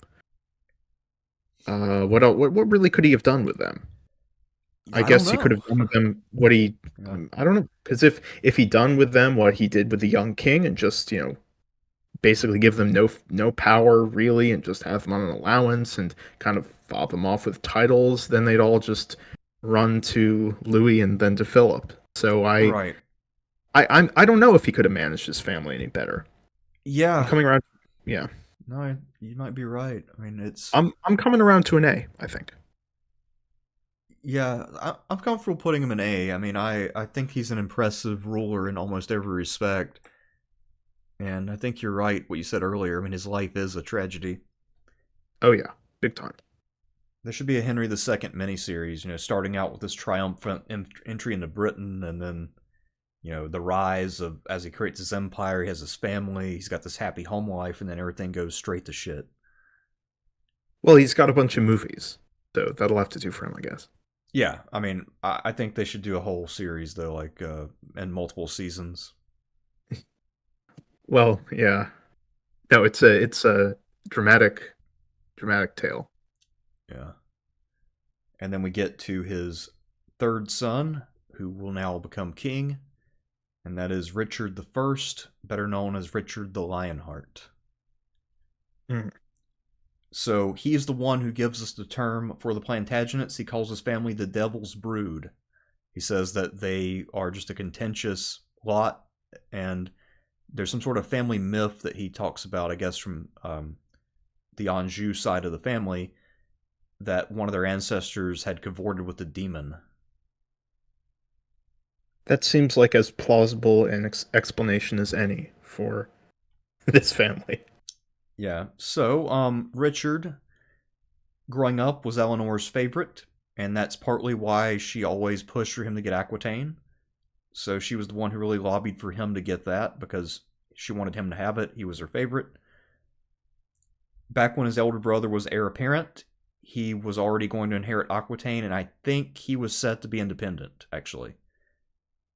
What else, what really could he have done with them? I I don't guess he could know. have done with them what he Yeah. I don't know, because if he done with them what he did with the young king and just basically give them no power really and just have them on an allowance and kind of fob them off with titles, then they'd all just run to Louis and then to Philip. So Right. I don't know if he could have managed his family any better. I'm Yeah. coming around. Yeah, No, you might be right. I mean, it's I'm coming around to an A. I think. yeah. I'm comfortable putting him in A. I mean, I think he's an impressive ruler in almost every respect, and I think you're right what you said earlier. I mean, his life is a tragedy. Oh yeah, big time. There should be a Henry II miniseries. Starting out with this triumphant entry into Britain, and then the rise of as he creates his empire. He has his family. He's got this happy home life, and then everything goes straight to shit. Well, he's got a bunch of movies, so that'll have to do for him, I guess. Yeah, I mean, I think they should do a whole series though, like and multiple seasons. Well, yeah. No, it's a dramatic tale. Yeah, and then we get to his third son, who will now become king, and that is Richard the First, better known as Richard the Lionheart. Mm. So he's the one who gives us the term for the Plantagenets. He calls his family the Devil's Brood. He says that they are just a contentious lot, and there's some sort of family myth that he talks about, I guess, from the Anjou side of the family, that one of their ancestors had cavorted with the demon. That seems like as plausible an explanation as any for this family. Yeah. So, Richard, growing up, was Eleanor's favorite, and that's partly why she always pushed for him to get Aquitaine. So she was the one who really lobbied for him to get that because she wanted him to have it. He was her favorite. Back when his elder brother was heir apparent, he was already going to inherit Aquitaine, and I think he was set to be independent, actually.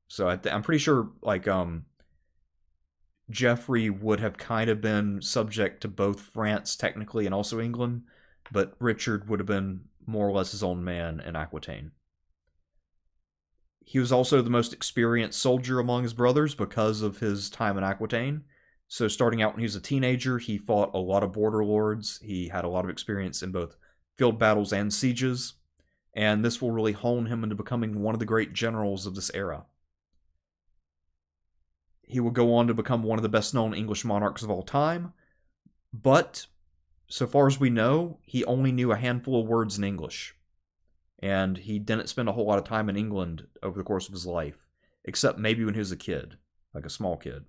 So I'm pretty sure, like, Geoffrey would have kind of been subject to both France technically and also England, but Richard would have been more or less his own man in Aquitaine. He was also the most experienced soldier among his brothers because of his time in Aquitaine. So starting out when he was a teenager, he fought a lot of border lords. He had a lot of experience in both field battles and sieges, and this will really hone him into becoming one of the great generals of this era. He will go on to become one of the best known English monarchs of all time, but so far as we know, he only knew a handful of words in English, and he didn't spend a whole lot of time in England over the course of his life, except maybe when he was a kid, like a small kid.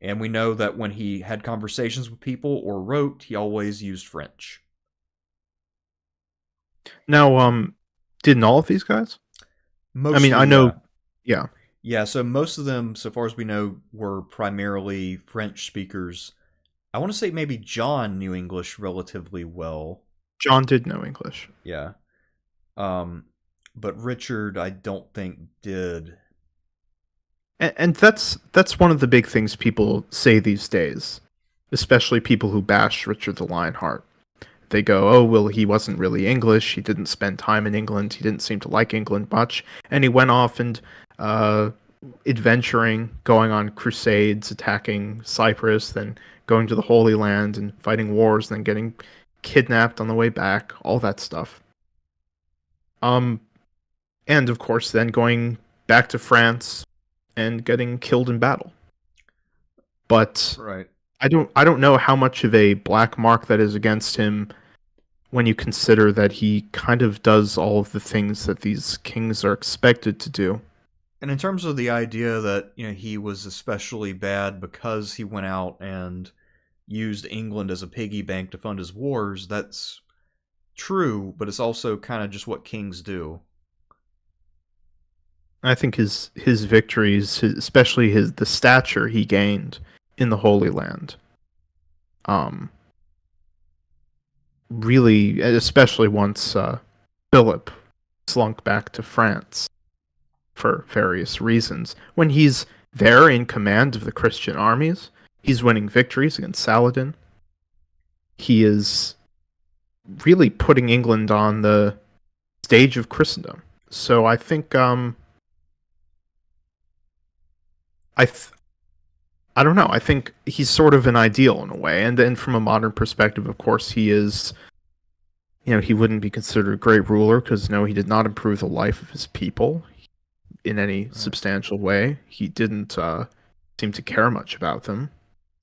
And we know that when he had conversations with people or wrote, he always used French. Now, didn't all of these guys? I mean, I Mostly, know, yeah. yeah. Yeah, so most of them, so far as we know, were primarily French speakers. I want to say maybe John knew English relatively well. John did know English. Yeah. Um, but Richard, I don't think did. And that's one of the big things people say these days, especially people who bash Richard the Lionheart. They go, "Oh, well, he wasn't really English. He didn't spend time in England. He didn't seem to like England much, and he went off and adventuring, going on crusades, attacking Cyprus, then going to the Holy Land and fighting wars, then getting kidnapped on the way back, all that stuff. Um, and of course, then going back to France and getting killed in battle. But Right. I don't know how much of a black mark that is against him when you consider that he kind of does all of the things that these kings are expected to do. And in terms of the idea that, he was especially bad because he went out and used England as a piggy bank to fund his wars, that's true, but it's also kind of just what kings do. I think his victories, especially the stature he gained in the Holy Land, um, really, especially once Philip slunk back to France for various reasons. When he's there in command of the Christian armies, he's winning victories against Saladin. He is really putting England on the stage of Christendom. So I think I th- I don't know. I think he's sort of an ideal in a way, and then from a modern perspective, of course, he is. He wouldn't be considered a great ruler because no, he did not improve the life of his people in any Right. substantial way. He didn't seem to care much about them.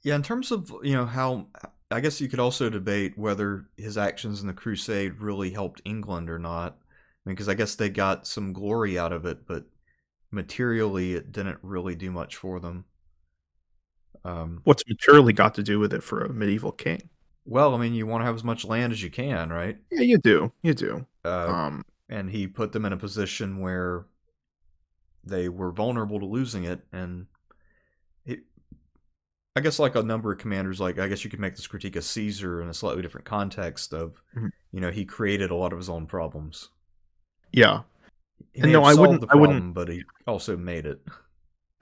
Yeah, in terms of, how I guess you could also debate whether his actions in the crusade really helped England or not. I mean, because I guess they got some glory out of it, but materially it didn't really do much for them. What's materially got to do with it for a medieval king? Well, I mean, you want to have as much land as you can, right? Yeah, you do. You do. Uh, Um, and he put them in a position where they were vulnerable to losing it, and it, I guess like a number of commanders, like I guess you could make this critique of Caesar in a slightly different context of, mhm. he created a lot of his own problems. Yeah. He And may no, have I solved wouldn't. the I wouldn't. problem, but he also made it.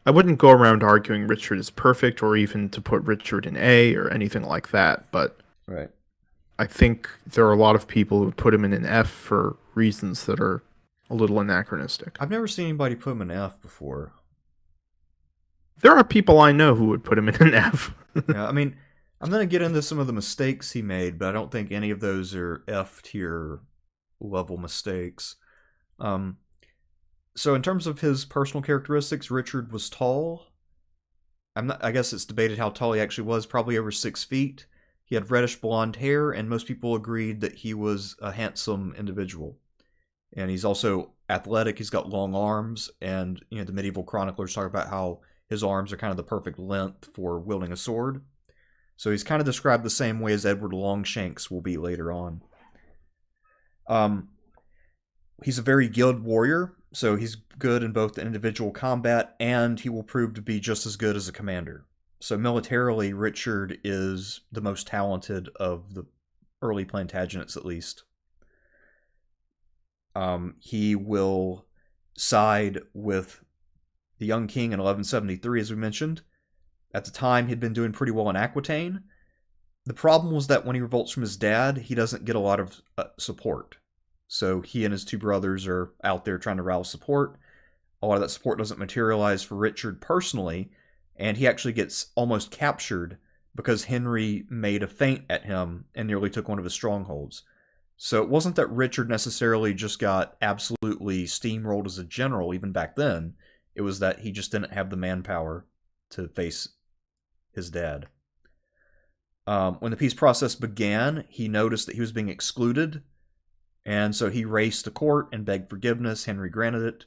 I wouldn't go around arguing Richard is perfect, or even to put Richard in A or anything like that. But Right. I think there are a lot of people who would put him in an F for reasons that are a little anachronistic. I've never seen anybody put him in F before. There are people I know who would put him in an F. Yeah, I mean, I'm going to get into some of the mistakes he made, but I don't think any of those are F tier level mistakes. Um, so in terms of his personal characteristics, Richard was tall. I guess it's debated how tall he actually was, probably over 6 feet. He had reddish blonde hair, and most people agreed that he was a handsome individual. And he's also athletic. He's got long arms, and the medieval chroniclers talk about how his arms are kind of the perfect length for wielding a sword. So he's kind of described the same way as Edward Longshanks will be later on. He's a very skilled warrior, so he's good in both the individual combat, and he will prove to be just as good as a commander. So militarily, Richard is the most talented of the early Plantagenets, at least. He will side with the young king in 1173, as we mentioned. At the time, he'd been doing pretty well in Aquitaine. The problem was that when he revolts from his dad, he doesn't get a lot of support. So he and his two brothers are out there trying to rally support. A lot of that support doesn't materialize for Richard personally, and he actually gets almost captured because Henry made a feint at him and nearly took one of his strongholds. So it wasn't that Richard necessarily just got absolutely steamrolled as a general, even back then. It was that he just didn't have the manpower to face his dad. When the peace process began, he noticed that he was being excluded, and so he raced to court and begged forgiveness. Henry granted it.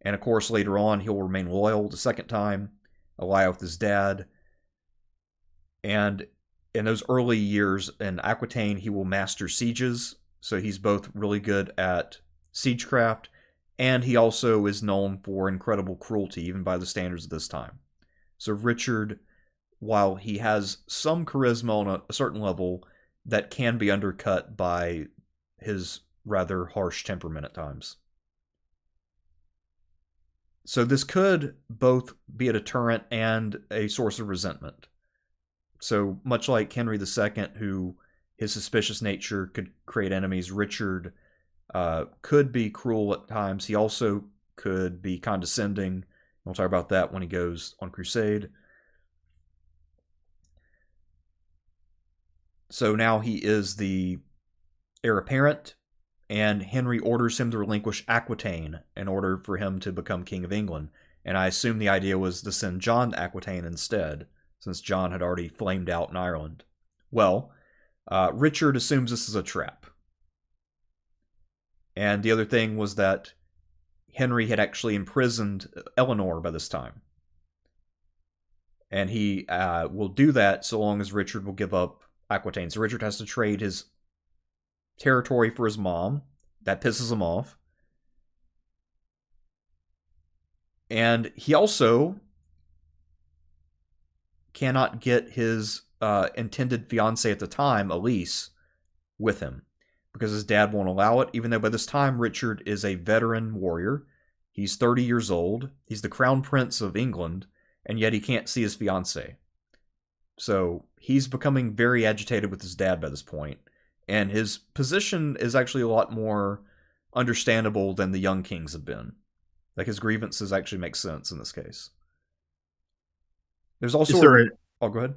And of course, later on, he'll remain loyal the second time, ally with his dad. And in those early years in Aquitaine, he will master sieges. So he's both really good at siegecraft, and he also is known for incredible cruelty, even by the standards of this time. So Richard, while he has some charisma on a certain level, that can be undercut by his rather harsh temperament at times. So this could both be a deterrent and a source of resentment. So much like Henry II, who his suspicious nature could create enemies, Richard could be cruel at times. He also could be condescending. We'll talk about that when he goes on crusade. So now he is the heir apparent, and Henry orders him to relinquish Aquitaine in order for him to become King of England. And I assume the idea was to send John to Aquitaine instead, since John had already flamed out in Ireland. Well, Richard assumes this is a trap. And the other thing was that Henry had actually imprisoned Eleanor by this time. And he will do that so long as Richard will give up Aquitaine. So Richard has to trade his territory for his mom. That pisses him off. And he also cannot get his intended fiancée at the time, Elise, with him, because his dad won't allow it, even though by this time Richard is a veteran warrior. He's 30 years old. He's the crown prince of England, and yet he can't see his fiancée. So he's becoming very agitated with his dad by this point, and his position is actually a lot more understandable than the young kings have been. Like, his grievances actually make sense in this case. There's also oh, go ahead.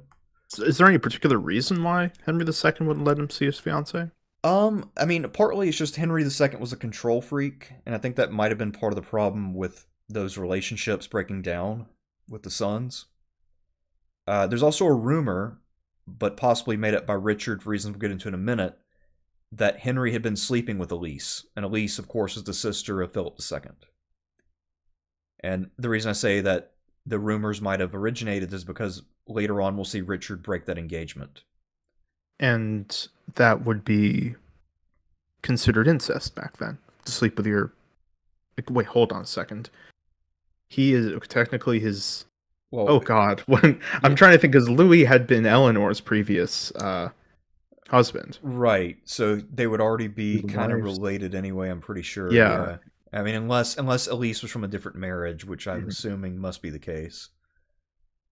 Is there any particular reason why Henry II wouldn't let him see his fiancée? I mean, partly it's just Henry II was a control freak, and I think that might have been part of the problem with those relationships breaking down with the sons. There's also a rumor, but possibly made up by Richard for reasons we'll get into in a minute, that Henry had been sleeping with Elise, and Elise, of course, is the sister of Philip II. And the reason I say that the rumors might have originated is because later on we'll see Richard break that engagement. And that would be considered incest back then, to sleep with your... Wait, hold on a second. He is technically his... Well, oh, God. I'm trying to think, because Louis had been Eleanor's previous husband. Right. So they would already be kind of related anyway, I'm pretty sure. Yeah. I mean, unless Elise was from a different marriage, which I'm assuming must be the case.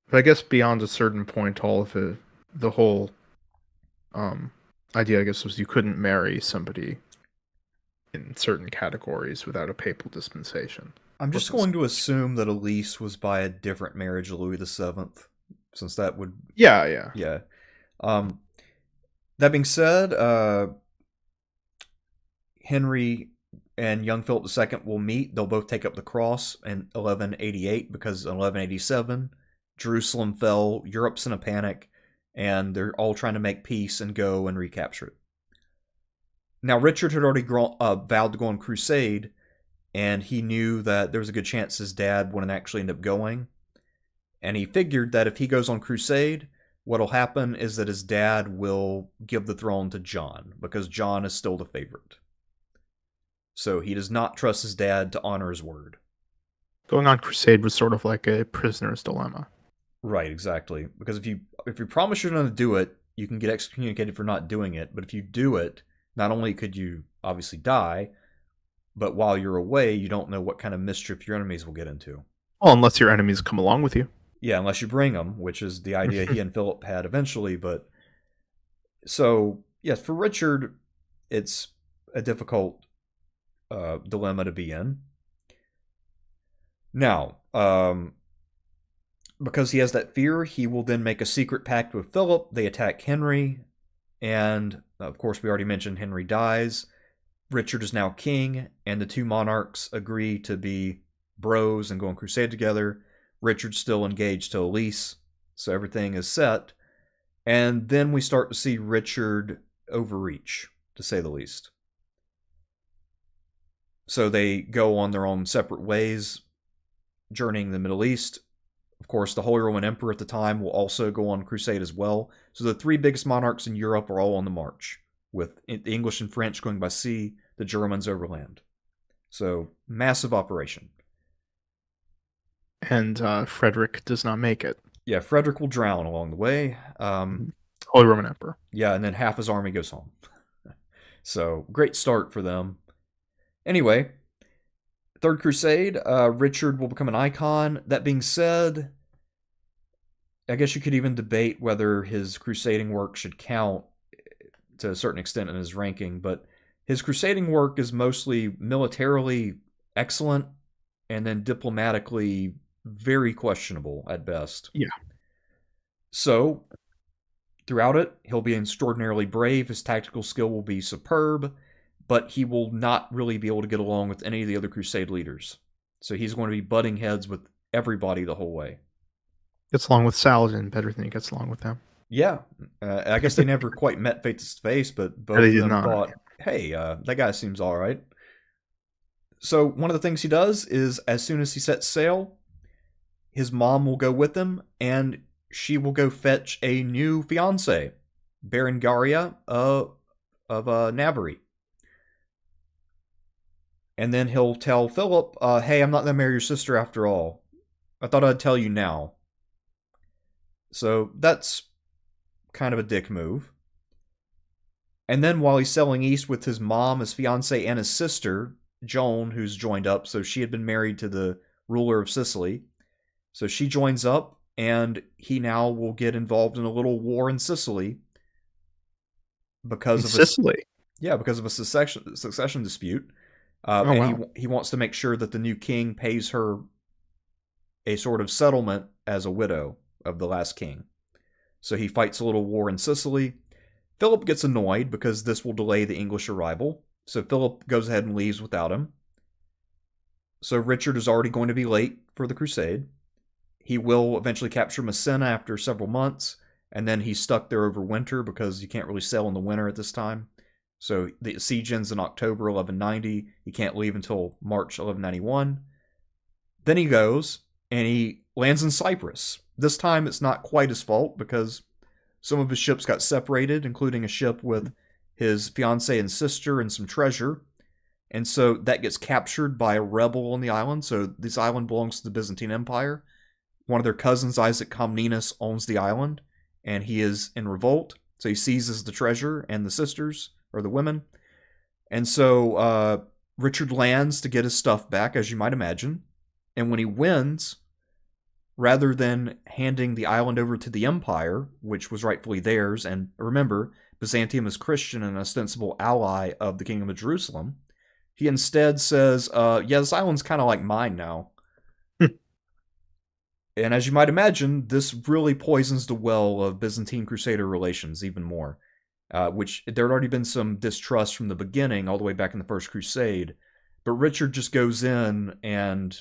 But I guess beyond a certain point, all of it, the whole idea, I guess, was you couldn't marry somebody in certain categories without a papal dispensation. I'm just going to assume that Elise was by a different marriage of Louis VII, since that would... Yeah. That being said, Henry and young Philip II will meet. They'll both take up the cross in 1188, because in 1187, Jerusalem fell, Europe's in a panic, and they're all trying to make peace and go and recapture it. Now, Richard had already vowed to go on crusade, and he knew that there was a good chance his dad wouldn't actually end up going. And he figured that if he goes on crusade, what'll happen is that his dad will give the throne to John, because John is still the favorite. So he does not trust his dad to honor his word. Going on crusade was sort of like a prisoner's dilemma. Right, exactly. Because if you promise you're going to do it, you can get excommunicated for not doing it. But if you do it, not only could you obviously die, but while you're away, you don't know what kind of mischief your enemies will get into. Well, unless your enemies come along with you. Yeah, unless you bring them, which is the idea he and Philip had eventually. But so, yes, for Richard, it's a difficult dilemma to be in. Now, because he has that fear, he will then make a secret pact with Philip. They attack Henry, and of course, we already mentioned Henry dies. Richard is now king, and the two monarchs agree to be bros and go on crusade together. Richard's still engaged to Elise, so everything is set. And then we start to see Richard overreach, to say the least. So they go on their own separate ways, journeying the Middle East. Of course, the Holy Roman Emperor at the time will also go on crusade as well. So the three biggest monarchs in Europe are all on the march, with the English and French going by sea, the Germans overland. So, massive operation. And Frederick does not make it. Yeah, Frederick will drown along the way. Holy Roman Emperor. Yeah, and then half his army goes home. So, great start for them. Anyway, Third Crusade, Richard will become an icon. That being said, I guess you could even debate whether his crusading work should count to a certain extent in his ranking, but his crusading work is mostly militarily excellent and then diplomatically very questionable at best. Yeah. So, throughout it, he'll be extraordinarily brave. His tactical skill will be superb, but he will not really be able to get along with any of the other crusade leaders. So he's going to be butting heads with everybody the whole way. Gets along with Saladin better than he gets along with them. Yeah. I guess they never quite met face to face, but both of them thought, hey, that guy seems all right. So one of the things he does is, as soon as he sets sail, his mom will go with him, and she will go fetch a new fiancée, Berengaria of Navarre. And then he'll tell Philip, hey, I'm not going to marry your sister after all. I thought I'd tell you now. So that's kind of a dick move. And then while he's sailing east with his mom, his fiancée, and his sister, Joan, who's joined up, so she had been married to the ruler of Sicily. So she joins up, and he now will get involved in a little war in Sicily. Because of Sicily? Yeah, because of a succession dispute. Oh And wow. he wants to make sure that the new king pays her a sort of settlement as a widow of the last king. So he fights a little war in Sicily. Philip gets annoyed because this will delay the English arrival. So Philip goes ahead and leaves without him. So Richard is already going to be late for the crusade. He will eventually capture Messina after several months, and then he's stuck there over winter because you can't really sail in the winter at this time. So the siege ends in October 1190. He can't leave until March 1191. Then he goes and he lands in Cyprus. This time it's not quite his fault because some of his ships got separated, including a ship with his fiancée and sister and some treasure. And so that gets captured by a rebel on the island. So this island belongs to the Byzantine Empire. One of their cousins, Isaac Comnenus, owns the island, and he is in revolt. So he seizes the treasure and the sisters, or the women. And so Richard lands to get his stuff back, as you might imagine. And when he wins, rather than handing the island over to the empire, which was rightfully theirs, and remember, Byzantium is Christian and an ostensible ally of the Kingdom of Jerusalem, he instead says, yeah, this island's kind of like mine now. And as you might imagine, this really poisons the well of Byzantine Crusader relations even more, which there had already been some distrust from the beginning, all the way back in the First Crusade. But Richard just goes in and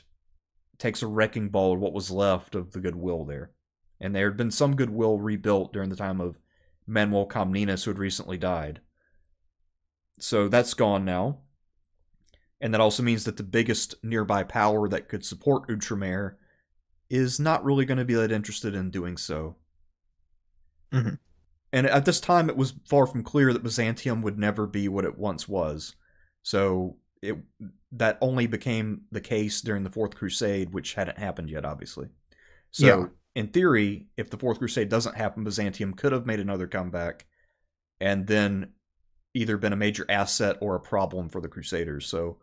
takes a wrecking ball of what was left of the goodwill there. And there had been some goodwill rebuilt during the time of Manuel Comnenus, who had recently died. So that's gone now. And that also means that the biggest nearby power that could support Outremer is not really going to be that interested in doing so. Mm-hmm. And at this time, it was far from clear that Byzantium would never be what it once was. So that only became the case during the Fourth Crusade, which hadn't happened yet, obviously. So, in theory, if the Fourth Crusade doesn't happen, Byzantium could have made another comeback and then either been a major asset or a problem for the Crusaders. So,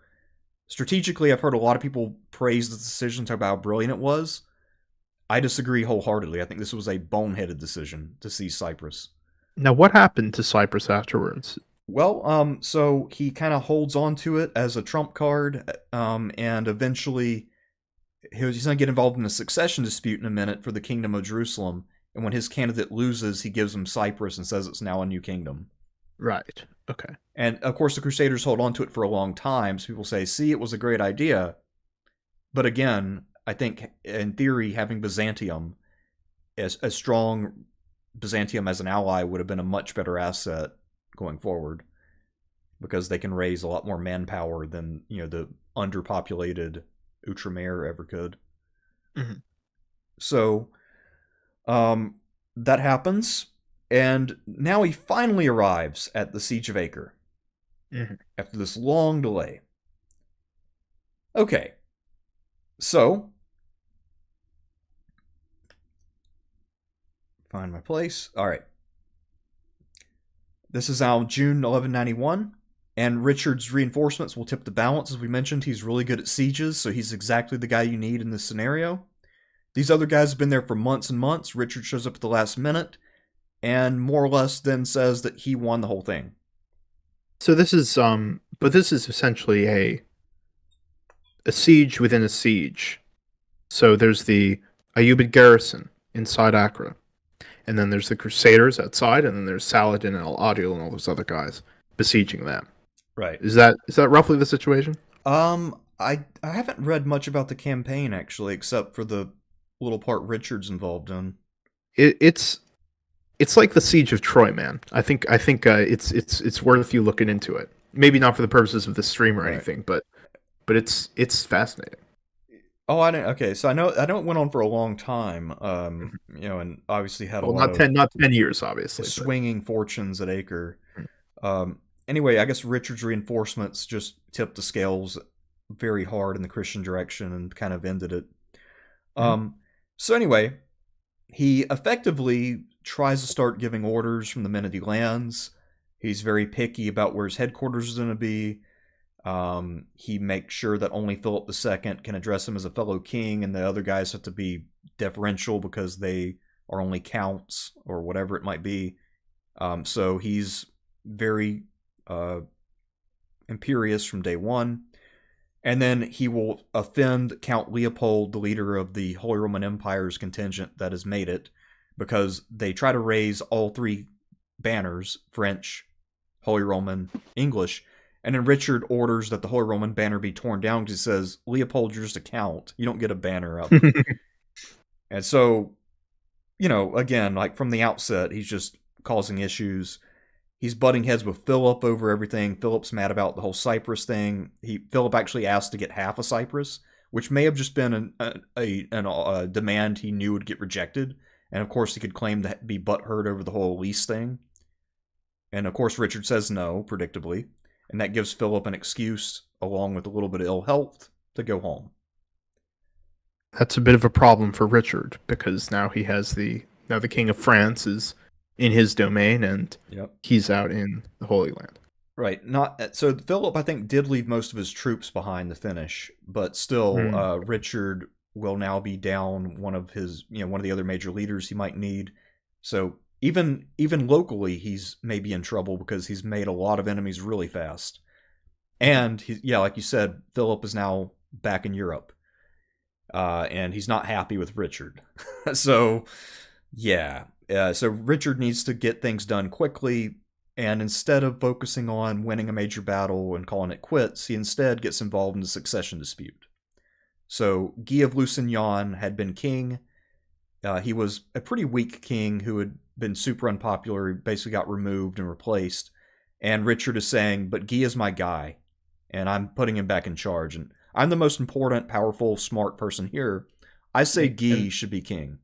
strategically, I've heard a lot of people praise the decision, talk about how brilliant it was. I disagree wholeheartedly. I think this was a boneheaded decision to seize Cyprus. Now, what happened to Cyprus afterwards? Well, so he kind of holds on to it as a trump card, and eventually he's going to get involved in a succession dispute in a minute for the Kingdom of Jerusalem. And when his candidate loses, he gives him Cyprus and says it's now a new kingdom. Right. Okay. And of course, the Crusaders hold on to it for a long time. So people say, see, it was a great idea. But again, I think in theory, having Byzantium, as a strong Byzantium as an ally, would have been a much better asset going forward, because they can raise a lot more manpower than the underpopulated Outremer ever could. Mm-hmm. So that happens, and now he finally arrives at the Siege of Acre after this long delay. Okay, so find my place. All right. This is now June 1191, and Richard's reinforcements will tip the balance. As we mentioned, he's really good at sieges, so he's exactly the guy you need in this scenario. These other guys have been there for months and months. Richard shows up at the last minute, and more or less then says that he won the whole thing. So this is but this is essentially a siege within a siege. So there's the Ayyubid garrison inside Acre, and then there's the Crusaders outside, and then there's Saladin and Al-Adil and all those other guys besieging them. Right. Is that roughly the situation? I haven't read much about the campaign actually, except for the little part Richard's involved in. It's like the Siege of Troy, man. I think it's worth you looking into it. Maybe not for the purposes of the stream or anything, but it's fascinating. Oh, I didn't. Okay, so I know it went on for a long time. And obviously had a lot not 10 years, obviously. Swinging fortunes at Acre. Anyway, I guess Richard's reinforcements just tipped the scales very hard in the Christian direction and kind of ended it. So anyway, he effectively tries to start giving orders from the men that he lands. He's very picky about where his headquarters is going to be. He makes sure that only Philip II can address him as a fellow king, and the other guys have to be deferential because they are only counts or whatever it might be. So he's very imperious from day one. And then he will offend Count Leopold, the leader of the Holy Roman Empire's contingent that has made it, because they try to raise all three banners, French, Holy Roman, English, and then Richard orders that the Holy Roman banner be torn down because he says, Leopold, you're just a count. You don't get a banner up. And so, again, like from the outset, he's just causing issues. He's butting heads with Philip over everything. Philip's mad about the whole Cyprus thing. Philip actually asked to get half of Cyprus, which may have just been a demand he knew would get rejected. And of course, he could claim to be butthurt over the whole lease thing. And of course, Richard says no, predictably. And that gives Philip an excuse, along with a little bit of ill health, to go home. That's a bit of a problem for Richard, because now he has the King of France is in his domain, and he's out in the Holy Land. Right. So Philip, I think, did leave most of his troops behind to finish, but still, Richard will now be down one of the other major leaders he might need. So even locally, he's maybe in trouble because he's made a lot of enemies really fast. And like you said, Philip is now back in Europe, and he's not happy with Richard. So so Richard needs to get things done quickly. And instead of focusing on winning a major battle and calling it quits, he instead gets involved in a succession dispute. So Guy of Lusignan had been king. He was a pretty weak king who had been super unpopular. He basically got removed and replaced. And Richard is saying, but Guy is my guy, and I'm putting him back in charge. And I'm the most important, powerful, smart person here. I say Guy should be king.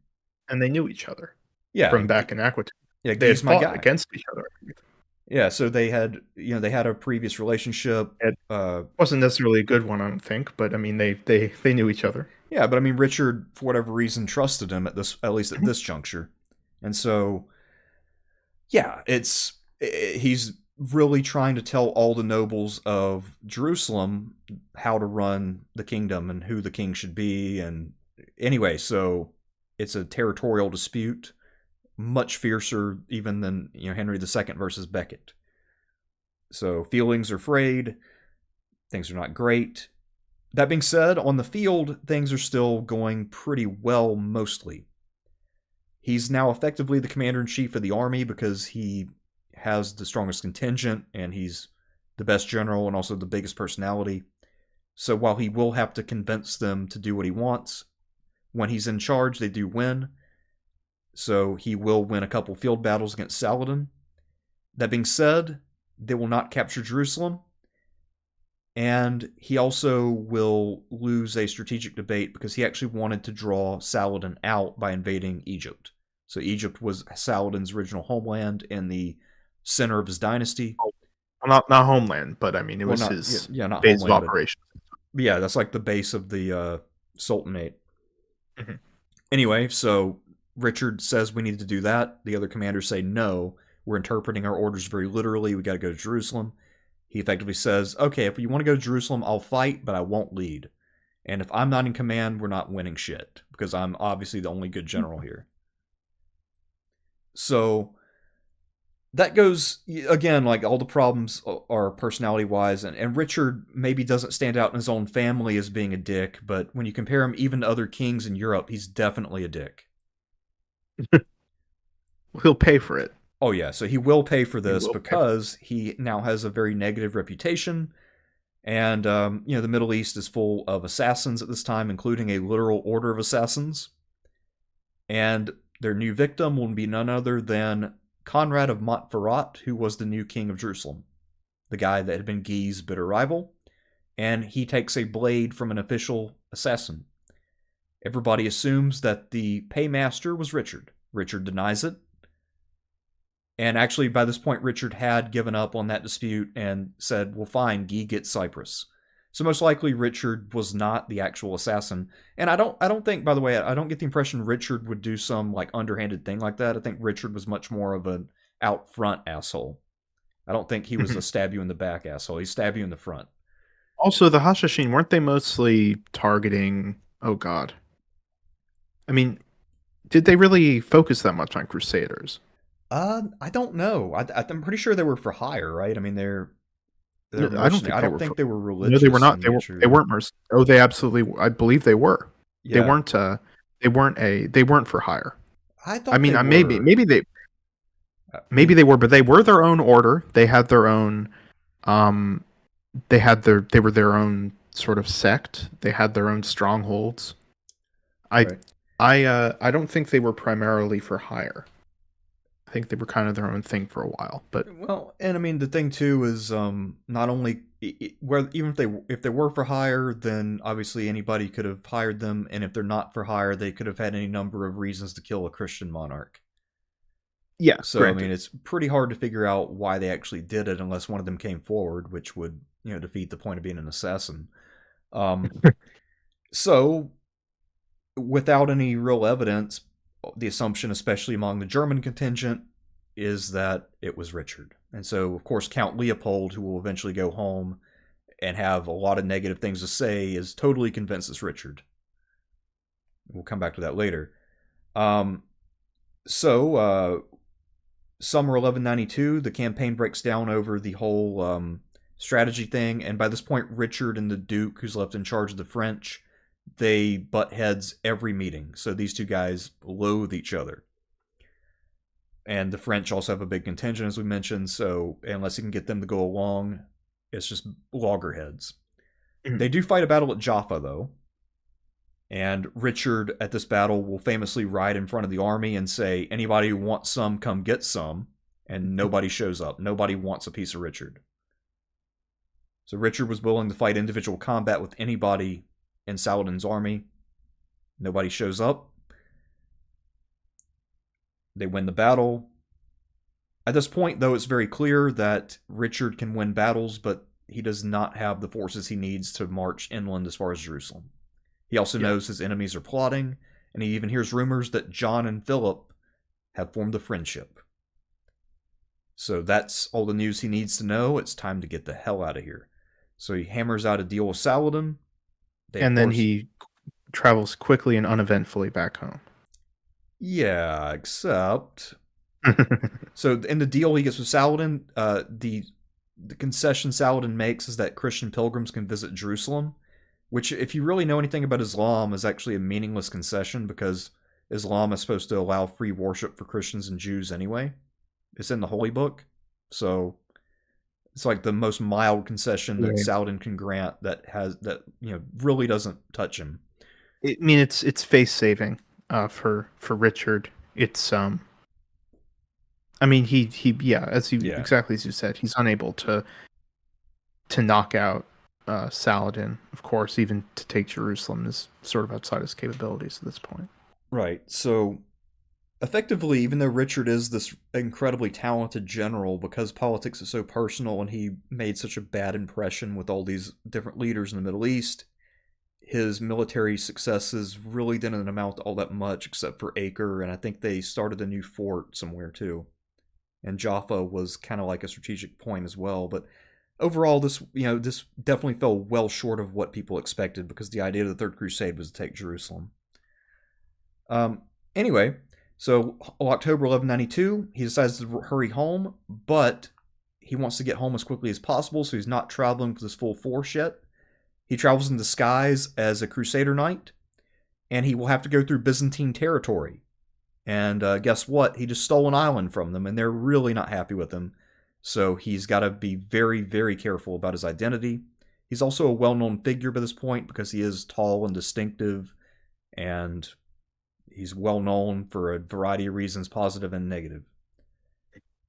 And they knew each other. Yeah. From back in Aquitaine. Yeah, they had fought against each other. Yeah, so they had a previous relationship. It wasn't necessarily a good one, I don't think, but I mean they knew each other. Yeah, but I mean Richard, for whatever reason, trusted him at least at this juncture, and so he's really trying to tell all the nobles of Jerusalem how to run the kingdom and who the king should be, and anyway, so it's a territorial dispute. Much fiercer even than Henry II versus Becket. So feelings are frayed. Things are not great. That being said, on the field, things are still going pretty well mostly. He's now effectively the commander-in-chief of the army because he has the strongest contingent and he's the best general and also the biggest personality. So while he will have to convince them to do what he wants, when he's in charge, they do win. So he will win a couple field battles against Saladin. That being said, they will not capture Jerusalem. And he also will lose a strategic debate because he actually wanted to draw Saladin out by invading Egypt. So Egypt was Saladin's original homeland and the center of his dynasty. Not homeland, but I mean it was his base of operations. Yeah, that's like the base of the Sultanate. Mm-hmm. Anyway, so Richard says we need to do that. The other commanders say, no, we're interpreting our orders very literally. We got to go to Jerusalem. He effectively says, okay, if you want to go to Jerusalem, I'll fight, but I won't lead. And if I'm not in command, we're not winning shit because I'm obviously the only good general here. So that goes, again, like all the problems are personality-wise, and Richard maybe doesn't stand out in his own family as being a dick, but when you compare him even to other kings in Europe, he's definitely a dick. He'll pay for it. Oh yeah, so he will pay for this because he now has a very negative reputation, and the Middle East is full of assassins at this time, including a literal order of assassins, and their new victim will be none other than Conrad of Montferrat, who was the new king of Jerusalem, the guy that had been Guy's bitter rival, and he takes a blade from an official assassin. Everybody assumes that the paymaster was Richard. Richard denies it. And actually, by this point, Richard had given up on that dispute and said, well, fine, Guy gets Cyprus. So most likely Richard was not the actual assassin. And I don't think, by the way, I don't get the impression Richard would do some like underhanded thing like that. I think Richard was much more of an out front asshole. I don't think he was a stab you in the back asshole. He stabbed you in the front. Also, the Hashashin, weren't they mostly targeting, oh god. I mean, did they really focus that much on Crusaders? I don't know. I'm pretty sure they were for hire, right? I mean, They're I don't mercenary. think I they don't were. think they were No, they were religious not. in They nature. weren't Oh, they absolutely. I believe they were. They Yeah, weren't. They weren't for hire. I I thought mean, they were. I maybe mean, they were, but they were their own order. They had their own. Um, they were their own sort of sect. They had their own strongholds. I right. I don't think they were primarily for hire. I think they were kind of their own thing for a while, but Well, and I mean the thing too is not only where even if they were for hire, then obviously anybody could have hired them, and if they're not for hire, they could have had any number of reasons to kill a Christian monarch. yeah, So I mean, granted. it's pretty hard to figure out why they actually did it unless one of them came forward, which would defeat the point of being an assassin. Um, so without any real evidence, the assumption, especially among the German contingent, is that it was Richard. And so, of course, Count Leopold, who will eventually go home and have a lot of negative things to say, is totally convinced it's Richard. We'll come back to that later. Um, so, summer 1192, the campaign breaks down over the whole strategy thing, and by this point, Richard and the Duke, who's left in charge of the French, they butt heads every meeting. So these two guys loathe each other. And the French also have a big contingent, as we mentioned, so unless you can get them to go along, it's just loggerheads. They do fight a battle at Jaffa, though. And Richard, at this battle, will famously ride in front of the army and say, anybody who wants some, come get some. And nobody shows up. Nobody wants a piece of Richard. So Richard was willing to fight individual combat with anybody in Saladin's army. Nobody shows up. They win the battle. At this point, though, it's very clear that Richard can win battles, but he does not have the forces he needs to march inland as far as Jerusalem. He also knows his enemies are plotting, and he even hears rumors that John and Philip have formed a friendship. So that's all the news he needs to know. It's time to get the hell out of here. So he hammers out a deal with Saladin. And then he travels quickly and uneventfully back home. Yeah, except... So in the deal he gets with Saladin, the concession Saladin makes is that Christian pilgrims can visit Jerusalem, which, if you really know anything about Islam, is actually a meaningless concession because Islam is supposed to allow free worship for Christians and Jews anyway. It's in the Holy Book, so it's like the most mild concession that Saladin can grant that really doesn't touch him. I mean, it's face saving for Richard. It's I mean, exactly as you said, he's unable to knock out Saladin. Of course, even to take Jerusalem is sort of outside his capabilities at this point. Right. So, effectively, even though Richard is this incredibly talented general, because politics is so personal and he made such a bad impression with all these different leaders in the Middle East, his military successes really didn't amount to all that much except for Acre, and I think they started a new fort somewhere too. And Jaffa was kind of like a strategic point as well, but overall this definitely fell well short of what people expected, because the idea of the Third Crusade was to take Jerusalem. Anyway, so October 1192, he decides to hurry home, but he wants to get home as quickly as possible, so he's not traveling with his full force yet. He travels in disguise as a Crusader knight, and he will have to go through Byzantine territory. And guess what? He just stole an island from them, and they're really not happy with him. So he's got to be very, very careful about his identity. He's also a well-known figure by this point because he is tall and distinctive, and he's well-known for a variety of reasons, positive and negative.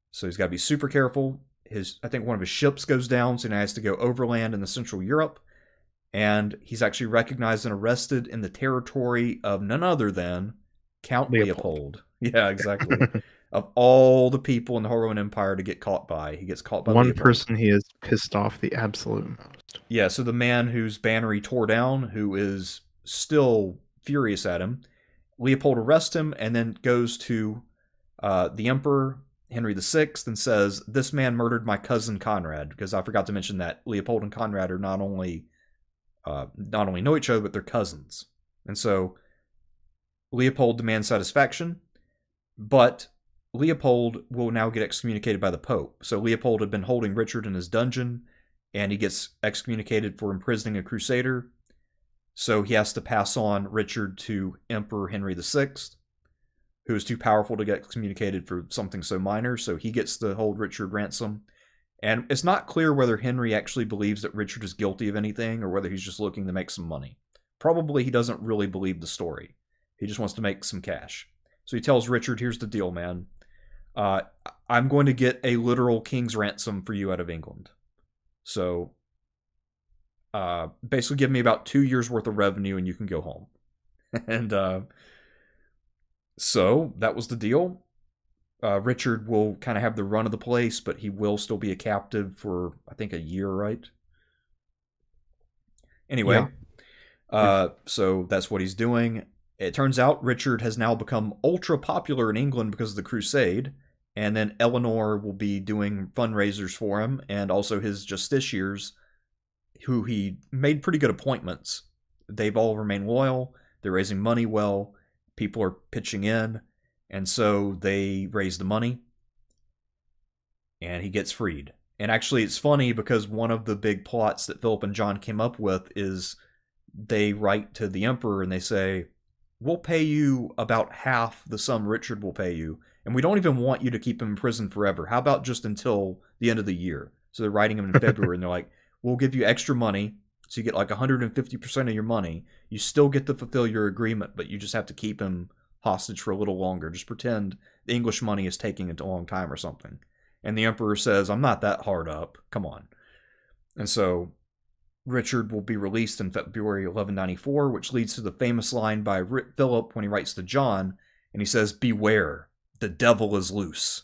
So he's got to be super careful. I think one of his ships goes down, so he has to go overland in the Central Europe. And he's actually recognized and arrested in the territory of none other than Count Leopold. Yeah, exactly. Of all the people in the Roman Empire to get caught by, he gets caught by one Leopold. Person he is pissed off the absolute most. Yeah, so the man whose banner he tore down, who is still furious at him, Leopold arrests him and then goes to the Emperor Henry VI and says, "This man murdered my cousin Conrad," because I forgot to mention that Leopold and Conrad are not only know each other, but they're cousins. And so Leopold demands satisfaction, but Leopold will now get excommunicated by the Pope. So Leopold had been holding Richard in his dungeon, and he gets excommunicated for imprisoning a crusader. So he has to pass on Richard to Emperor Henry VI, who is too powerful to get excommunicated for something so minor, so he gets to hold Richard ransom. And it's not clear whether Henry actually believes that Richard is guilty of anything or whether he's just looking to make some money. Probably he doesn't really believe the story. He just wants to make some cash. So he tells Richard, here's the deal, man. I'm going to get a literal king's ransom for you out of England. So basically give me about 2 years worth of revenue and you can go home. And so that was the deal. Richard will kind of have the run of the place, but he will still be a captive for, I think, a year, right? Anyway, so that's what he's doing. It turns out Richard has now become ultra popular in England because of the Crusade, and then Eleanor will be doing fundraisers for him, and also his justiciars, who he made pretty good appointments. They've all remained loyal, they're raising money well, people are pitching in, and so they raise the money, and he gets freed. And actually, it's funny because one of the big plots that Philip and John came up with is they write to the emperor and they say, we'll pay you about half the sum Richard will pay you, and we don't even want you to keep him in prison forever. How about just until the end of the year? So they're writing him in February, and they're like, we'll give you extra money, so you get like 150% of your money. You still get to fulfill your agreement, but you just have to keep him hostage for a little longer. Just pretend the English money is taking a long time or something. And the emperor says, I'm not that hard up. Come on. And so Richard will be released in February 1194, which leads to the famous line by Philip when he writes to John, and he says, beware, the devil is loose.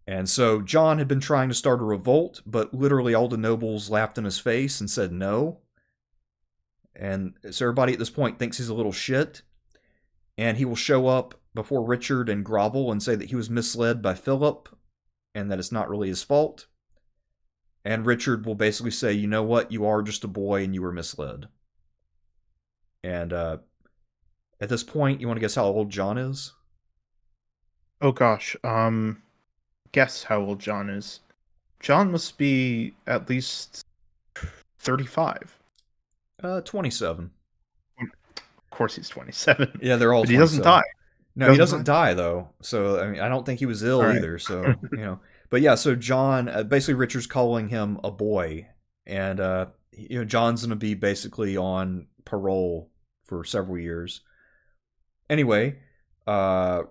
And so John had been trying to start a revolt, but literally all the nobles laughed in his face and said no. And so everybody at this point thinks he's a little shit. And he will show up before Richard and grovel and say that he was misled by Philip and that it's not really his fault. And Richard will basically say, you know what, you are just a boy and you were misled. And at this point, you want to guess how old John is? Oh gosh, guess how old John is. John must be at least 35. 27. Of course he's 27. Yeah, they're all but 27. He doesn't die. No, he doesn't die, though. So, I mean, I don't think he was ill either. So, you know. But yeah, so John, basically Richard's calling him a boy. And, you know, John's going to be basically on parole for several years. Anyway,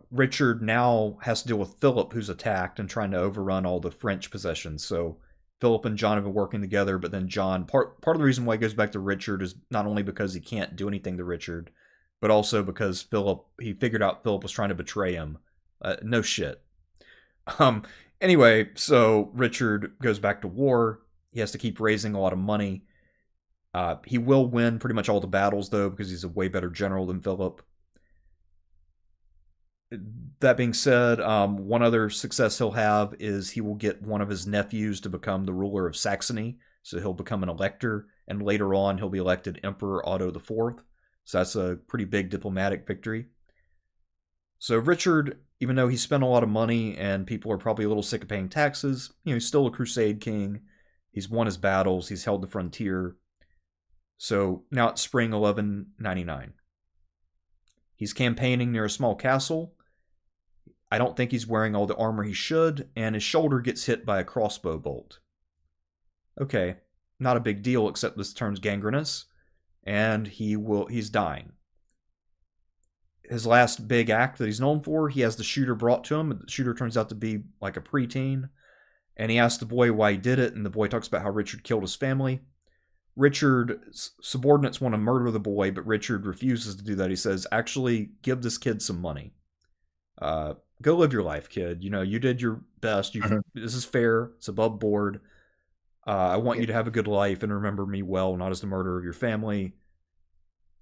Richard now has to deal with Philip, who's attacked and trying to overrun all the French possessions. So Philip and John have been working together, but then John, part of the reason why he goes back to Richard is not only because he can't do anything to Richard, but also because he figured out Philip was trying to betray him. No shit. Anyway, so Richard goes back to war. He has to keep raising a lot of money. He will win pretty much all the battles, though, because he's a way better general than Philip. That being said, one other success he'll have is he will get one of his nephews to become the ruler of Saxony. So he'll become an elector, and later on he'll be elected Emperor Otto IV. So that's a pretty big diplomatic victory. So Richard, even though he spent a lot of money and people are probably a little sick of paying taxes, you know, he's still a crusade king. He's won his battles. He's held the frontier. So now it's spring 1199. He's campaigning near a small castle. I don't think he's wearing all the armor he should, and his shoulder gets hit by a crossbow bolt. Okay, not a big deal, except this turns gangrenous, and he's dying. His last big act that he's known for, he has the shooter brought to him. The shooter turns out to be like a preteen, and he asks the boy why he did it, and the boy talks about how Richard killed his family. Richard's subordinates want to murder the boy, but Richard refuses to do that. He says, actually, give this kid some money. Go live your life, kid. You know, you did your best. This is fair. It's above board. I want you to have a good life and remember me well, not as the murderer of your family.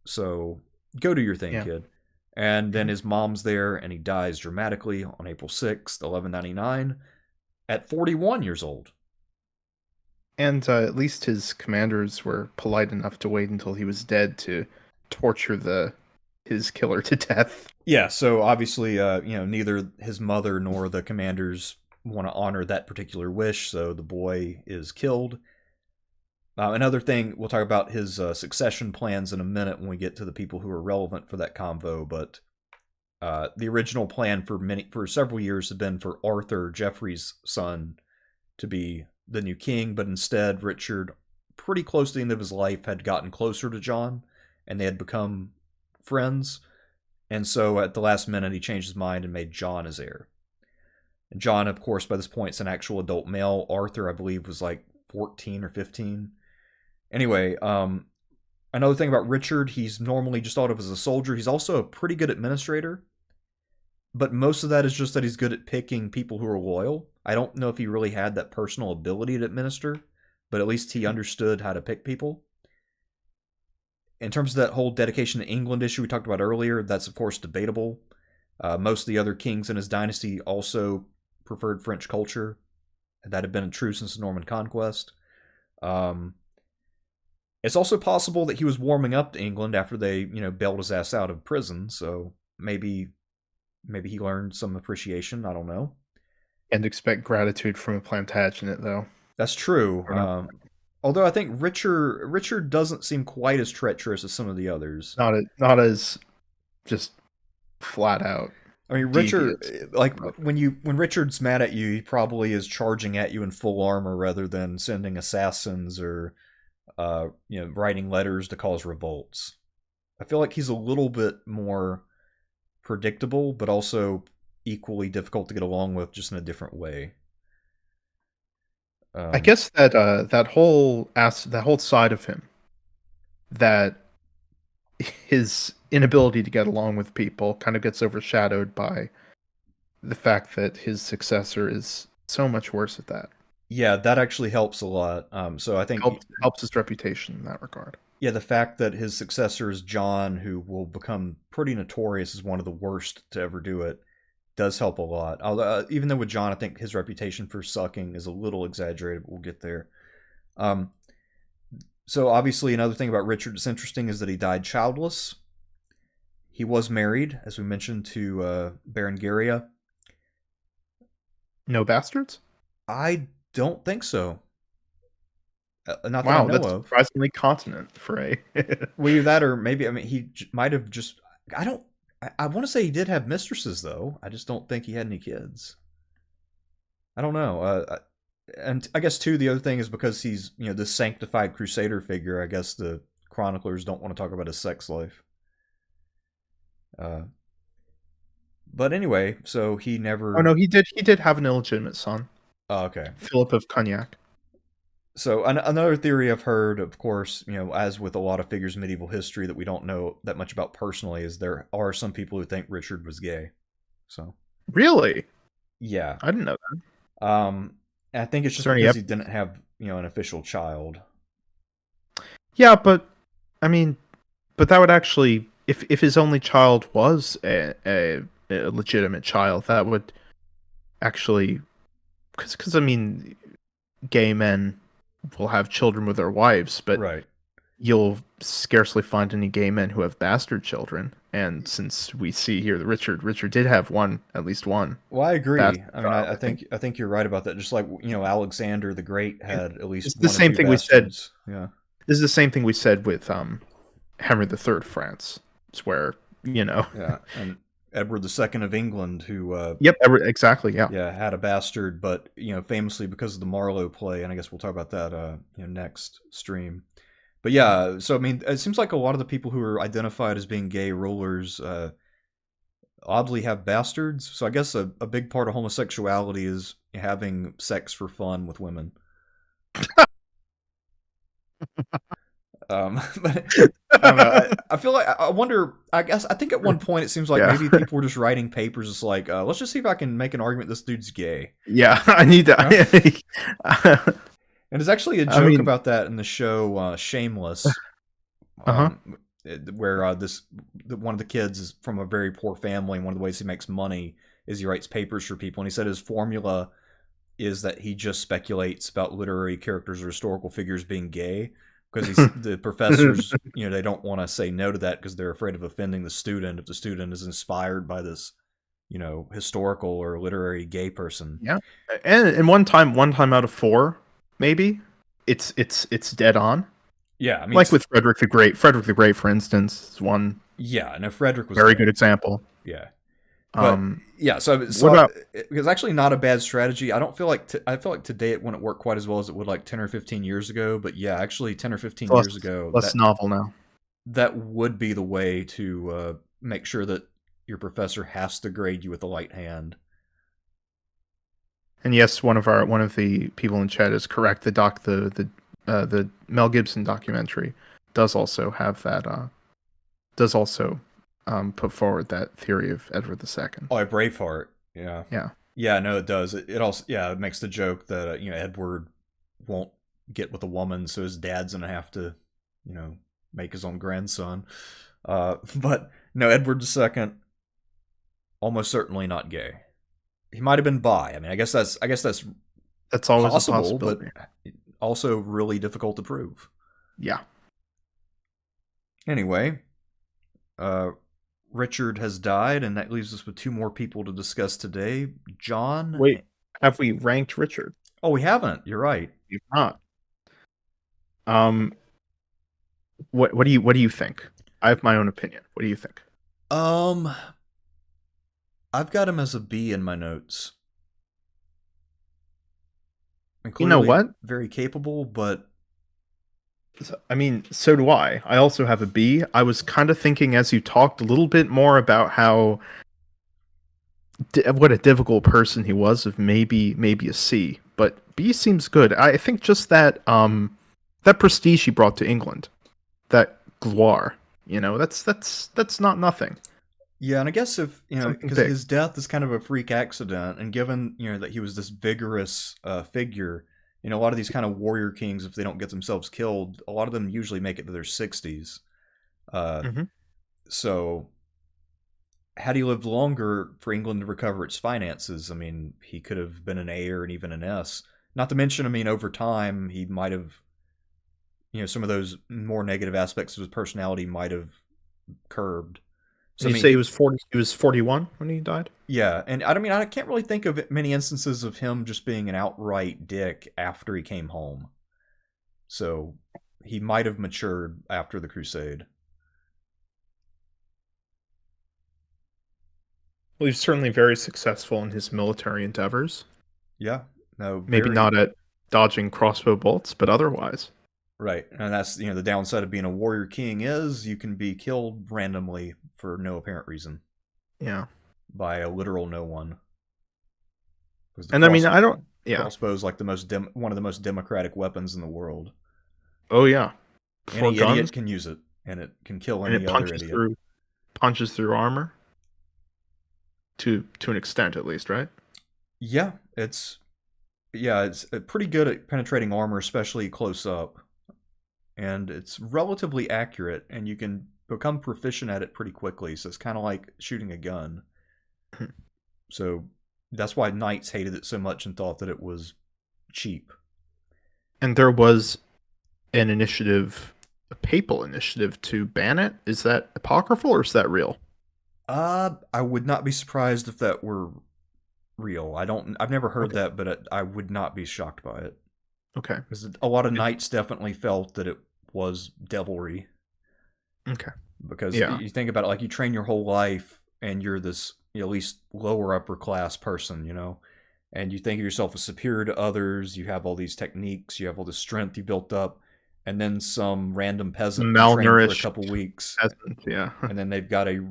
So go do your thing, kid. And then his mom's there, and he dies dramatically on April 6th, 1199, at 41 years old. And at least his commanders were polite enough to wait until he was dead to torture his killer to death. Yeah, so obviously, you know, neither his mother nor the commanders want to honor that particular wish, so the boy is killed. Another thing, we'll talk about his succession plans in a minute when we get to the people who are relevant for that convo, but the original plan for several years had been for Arthur, Geoffrey's son, to be the new king, but instead Richard, pretty close to the end of his life, had gotten closer to John, and they had become friends. And so at the last minute, he changed his mind and made John his heir. And John, of course, by this point, is an actual adult male. Arthur, I believe, was like 14 or 15. Anyway, another thing about Richard, he's normally just thought of as a soldier. He's also a pretty good administrator. But most of that is just that he's good at picking people who are loyal. I don't know if he really had that personal ability to administer, but at least he understood how to pick people. In terms of that whole dedication to England issue we talked about earlier, that's of course debatable. Most of the other kings in his dynasty also preferred French culture. That had been true since the Norman conquest. It's also possible that he was warming up to England after they, bailed his ass out of prison. So maybe he learned some appreciation. I don't know. And expect gratitude from a Plantagenet, though. That's true. Although I think Richard doesn't seem quite as treacherous as some of the others. Not as just flat out. I mean, Richard, like when Richard's mad at you, he probably is charging at you in full armor rather than sending assassins or writing letters to cause revolts. I feel like he's a little bit more predictable, but also equally difficult to get along with, just in a different way. I guess that that whole side of him, that his inability to get along with people, kind of gets overshadowed by the fact that his successor is so much worse at that. Yeah, that actually helps a lot. So I think helps his reputation in that regard. Yeah, the fact that his successor is John, who will become pretty notorious as one of the worst to ever do it, does help a lot. Although, even though with John, I think his reputation for sucking is a little exaggerated, but we'll get there. So obviously, another thing about Richard that's interesting is that he died childless. He was married, as we mentioned, to Berengaria. No bastards? I don't think so. Not that wow, I know that's of. Surprisingly continent for a. Well, either that or maybe, he might have just. I want to say he did have mistresses, though. I just don't think he had any kids. I don't know. And I guess, too, the other thing is because he's, this sanctified crusader figure, I guess the chroniclers don't want to talk about his sex life. But anyway, so he never... Oh, no, he did have an illegitimate son. Oh, okay. Philip of Cognac. So another theory I've heard, of course, as with a lot of figures in medieval history that we don't know that much about personally, is there are some people who think Richard was gay. So really, yeah, I didn't know that. I think it's just because he didn't have an official child. Yeah, but I mean, that would actually, if his only child was a legitimate child, that would actually, because I mean, gay men will have children with their wives, but right. You'll scarcely find any gay men who have bastard children. And since we see here that Richard did have at least one. Well, I agree. I mean, I think you're right about that. Just like Alexander the Great had at least. It's the same thing bastards. We said. Yeah, this is the same thing we said with Henry III of France. It's where Yeah, and Edward II of England, who yep, exactly, yeah, had a bastard, but famously because of the Marlowe play, and I guess we'll talk about that next stream. But yeah, so I mean, it seems like a lot of the people who are identified as being gay rulers oddly have bastards. So I guess a big part of homosexuality is having sex for fun with women. But I don't know. I feel like I wonder. I think at one point it seems like maybe people were just writing papers. It's like, let's just see if I can make an argument this dude's gay. Yeah, I need that. And there's actually a joke about that in the show Shameless, where one of the kids is from a very poor family, and one of the ways he makes money is he writes papers for people. And he said his formula is that he just speculates about literary characters or historical figures being gay. Because the professors, they don't want to say no to that because they're afraid of offending the student if the student is inspired by this historical or literary gay person. Yeah, and one time out of four, maybe it's dead on. Yeah, I mean, Like with Frederick the Great. Frederick the Great, for instance, is one yeah, no, Frederick was very gay. good example. Yeah, but Um, yeah, so what about it was actually not a bad strategy. I don't feel like I feel like today it wouldn't work quite as well as it would like 10 or 15 years ago. But yeah, actually 10 or 15 less years ago, less novel now? that would be the way to make sure that your professor has to grade you with a light hand. And yes, one of the people in chat is correct. The Mel Gibson documentary does also have that. Does also put forward that theory of Edward II. Oh, Braveheart. Yeah. Yeah. Yeah, no, it does. It also, yeah, it makes the joke that Edward won't get with a woman, so his dad's gonna have to, make his own grandson. But no, Edward II almost certainly not gay. He might have been bi. I mean, I guess that's That's always a possible, but possibility. also really difficult to prove. Yeah. Anyway, Richard has died, and that leaves us with two more people to discuss today. John. Wait, have we ranked Richard? Oh, we haven't. You're right. We've not. What do you think? I have my own opinion. What do you think? I've got him as a B in my notes. And You know clearly what? very capable, but I mean, so do I. I also have a B. I was kind of thinking as you talked a little bit more about how what a difficult person he was, of maybe a C, but B seems good. I think just that that prestige he brought to England, that gloire, that's not nothing. yeah, and I guess if Something because big. his death is kind of a freak accident, and given that he was this vigorous figure, a lot of these kind of warrior kings, if they don't get themselves killed, a lot of them usually make it to their 60s. Uh, Hmm. so had he lived longer for England to recover its finances, I mean, he could have been an A or even an S. Not to mention, I mean, over time, he might have, some of those more negative aspects of his personality might have curbed. So, And I you mean, say he was 40. He was 41 when he died. yeah, and I mean, I can't really think of many instances of him just being an outright dick after he came home. So he might have matured after the Crusade. Well, he was certainly very successful in his military endeavors. Yeah, no, Maybe very not at dodging crossbow bolts, but otherwise. right. And that's the downside of being a warrior king is you can be killed randomly for no apparent reason Yeah. by a literal no one. 'Cause the And I mean, I don't. Yeah. crossbow's like one of the most democratic weapons in the world. Oh yeah. Before Any guns, idiot can use it, and it can kill and any it other idiot. punches through armor. To an extent, at least, right? Yeah, it's pretty good at penetrating armor, especially close up, and it's relatively accurate, and you can become proficient at it pretty quickly. So it's kind of like shooting a gun. So that's why knights hated it so much and thought that it was cheap. And there was an initiative, a papal initiative, to ban it. Is that apocryphal or is that real? I would not be surprised if that were real. I've never heard Okay. that, but I would not be shocked by it. Okay. Because a lot of knights definitely felt that it was devilry. Okay. Because Yeah. you think about it, like you train your whole life and you're this at least lower upper class person, and you think of yourself as superior to others. You have all these techniques, you have all this strength you built up, and then some random peasant can train for a Malnourished couple weeks, peasant. Yeah. and then they've got a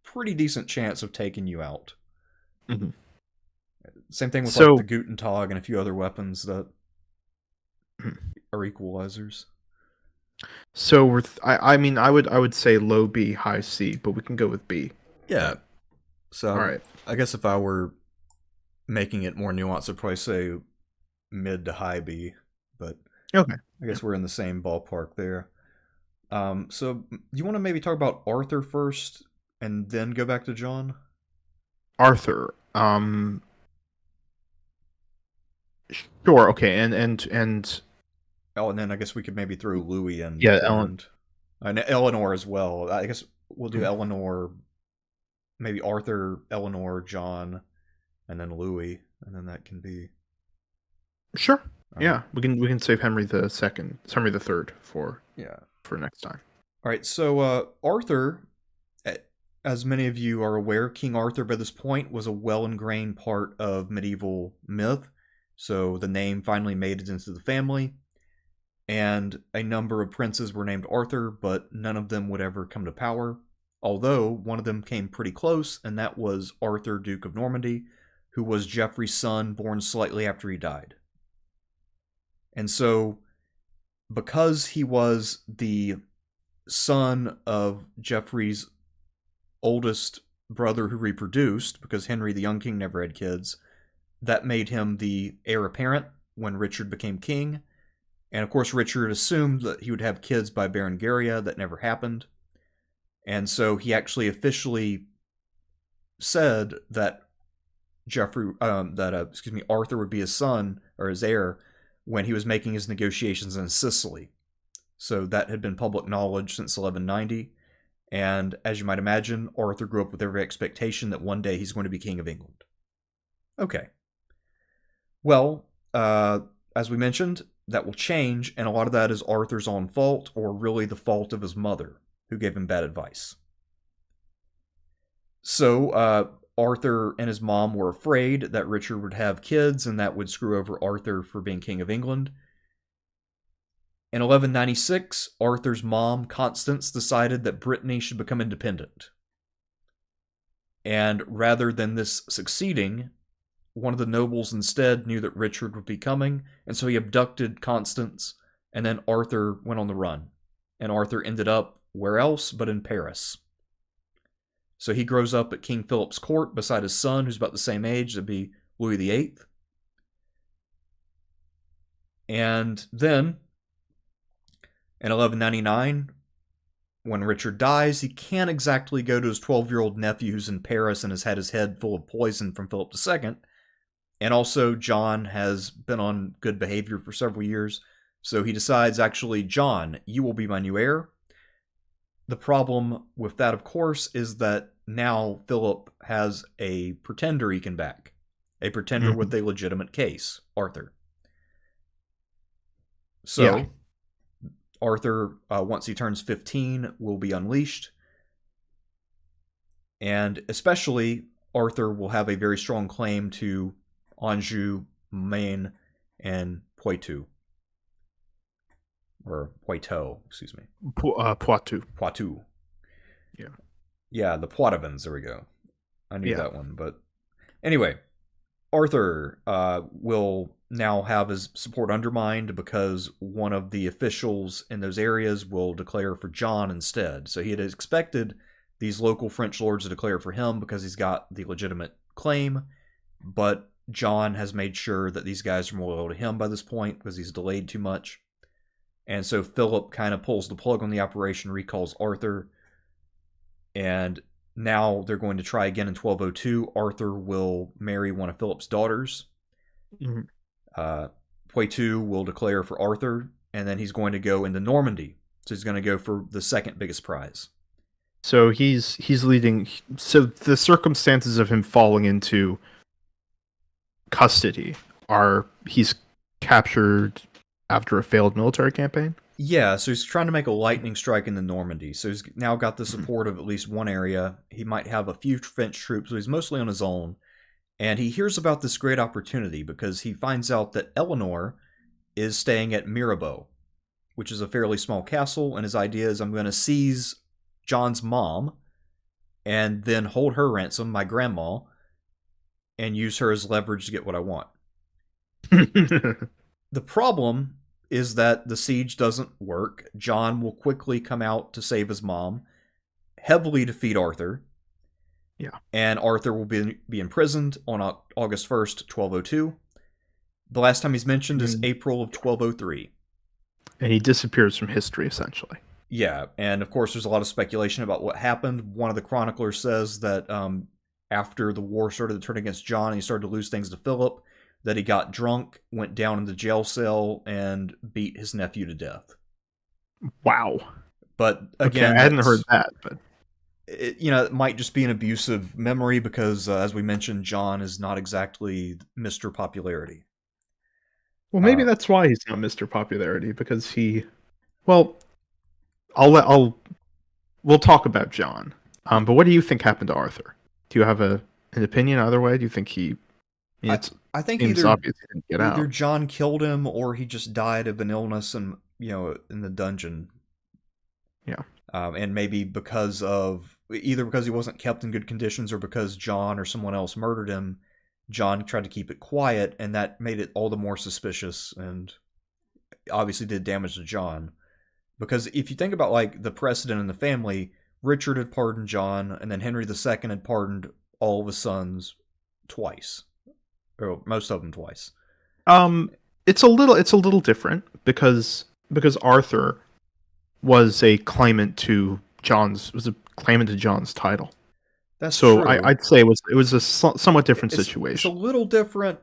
pretty decent chance of taking you out. Mhm. Same thing with So- like the Guten Tag and a few other weapons that are equalizers. So I mean, I would say low B, high C, but we can go with B. Yeah. So All right. I guess if I were making it more nuanced, I'd probably say mid to high B, but Okay. I guess we're in the same ballpark there. So do you want to maybe talk about Arthur first and then go back to John? Arthur. Sure. Okay. And Oh, and then I guess we could maybe throw Louis in. Yeah, to end. And Eleanor as well. I guess we'll do Eleanor maybe Arthur, Eleanor, John, and then Louis, and then that can be Sure. all Yeah, right. we can save Henry the Third Yeah. for next time. All right. So Arthur, as many of you are aware, King Arthur by this point was a well ingrained part of medieval myth. So the name finally made it into the family, and a number of princes were named Arthur, but none of them would ever come to power. Although one of them came pretty close, and that was Arthur, Duke of Normandy, who was Geoffrey's son, born slightly after he died. And so, because he was the son of Geoffrey's oldest brother who reproduced, because Henry the Young King never had kids, that made him the heir apparent when Richard became king. And of course, Richard assumed that he would have kids by Berengaria. That never happened. And so he actually officially said that Arthur would be his son or his heir when he was making his negotiations in Sicily. So that had been public knowledge since 1190. And as you might imagine, Arthur grew up with every expectation that one day he's going to be King of England. Okay. Well, as we mentioned, that will change, and a lot of that is Arthur's own fault, or really the fault of his mother, who gave him bad advice. So, Arthur and his mom were afraid that Richard would have kids, and that would screw over Arthur for being King of England. In 1196, Arthur's mom, Constance, decided that Brittany should become independent. And rather than this succeeding, one of the nobles instead knew that Richard would be coming, and so he abducted Constance, and then Arthur went on the run. And Arthur ended up where else but in Paris. So he grows up at King Philip's court beside his son, who's about the same age, that'd be Louis VIII. And then, in 1199, when Richard dies, he can't exactly go to his 12-year-old nephew who's in Paris and has had his head full of poison from Philip II. And also, John has been on good behavior for several years. So he decides, actually, John, you will be my new heir. The problem with that, of course, is that now Philip has a pretender he can back. A pretender with a legitimate case, Arthur. So, Arthur, once he turns 15, will be unleashed. And especially, Arthur will have a very strong claim to Anjou, Maine, and Poitou. Or Poitou, excuse me. Poitou. Poitou. Yeah. Yeah, the Poitevins, there we go. I knew that one, but... Anyway, Arthur will now have his support undermined because one of the officials in those areas will declare for John instead. So he had expected these local French lords to declare for him because he's got the legitimate claim, but John has made sure that these guys are more loyal to him by this point because he's delayed too much. And so Philip kind of pulls the plug on the operation, recalls Arthur, and now they're going to try again in 1202. Arthur will marry one of Philip's daughters. Poitou will declare for Arthur, and then he's going to go into Normandy. So he's going to go for the second biggest prize. So he's leading. So the circumstances of him falling into custody are he's captured after a failed military campaign? Yeah, so he's trying to make a lightning strike in the Normandy. So he's now got the support of at least one area. He might have a few French troops, but he's mostly on his own. And he hears about this great opportunity because he finds out that Eleanor is staying at Mirabeau, which is a fairly small castle. And his idea is, I'm going to seize John's mom and then hold her ransom, my grandma, and use her as leverage to get what I want. The problem is that the siege doesn't work. John will quickly come out to save his mom, heavily defeat Arthur. Yeah. And Arthur will be imprisoned on August 1st, 1202. The last time he's mentioned is April of 1203. And he disappears from history, essentially. Yeah, and of course there's a lot of speculation about what happened. One of the chroniclers says that after the war started to turn against John and he started to lose things to Philip, that he got drunk, went down in the jail cell, and beat his nephew to death. Wow. But again, I hadn't heard that. But it might just be an abusive memory because, as we mentioned, John is not exactly Mr. Popularity. Well, maybe Uh, that's why he's not Mr. Popularity, because he. Well, I'll we'll talk about John. But what do you think happened to Arthur? Do you have an opinion either way? Do you think he? I mean, I it I think seems obvious he didn't get either out. John killed him or he just died of an illness and in the dungeon. Yeah. And maybe either because he wasn't kept in good conditions or because John or someone else murdered him, John tried to keep it quiet, and that made it all the more suspicious and obviously did damage to John. Because if you think about like the precedent in the family, Richard had pardoned John, and then Henry II had pardoned all of his sons twice, or most of them twice. Um, it's a little different because Arthur was a claimant to John's title. That's So true. I'd say it was a somewhat different It's a situation little different.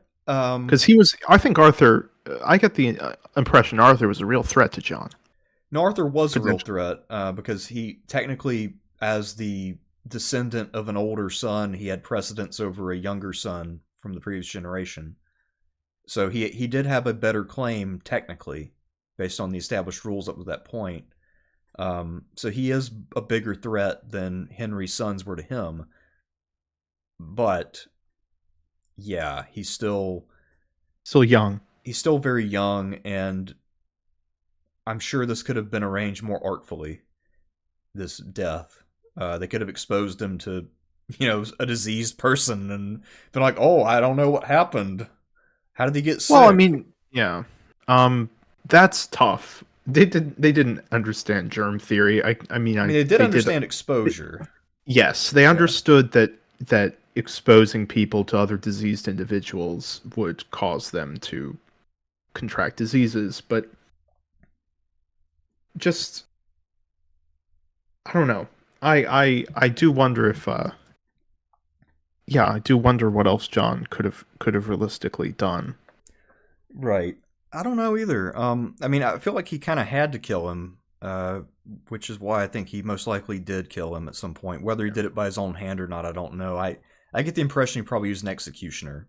because he was. I think Arthur. I get the impression Arthur was a real threat to John. No, Arthur was a real Potentially. threat because he technically, as the descendant of an older son, he had precedence over a younger son from the previous generation. So he did have a better claim technically, based on the established rules up to that point. So he is a bigger threat than Henry's sons were to him. But yeah, Still young. he's still very young, and I'm sure this could have been arranged more artfully. This death, they could have exposed him to, a diseased person and been like, "Oh, I don't know what happened. How did he get Well, I sick?" mean, yeah. That's tough. They didn't understand germ theory. I mean, I mean, they did they did. understand exposure. Yes, they Yeah, understood that exposing people to other diseased individuals would cause them to contract diseases, but just I don't know. I do wonder if yeah, I do wonder what else John could have realistically done. right. I don't know either. I mean, I feel like he kind of had to kill him, which is why I think he most likely did kill him at some point. Whether he did it by his own hand or not, I don't know. I get the impression he probably used an executioner.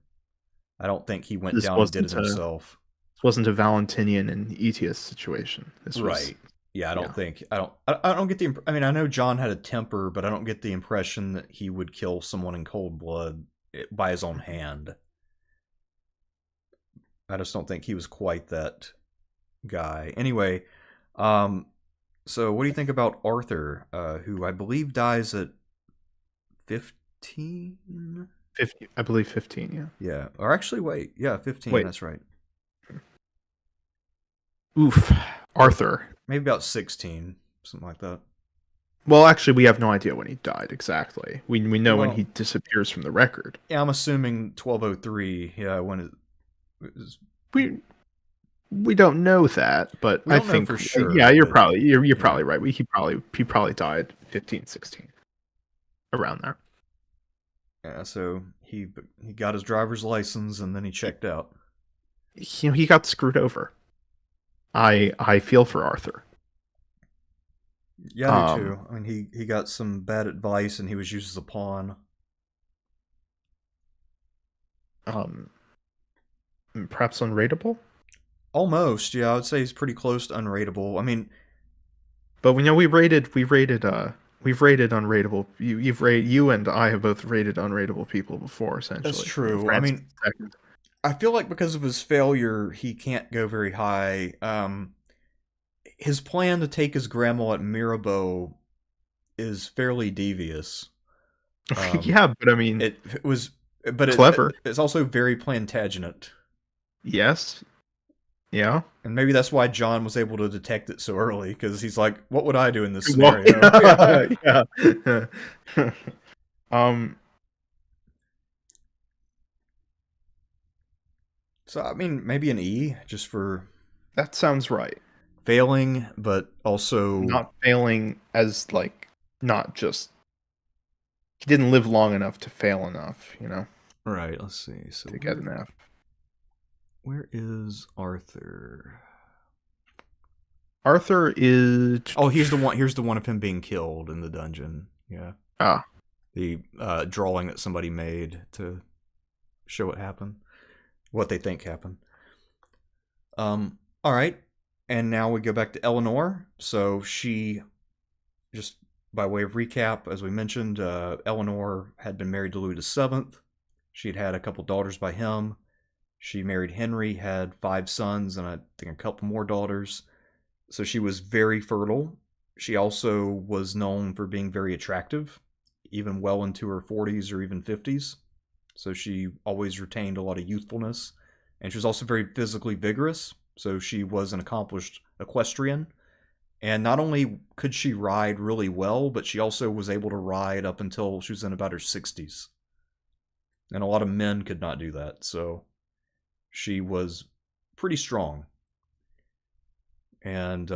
I don't think he went This down and did it wasn't a himself. this wasn't a Valentinian and Aetius situation. This was Right. Yeah, I don't yeah. think I don't get the I mean, I know John had a temper, but I don't get the impression that he would kill someone in cold blood by his own hand. I just don't think he was quite that guy. Anyway, um so what do you think about Arthur, who I believe dies at 15? 50, I believe 15, yeah. Yeah. Or actually wait, yeah, 15, Wait. that's right. Oof. Arthur. Maybe about 16, something like that. Well, actually, we have no idea when he died exactly. We know when he Well, disappears from the record. yeah, I'm assuming 1203, yeah, when it was. We we don't know that, but We I don't know think for yeah, sure, you're but probably you're yeah, probably right. He probably died 15, 16, around there. yeah. So he got his driver's license and then he checked out. He got screwed over. I feel for Arthur. Yeah, I do Um too. I mean, he got some bad advice and he was used as a pawn. um perhaps unrateable, Almost, yeah. I would say he's pretty close to unrateable. I mean, but we know we've rated unrateable. You and I have both rated unrateable people before, that's essentially. true. I Francis mean, II. I feel like because of his failure, he can't go very high. His plan to take his grandma at Mirabeau is fairly devious. Um, Yeah, but I mean, it was, but clever. it's also very Plantagenet. Yes. Yeah. And maybe that's why John was able to detect it so early, because he's like, what would I do in this Well, scenario? Yeah. yeah. Yeah. um, So, I mean, maybe an E, just for that sounds right. failing, but also. Not failing as like not just he didn't live long enough to fail enough, Right, let's see. So, to get an F. where is Arthur? Arthur is Oh, here's the one of him being killed in the dungeon. Yeah, Ah, the drawing that somebody made to show what happened, what they think happened. All right, and now we go back to Eleanor. So she, just by way of recap, as we mentioned, Eleanor had been married to Louis VII. She had had a couple daughters by him. She married Henry, had 5 sons, and I think a couple more daughters. So she was very fertile. She also was known for being very attractive, even well into her 40s or even 50s. So she always retained a lot of youthfulness. And she was also very physically vigorous. So she was an accomplished equestrian. And not only could she ride really well, but she also was able to ride up until she was in about her 60s. And a lot of men could not do that. So she was pretty strong and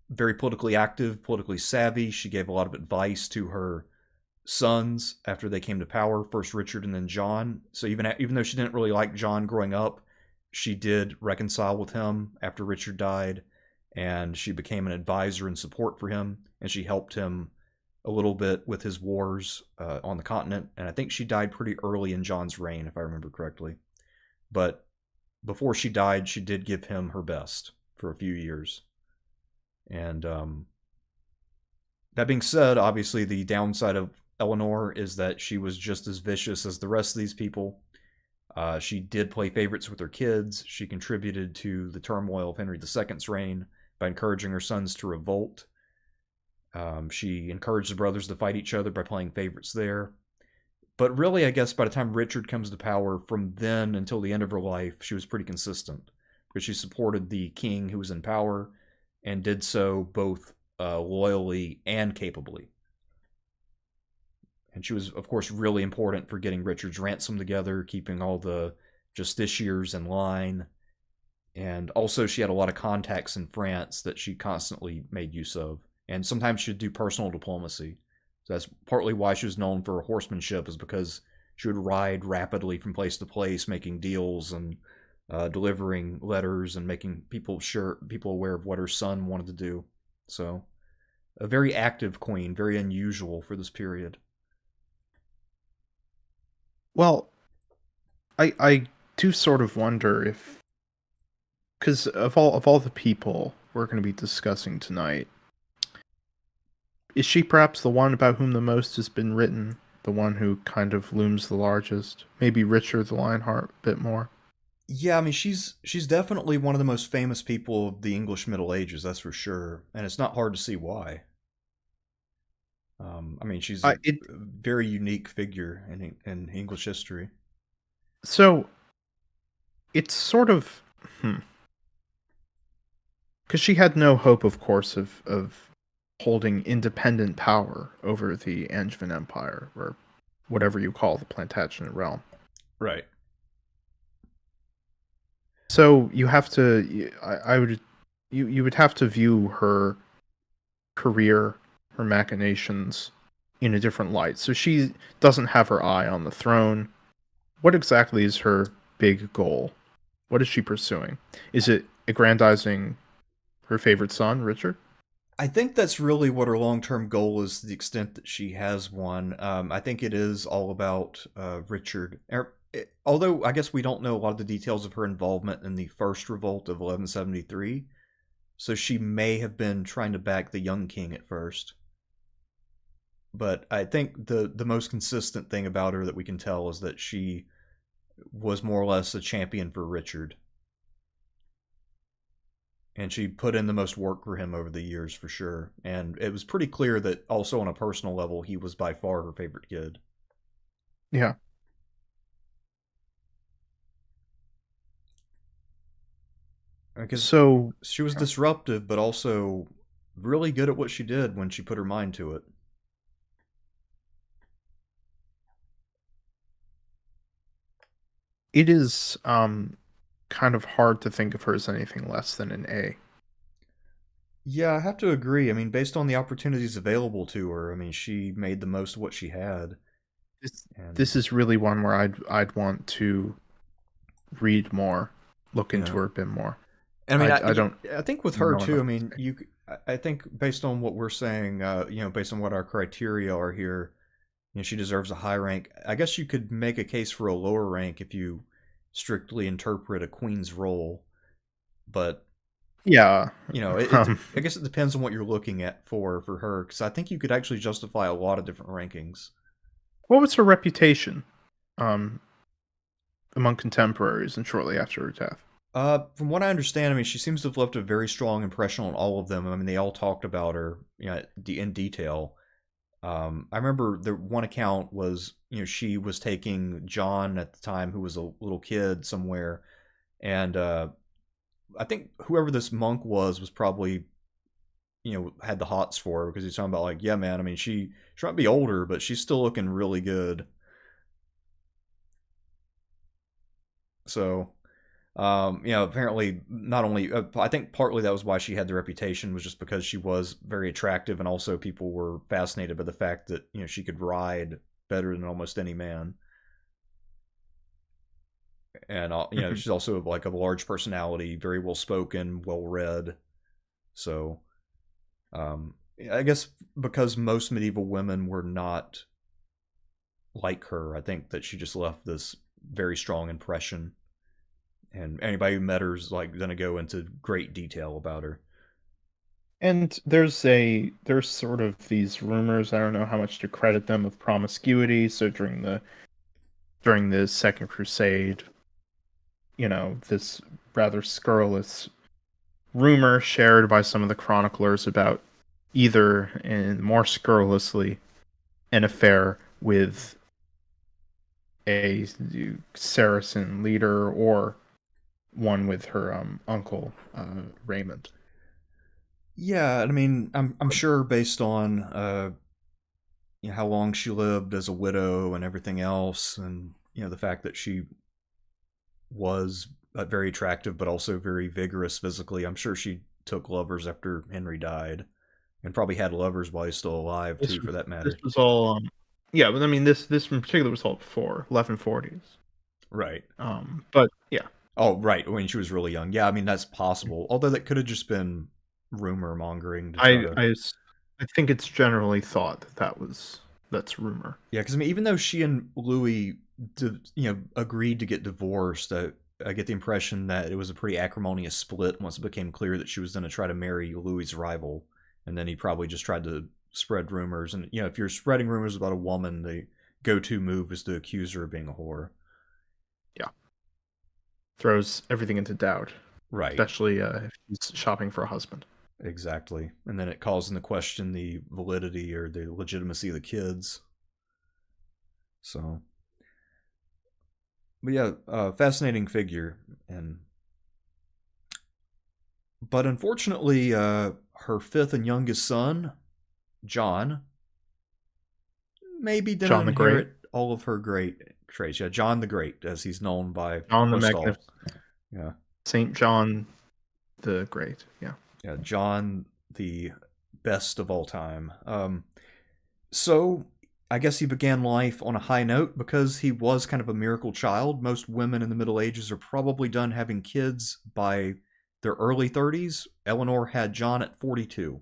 very politically active, politically savvy. She gave a lot of advice to her sons after they came to power, first Richard and then John. So even though she didn't really like John growing up, she did reconcile with him after Richard died, and she became an advisor and support for him, and she helped him a little bit with his wars on the continent. And I think she died pretty early in John's reign, if I remember correctly. But before she died, she did give him her best for a few years. And that being said, obviously the downside of Eleanor is that she was just as vicious as the rest of these people. She did play favorites with her kids. She contributed to the turmoil of Henry II's reign by encouraging her sons to revolt. She encouraged the brothers to fight each other by playing favorites there. But really, I guess by the time Richard comes to power, from then until the end of her life, she was pretty consistent because she supported the king who was in power and did so both loyally and capably. And she was, of course, really important for getting Richard's ransom together, keeping all the justiciars in line. And also, she had a lot of contacts in France that she constantly made use of. And sometimes she'd do personal diplomacy. So that's partly why she was known for her horsemanship, is because she would ride rapidly from place to place, making deals and delivering letters and making people aware of what her son wanted to do. So, a very active queen, very unusual for this period. well, I do sort of wonder if, because of all the people we're going to be discussing tonight, is she perhaps the one about whom the most has been written? The one who kind of looms the largest? Maybe Richard the Lionheart a bit more? Yeah, I mean she's definitely one of the most famous people of the English Middle Ages, that's for sure, and it's not hard to see why. I mean she's a It very unique figure in English history. so it's sort of because she had no hope, of course, of holding independent power over the Angevin Empire, or whatever you call the Plantagenet realm. Right. So you have to, I would, you would have to view her career, her machinations, in a different light. So she doesn't have her eye on the throne. What exactly is her big goal? What is she pursuing? Is it aggrandizing her favorite son, Richard? I think that's really what her long-term goal is, to the extent that she has one. I think it is all about Richard. Although I guess we don't know a lot of the details of her involvement in the first revolt of 1173, so she may have been trying to back the young king at first. But I think the most consistent thing about her that we can tell is that she was more or less a champion for Richard, and she put in the most work for him over the years for sure. And it was pretty clear that also on a personal level, he was by far her favorite kid. Yeah. Because So she was disruptive, but also really good at what she did when she put her mind to it. it is kind of hard to think of her as anything less than an A. Yeah, I have to agree. I mean, based on the opportunities available to her, I mean, she made the most of what she had. This And is really one where I'd want to read more, look into yeah, her a bit more. and I mean, I don't I think with her know too. I enough to mean, say. I think based on what we're saying, based on what our criteria are here, she deserves a high rank. I guess you could make a case for a lower rank if you strictly interpret a queen's role, but Yeah. it I guess it depends on what you're looking at for her, because I think you could actually justify a lot of different rankings. What was her reputation um, among contemporaries and shortly after her death? From what I understand, I mean, she seems to have left a very strong impression on all of them. I mean, they all talked about her, in detail. I remember the one account was, she was taking John at the time, who was a little kid somewhere, and I think whoever this monk was probably, had the hots for her because he's talking about like, yeah, man. I mean, she might be older, but she's still looking really good. So, apparently not only I think partly that was why she had the reputation was just because she was very attractive, and also people were fascinated by the fact that she could ride better than almost any man, and Mhm. she's also like a large personality, very well spoken, well read. So, um, I guess because most medieval women were not like her, I think that she just left this very strong impression, and anybody who met her is like going to go into great detail about her. And there's sort of these rumors, I don't know how much to credit them, of promiscuity. So during the Second Crusade, this rather scurrilous rumor shared by some of the chroniclers about either, and more scurrilously, an affair with a Saracen leader or one with her uncle Raymond. Yeah, I mean, I'm sure based on how long she lived as a widow and everything else, and the fact that she was very attractive but also very vigorous physically. I'm sure she took lovers after Henry died, and probably had lovers while he's still alive This too, for was that this matter. was all yeah, but I mean this in particular was all before 1140s. Right. But yeah, Oh, right. When she was really young. Yeah, I mean that's possible. Although that could have just been rumor mongering to try I to. I s- I think it's generally thought that that's rumor. Yeah, because I mean, even though she and Louis, agreed to get divorced, I get the impression that it was a pretty acrimonious split once it became clear that she was going to try to marry Louis's rival, and then he probably just tried to spread rumors. And if you're spreading rumors about a woman, the go-to move is to accuse her of being a whore. Yeah, throws everything into doubt, Right. especially if he's shopping for a husband. Exactly. And then it calls into question the validity or the legitimacy of the kids. So, but yeah, fascinating figure, and but unfortunately, her fifth and youngest son, John, maybe didn't John the Great, inherit all of her great traits. Yeah, John the Great, as he's known by John the most all. Magnificent, Yeah, Saint John the Great. Yeah. yeah, John the best of all time. So I guess he began life on a high note because he was kind of a miracle child. Most women in the Middle Ages are probably done having kids by their early 30s. Eleanor had John at 42.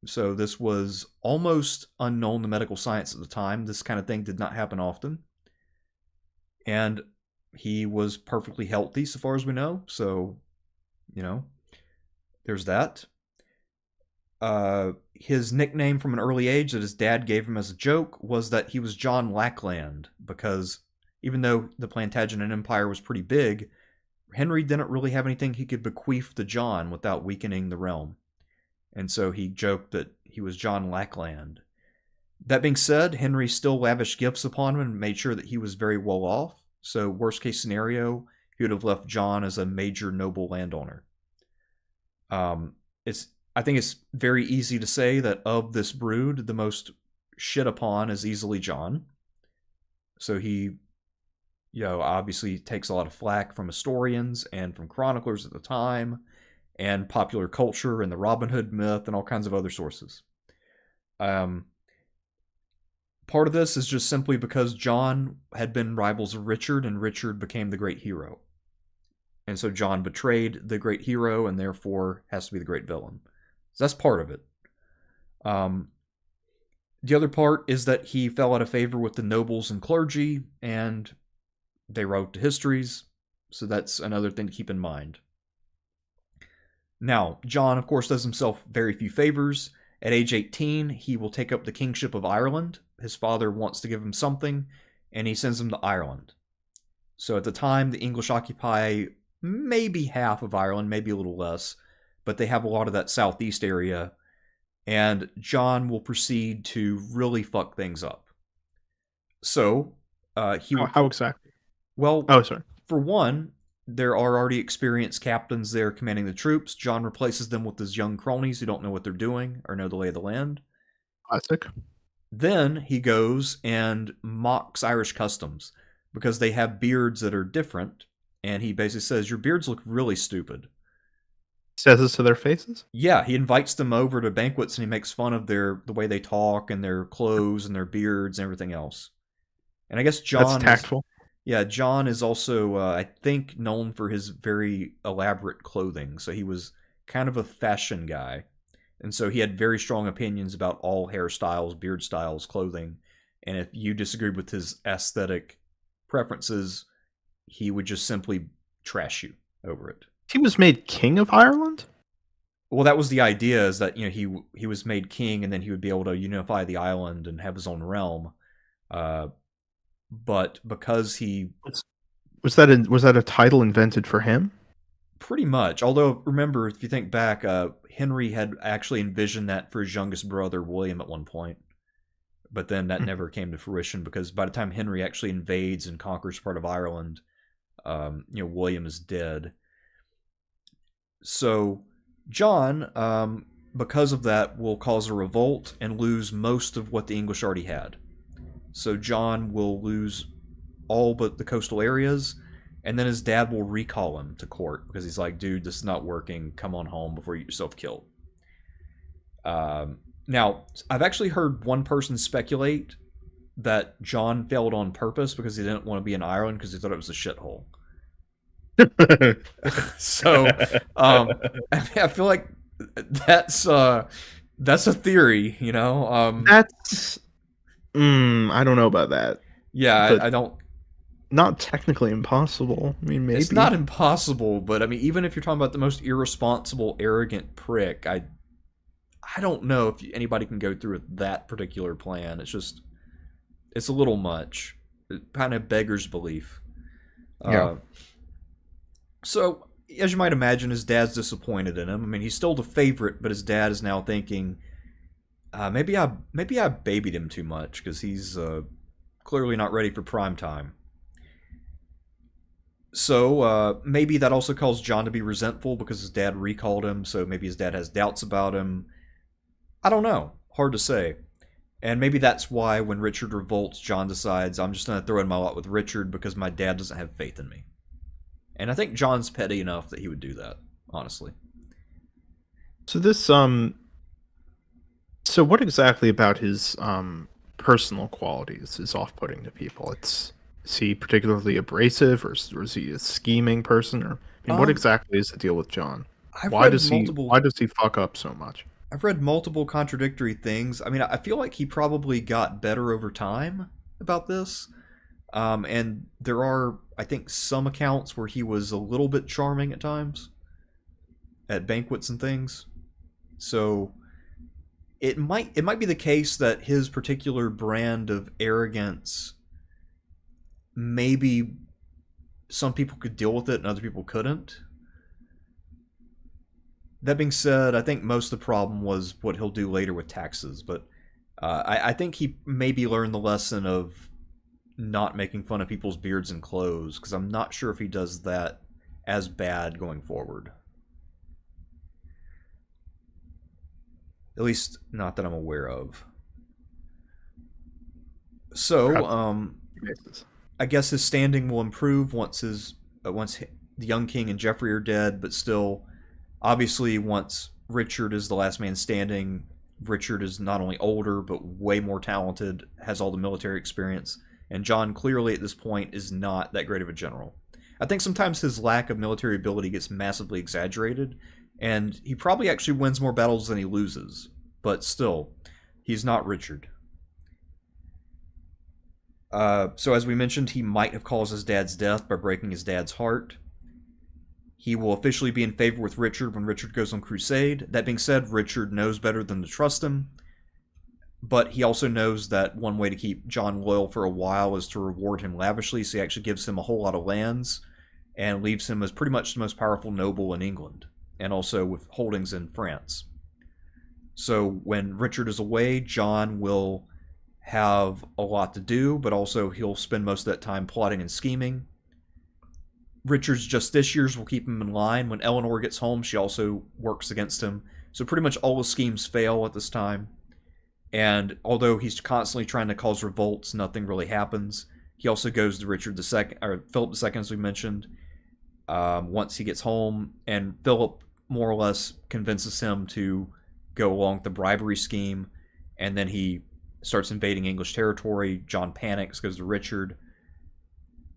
So this was almost unknown to medical science at the time. This kind of thing did not happen often. And he was perfectly healthy so far as we know. So, you know, there's that. His nickname from an early age that his dad gave him as a joke was that he was John Lackland, because even though the Plantagenet Empire was pretty big, Henry didn't really have anything he could bequeath to John without weakening the realm. And so he joked that he was John Lackland. That being said, Henry still lavished gifts upon him and made sure that he was very well off. So, worst case scenario, he would have left John as a major noble landowner. Um, it's I think it's very easy to say that of this brood, the most shit upon is easily John. So he, obviously takes a lot of flack from historians and from chroniclers at the time, and popular culture and the Robin Hood myth and all kinds of other sources. Um, Part of this is just simply because John had been rivals of Richard, and Richard became the great hero. And so John betrayed the great hero and therefore has to be the great villain. So that's part of it. The other part is that he fell out of favor with the nobles and clergy, and they wrote the histories. So that's another thing to keep in mind. Now, John, of course, does himself very few favors. At age 18, he will take up the kingship of Ireland. His father wants to give him something, and he sends him to Ireland. So at the time, the English occupy maybe half of Ireland, maybe a little less, but they have a lot of that southeast area, and John will proceed to really fuck things up. So, he will... How exactly? Well, Oh, sorry. For one, there are already experienced captains there commanding the troops. John replaces them with his young cronies who don't know what they're doing or know the lay of the land. Classic. Then he goes and mocks Irish customs because they have beards that are different, and he basically says, your beards look really stupid. Says this to their faces? Yeah, he invites them over to banquets and he makes fun of the way they talk and their clothes and their beards and everything else. And I guess John... That's tactful. John is also, I think, known for his very elaborate clothing. So he was kind of a fashion guy. And so he had very strong opinions about all hairstyles, beard styles, clothing. And if you disagreed with his aesthetic preferences, he would just simply trash you over it. He was made king of Ireland? Well, that was the idea, is that, he was made king and then he would be able to unify the island and have his own realm. But because he... Was that a title invented for him? Pretty much. Although, remember, if you think back, Henry had actually envisioned that for his youngest brother, William, at one point. But then that never came to fruition, because by the time Henry actually invades and conquers part of Ireland, William is dead. So, John, because of that, will cause a revolt and lose most of what the English already had. So John will lose all but the coastal areas, and then his dad will recall him to court because he's like, dude, this is not working. Come on home before you get yourself killed. Now, I've actually heard one person speculate that John failed on purpose because he didn't want to be in Ireland because he thought it was a shithole. So, I feel like that's a theory, That's... I don't know about that. Yeah, I don't... Not technically impossible. I mean, maybe. It's not impossible, but I mean, even if you're talking about the most irresponsible, arrogant prick, I don't know if anybody can go through with that particular plan. It's a little much. It kind of beggars belief. Yeah. So, as you might imagine, his dad's disappointed in him. I mean, he's still the favorite, but his dad is now thinking... maybe I babied him too much because he's clearly not ready for prime time. So maybe that also caused John to be resentful because his dad recalled him, so maybe his dad has doubts about him. I don't know. Hard to say. And maybe that's why when Richard revolts, John decides, I'm just going to throw in my lot with Richard because my dad doesn't have faith in me. And I think John's petty enough that he would do that, honestly. So this, so what exactly about his personal qualities is off-putting to people? Is he particularly abrasive, or is he a scheming person? Or what exactly is the deal with John? Why does he fuck up so much? I've read multiple contradictory things. I mean, I feel like he probably got better over time about this. And there are, I think, some accounts where he was a little bit charming at times at banquets and things. So it might be the case that his particular brand of arrogance, maybe some people could deal with it and other people couldn't. That being said, I think most of the problem was what he'll do later with taxes, but I think he maybe learned the lesson of not making fun of people's beards and clothes, because I'm not sure if he does that as bad going forward. At least, not that I'm aware of. So, I guess his standing will improve once the young king and Geoffrey are dead, but still, obviously, once Richard is the last man standing, Richard is not only older, but way more talented, has all the military experience, and John clearly at this point is not that great of a general. I think sometimes his lack of military ability gets massively exaggerated, and he probably actually wins more battles than he loses. But still, he's not Richard. So as we mentioned, he might have caused his dad's death by breaking his dad's heart. He will officially be in favor with Richard when Richard goes on crusade. That being said, Richard knows better than to trust him. But he also knows that one way to keep John loyal for a while is to reward him lavishly, so he actually gives him a whole lot of lands and leaves him as pretty much the most powerful noble in England, and also with holdings in France. So when Richard is away, John will have a lot to do, but also he'll spend most of that time plotting and scheming. Richard's justiciars will keep him in line. When Eleanor gets home, she also works against him. So pretty much all his schemes fail at this time. And although he's constantly trying to cause revolts, nothing really happens. He also goes to Richard II, or Philip II, as we mentioned, once he gets home, and Philip more or less convinces him to go along with the bribery scheme, and then he starts invading English territory. John panics, goes to Richard,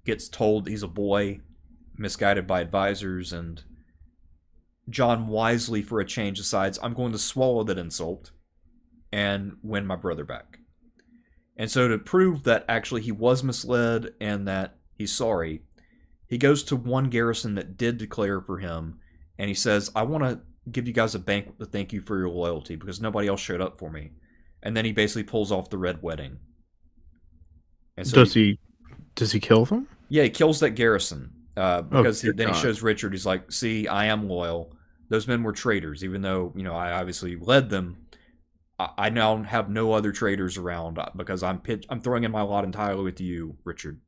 gets told he's a boy, misguided by advisors, and John wisely, for a change, decides, I'm going to swallow that insult and win my brother back. And so to prove that actually he was misled and that he's sorry, he goes to one garrison that did declare for him, and he says, I want to give you guys a banquet to thank you for your loyalty because nobody else showed up for me. And then he basically pulls off the Red Wedding. And so does he kill them? Yeah, he kills that garrison. Because then he God. shows Richard, he's like, see, I am loyal. Those men were traitors, even though, I obviously led them. I now have no other traitors around because I'm throwing in my lot entirely with you, Richard.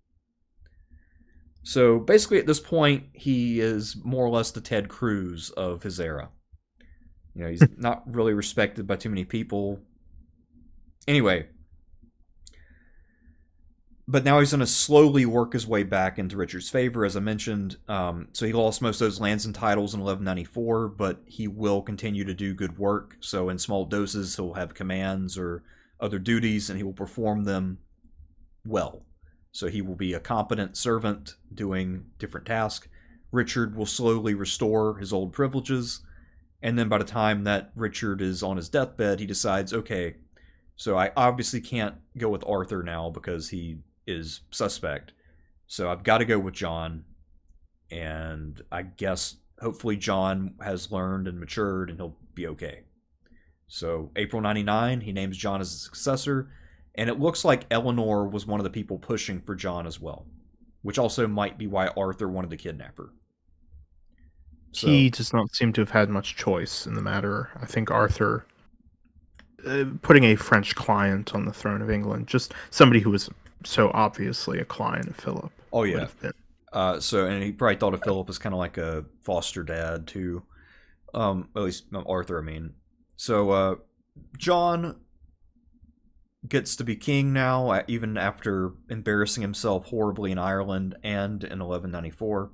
So basically at this point, he is more or less the Ted Cruz of his era. He's not really respected by too many people. Anyway, but now he's going to slowly work his way back into Richard's favor, as I mentioned. So he lost most of those lands and titles in 1194, but he will continue to do good work. So in small doses, he'll have commands or other duties, and he will perform them well. So he will be a competent servant doing different tasks. Richard will slowly restore his old privileges, and then by the time that Richard is on his deathbed, he decides, okay, so I obviously can't go with Arthur now because he is suspect. So I've got to go with John. And I guess hopefully John has learned and matured and he'll be okay. So April 99, he names John as his successor. And it looks like Eleanor was one of the people pushing for John as well, which also might be why Arthur wanted to kidnap her. So, he does not seem to have had much choice in the matter. I think Arthur, putting a French client on the throne of England, just somebody who was so obviously a client of Philip. Oh yeah. And he probably thought of Philip as kind of like a foster dad too. At least Arthur, I mean. So John gets to be king now, even after embarrassing himself horribly in Ireland and in 1194.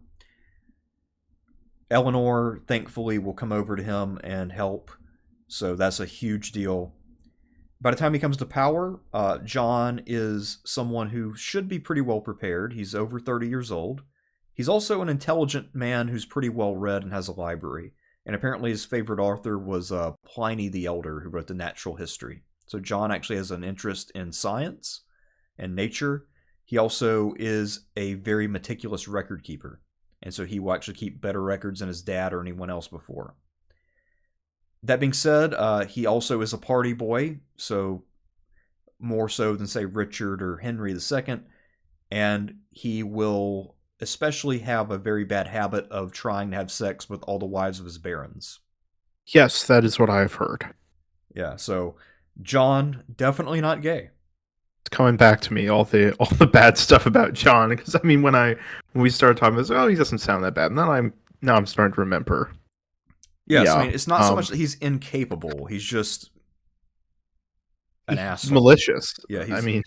Eleanor, thankfully, will come over to him and help. So that's a huge deal. By the time he comes to power, John is someone who should be pretty well prepared. He's over 30 years old. He's also an intelligent man who's pretty well read and has a library. And apparently his favorite author was Pliny the Elder, who wrote the Natural History. So John actually has an interest in science and nature. He also is a very meticulous record keeper. And so he will actually keep better records than his dad or anyone else before. That being said, he also is a party boy, so more so than, say, Richard or Henry II, and he will especially have a very bad habit of trying to have sex with all the wives of his barons. Yes, that is what I've heard. Yeah, so John, definitely not gay. It's coming back to me, all the bad stuff about John, because I mean, when we started talking about, oh, he doesn't sound that bad, and now I'm starting to remember. Yes, yeah, I mean, it's not so much that he's incapable. He's just an asshole. Malicious. Yeah, I mean...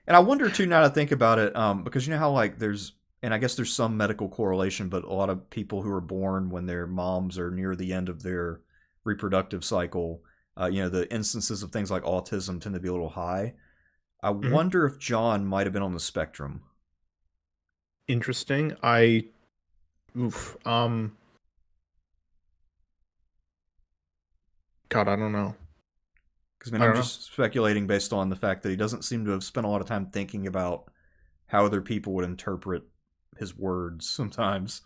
And I wonder, too, now to think about it, because you know how, like, and I guess there's some medical correlation, but a lot of people who are born when their moms are near the end of their reproductive cycle, the instances of things like autism tend to be a little high. I wonder if John might have been on the spectrum. Interesting. I Oof. God, I don't know. Because I mean, I I'm don't know. just speculating based on the fact that he doesn't seem to have spent a lot of time thinking about how other people would interpret his words sometimes.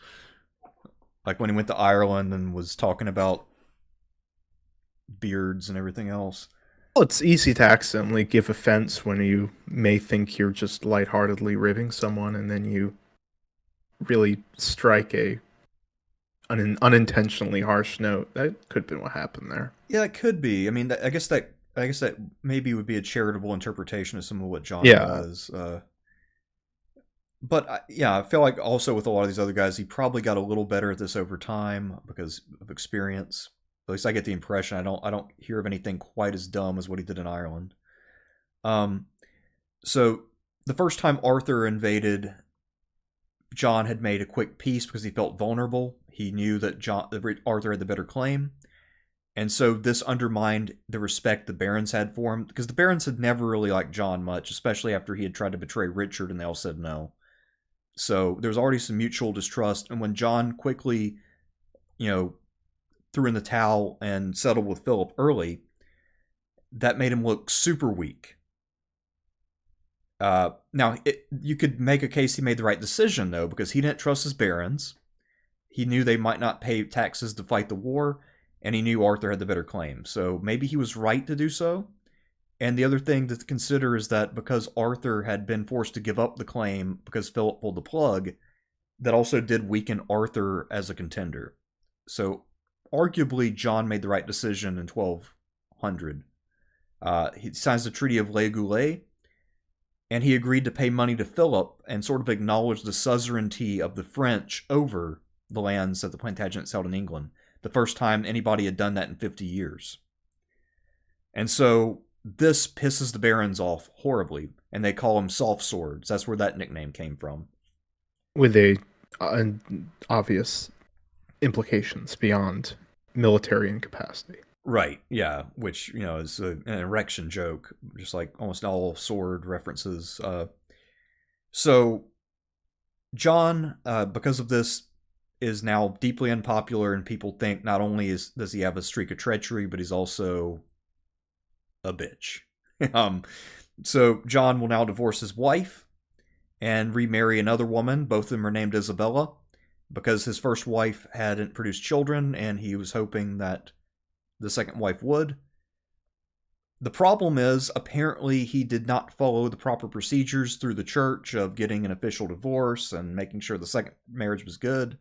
Like when he went to Ireland and was talking about beards and everything else. Well, it's easy to accidentally give offense when you may think you're just lightheartedly ribbing someone, and then you really strike an unintentionally harsh note. That could have been what happened there. Yeah, it could be. I mean, I guess that maybe would be a charitable interpretation of some of what John Yeah. does. But yeah, I feel like also with a lot of these other guys, he probably got a little better at this over time because of experience. At least I get the impression. I don't hear of anything quite as dumb as what he did in Ireland. Um, so the first time Arthur invaded, John had made a quick peace because he felt vulnerable. He knew that Arthur had the better claim, and so this undermined the respect the barons had for him because the barons had never really liked John much, especially after he had tried to betray Richard and they all said no. So there was already some mutual distrust, and when John quickly, threw in the towel and settled with Philip early, that made him look super weak. Now, you could make a case he made the right decision, though, because he didn't trust his barons. He knew they might not pay taxes to fight the war, and he knew Arthur had the better claim. So maybe he was right to do so. And the other thing to consider is that because Arthur had been forced to give up the claim because Philip pulled the plug, that also did weaken Arthur as a contender. So arguably, John made the right decision in 1200. He signs the Treaty of Les Goulets, and he agreed to pay money to Philip and sort of acknowledge the suzerainty of the French over the lands that the Plantagenets held in England. The first time anybody had done that in 50 years. And so this pisses the barons off horribly, and they call him soft swords. That's where that nickname came from. With obvious implications beyond military incapacity. Right, yeah, which, is an erection joke, just like almost all sword references. So, John, because of this, is now deeply unpopular, and people think not only does he have a streak of treachery, but he's also a bitch. So, John will now divorce his wife and remarry another woman. Both of them are named Isabella, because his first wife hadn't produced children, and he was hoping that the second wife would. The problem is, apparently, he did not follow the proper procedures through the church of getting an official divorce and making sure the second marriage was good.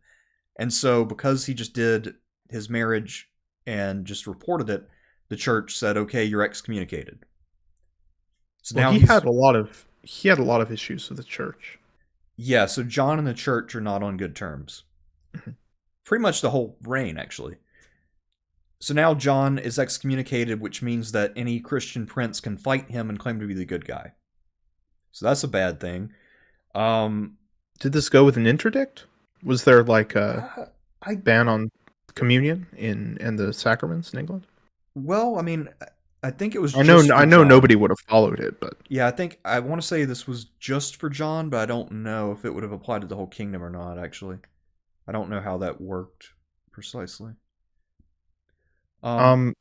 And so, because he just did his marriage and just reported it, the church said, "Okay, you're excommunicated." So well, now he had a lot of issues with the church. Yeah, so John and the church are not on good terms. Pretty much the whole reign, actually. So now John is excommunicated, which means that any Christian prince can fight him and claim to be the good guy. So that's a bad thing. Did this go with an interdict? Was there like a ban on communion and the sacraments in England? Well, I mean, I think it was. I know John. nobody would have followed it, but yeah, I want to say this was just for John, but I don't know if it would have applied to the whole kingdom or not. Actually, I don't know how that worked precisely. and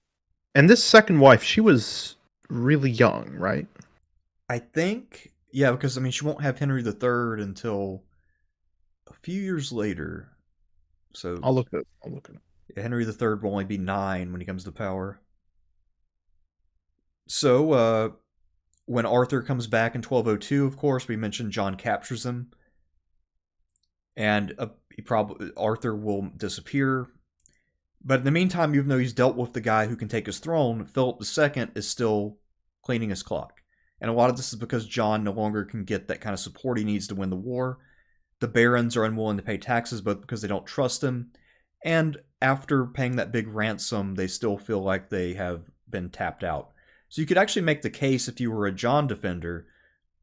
this second wife, she was really young, right? I think, yeah, because I mean, she won't have Henry III until a few years later. So I'll look at it. Henry III will only be 9 when he comes to power. So when Arthur comes back in 1202, of course, we mentioned John captures him, and Arthur will disappear. But in the meantime, even though he's dealt with the guy who can take his throne, Philip II is still cleaning his clock. And a lot of this is because John no longer can get that kind of support he needs to win the war. The barons are unwilling to pay taxes, both because they don't trust him, and after paying that big ransom, they still feel like they have been tapped out. So you could actually make the case, if you were a John defender,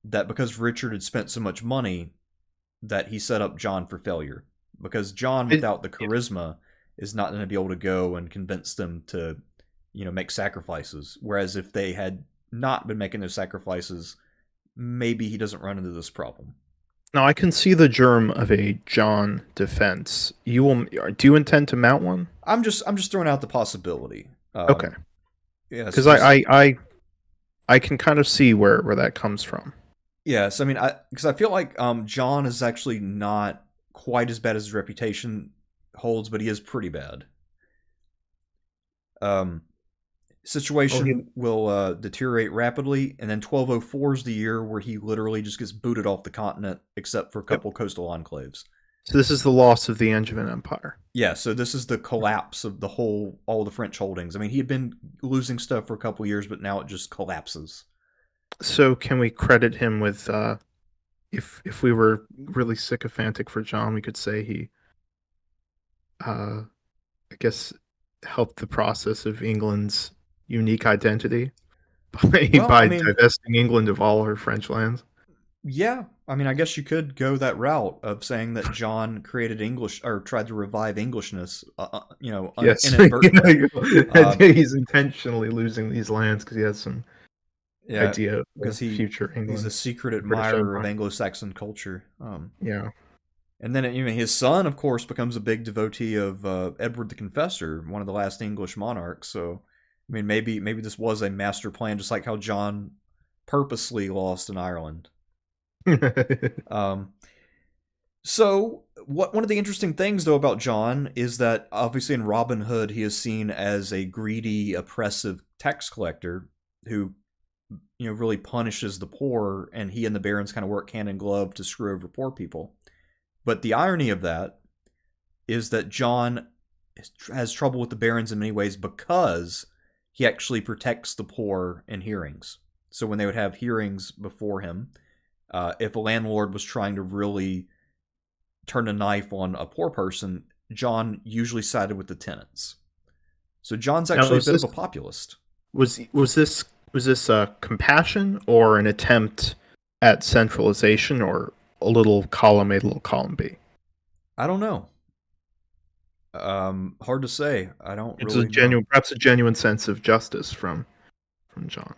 that because Richard had spent so much money, that he set up John for failure. Because John, without the charisma, is not going to be able to go and convince them to, make sacrifices. Whereas if they had not been making those sacrifices, maybe he doesn't run into this problem. Now I can see the germ of a John defense. You will. Do you intend to mount one? I'm just throwing out the possibility. Okay, Yes, because just I can kind of see where that comes from. yes. I mean, I feel like John is actually not quite as bad as his reputation holds, but he is pretty bad. Um, Oh, Situation will deteriorate rapidly, and then 1204 is the year where he literally just gets booted off the continent, except for a yep. couple coastal enclaves. So this is the loss of the Angevin Empire. Yeah, so this is the collapse of all the French holdings. I mean, he had been losing stuff for a couple years, but now it just collapses. So can we credit him with if we were really sycophantic for John, we could say he I guess helped the process of England's unique identity by Well, I by mean, divesting England of all her French lands. yeah, I mean, I guess you could go that route of saying that John created English or tried to revive Englishness, Yes, inadvertently. he's intentionally losing these lands because he has some Yeah, idea of the because future he's a England, secret British admirer of Empire. Anglo-Saxon culture. Yeah. And then his son, of course, becomes a big devotee of Edward the Confessor, one of the last English monarchs. So, I mean, maybe this was a master plan, just like how John purposely lost in Ireland. Um, so, one of the interesting things, though, about John is that obviously in Robin Hood, he is seen as a greedy, oppressive tax collector who, really punishes the poor, and he and the barons kind of work hand in glove to screw over poor people. But the irony of that is that John has trouble with the barons in many ways because he actually protects the poor in hearings. So when they would have hearings before him, if a landlord was trying to really turn a knife on a poor person, John usually sided with the tenants. So John's Now, actually a bit of a populist. was this compassion or an attempt at centralization or a little column A, little column B? I don't know. Hard to say. I don't It's a really know. genuine, perhaps a genuine sense of justice from John.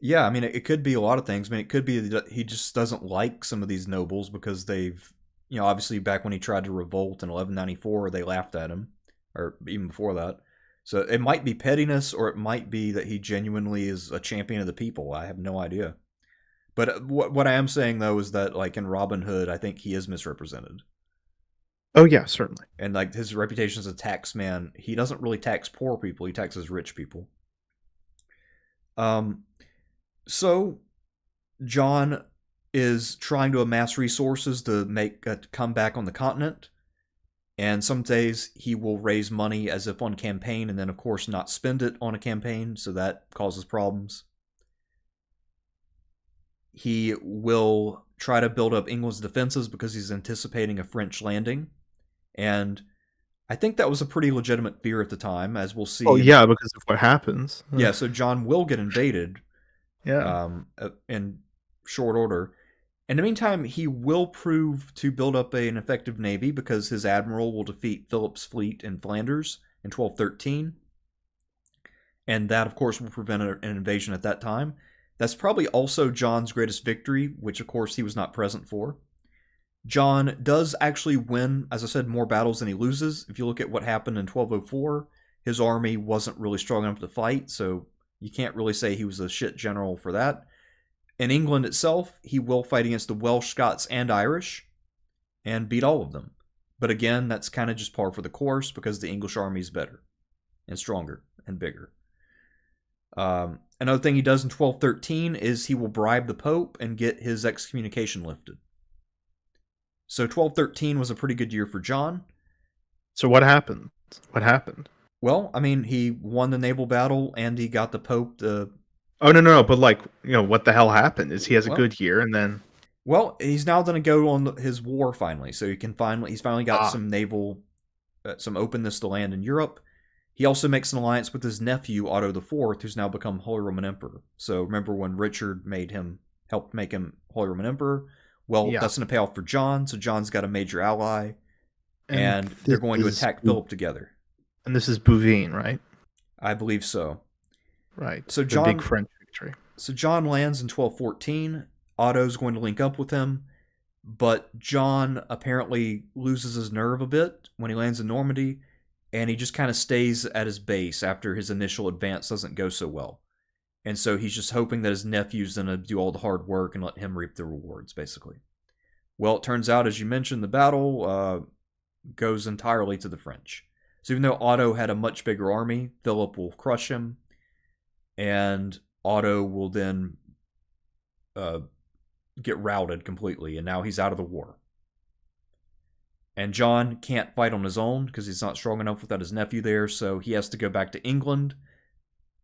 Yeah, I mean, it could be a lot of things. I mean, it could be that he just doesn't like some of these nobles because they've, obviously back when he tried to revolt in 1194, they laughed at him, or even before that. So it might be pettiness, or it might be that he genuinely is a champion of the people. I have no idea. But what I am saying though is that like in Robin Hood, I think he is misrepresented, Oh yeah, certainly. and like his reputation as a tax man, he doesn't really tax poor people; he taxes rich people. Um, so John is trying to amass resources to make a comeback on the continent. And some days he will raise money as if on campaign and then, of course, not spend it on a campaign. So that causes problems. He will try to build up England's defenses because he's anticipating a French landing. And I think that was a pretty legitimate fear at the time, as we'll Oh see. yeah, because of what happens. Yeah, so John will get invaded Yeah. in short order. In the meantime, he will prove to build up an effective navy because his admiral will defeat Philip's fleet in Flanders in 1213. And that, of course, will prevent an invasion at that time. That's probably also John's greatest victory, which, of course, he was not present for. John does actually win, as I said, more battles than he loses. If you look at what happened in 1204, his army wasn't really strong enough to fight, so you can't really say he was a shit general for that. In England itself, he will fight against the Welsh, Scots, and Irish and beat all of them. But again, that's kind of just par for the course because the English army is better and stronger and bigger. Another thing he does in 1213 is he will bribe the Pope and get his excommunication lifted. So 1213 was a pretty good year for John. So what happened? What happened? Well, I mean, he won the naval battle and he got the Pope to. Oh no, but like what the hell happened? Is he has a Well, good year and then well, he's now going to go on his war finally, so he's finally got some naval, some openness to land in Europe. He also makes an alliance with his nephew Otto IV, who's now become Holy Roman Emperor. So remember when Richard helped make him Holy Roman Emperor? Well, yeah. that's going to pay off for John. So John's got a major ally, And and they're going to attack Philip together. And this is Bouvines, right? I believe so. Right. So the big French victory. So John lands in 1214. Otto's going to link up with him. But John apparently loses his nerve a bit when he lands in Normandy, and he just kind of stays at his base after his initial advance doesn't go so well. And so he's just hoping that his nephew's going to do all the hard work and let him reap the rewards, basically. Well, it turns out, as you mentioned, the battle goes entirely to the French. So even though Otto had a much bigger army, Philip will crush him, and Otto will then get routed completely, and now he's out of the war. And John can't fight on his own because he's not strong enough without his nephew there, so he has to go back to England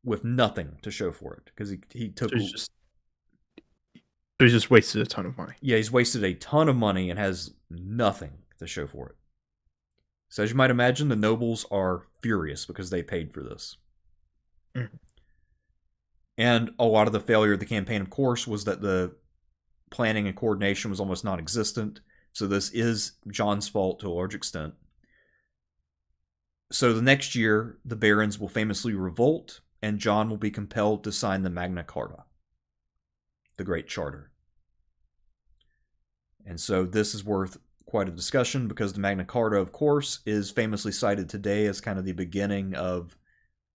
with nothing to show for it because he took. So he's just wasted a ton of money. Yeah, he's wasted a ton of money and has nothing to show for it. So as you might imagine, the nobles are furious because they paid for this. Mm-hmm. And a lot of the failure of the campaign, of course, was that the planning and coordination was almost non-existent. So this is John's fault to a large extent. So the next year, the barons will famously revolt, and John will be compelled to sign the Magna Carta, the Great Charter. And so this is worth quite a discussion because the Magna Carta, of course, is famously cited today as kind of the beginning of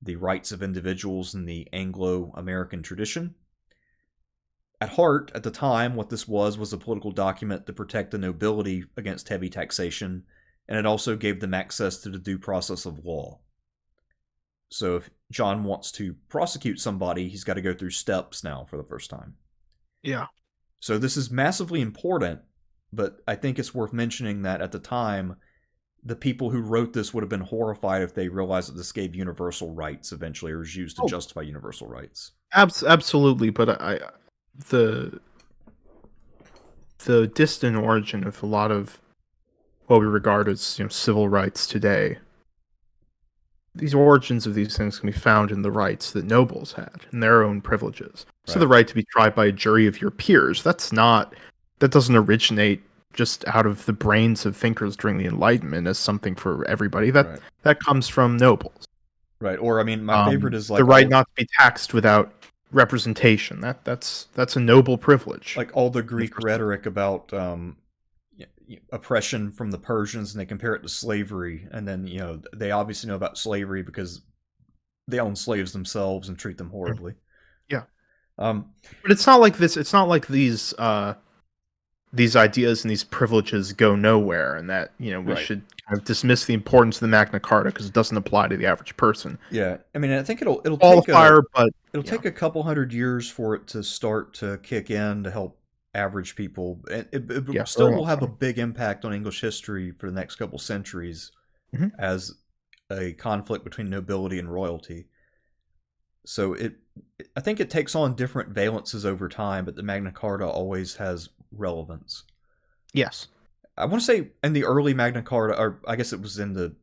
the rights of individuals in the Anglo-American tradition. At heart, at the time, what this was a political document to protect the nobility against heavy taxation, and it also gave them access to the due process of law. So if John wants to prosecute somebody, he's got to go through steps now for the first time. Yeah. So this is massively important, but I think it's worth mentioning that at the time, the people who wrote this would have been horrified if they realized that this gave universal rights eventually, or was used to justify universal rights. Absolutely, but the distant origin of a lot of what we regard as civil rights today, these origins of these things can be found in the rights that nobles had and their own privileges. Right. So the right to be tried by a jury of your peers, that doesn't originate just out of the brains of thinkers during the Enlightenment as something for everybody. That comes from nobles. Right. Or I mean, my favorite is like the right not to be taxed without representation. That's a noble privilege. Like all the Greek rhetoric about oppression from the Persians, and they compare it to slavery, and then they obviously know about slavery because they own slaves themselves and treat them horribly. Yeah. But it's not like this. It's not like these ideas and these privileges go nowhere, and that we should kind of dismiss the importance of the Magna Carta because it doesn't apply to the average person. Yeah, I mean, I think it'll take a couple hundred years for it to start to kick in to help average people. It still will have a big impact on English history for the next couple centuries as a conflict between nobility and royalty. So I think it takes on different valences over time, but the Magna Carta always has relevance. Yes. I want to say in the early Magna Carta, or I guess it was in the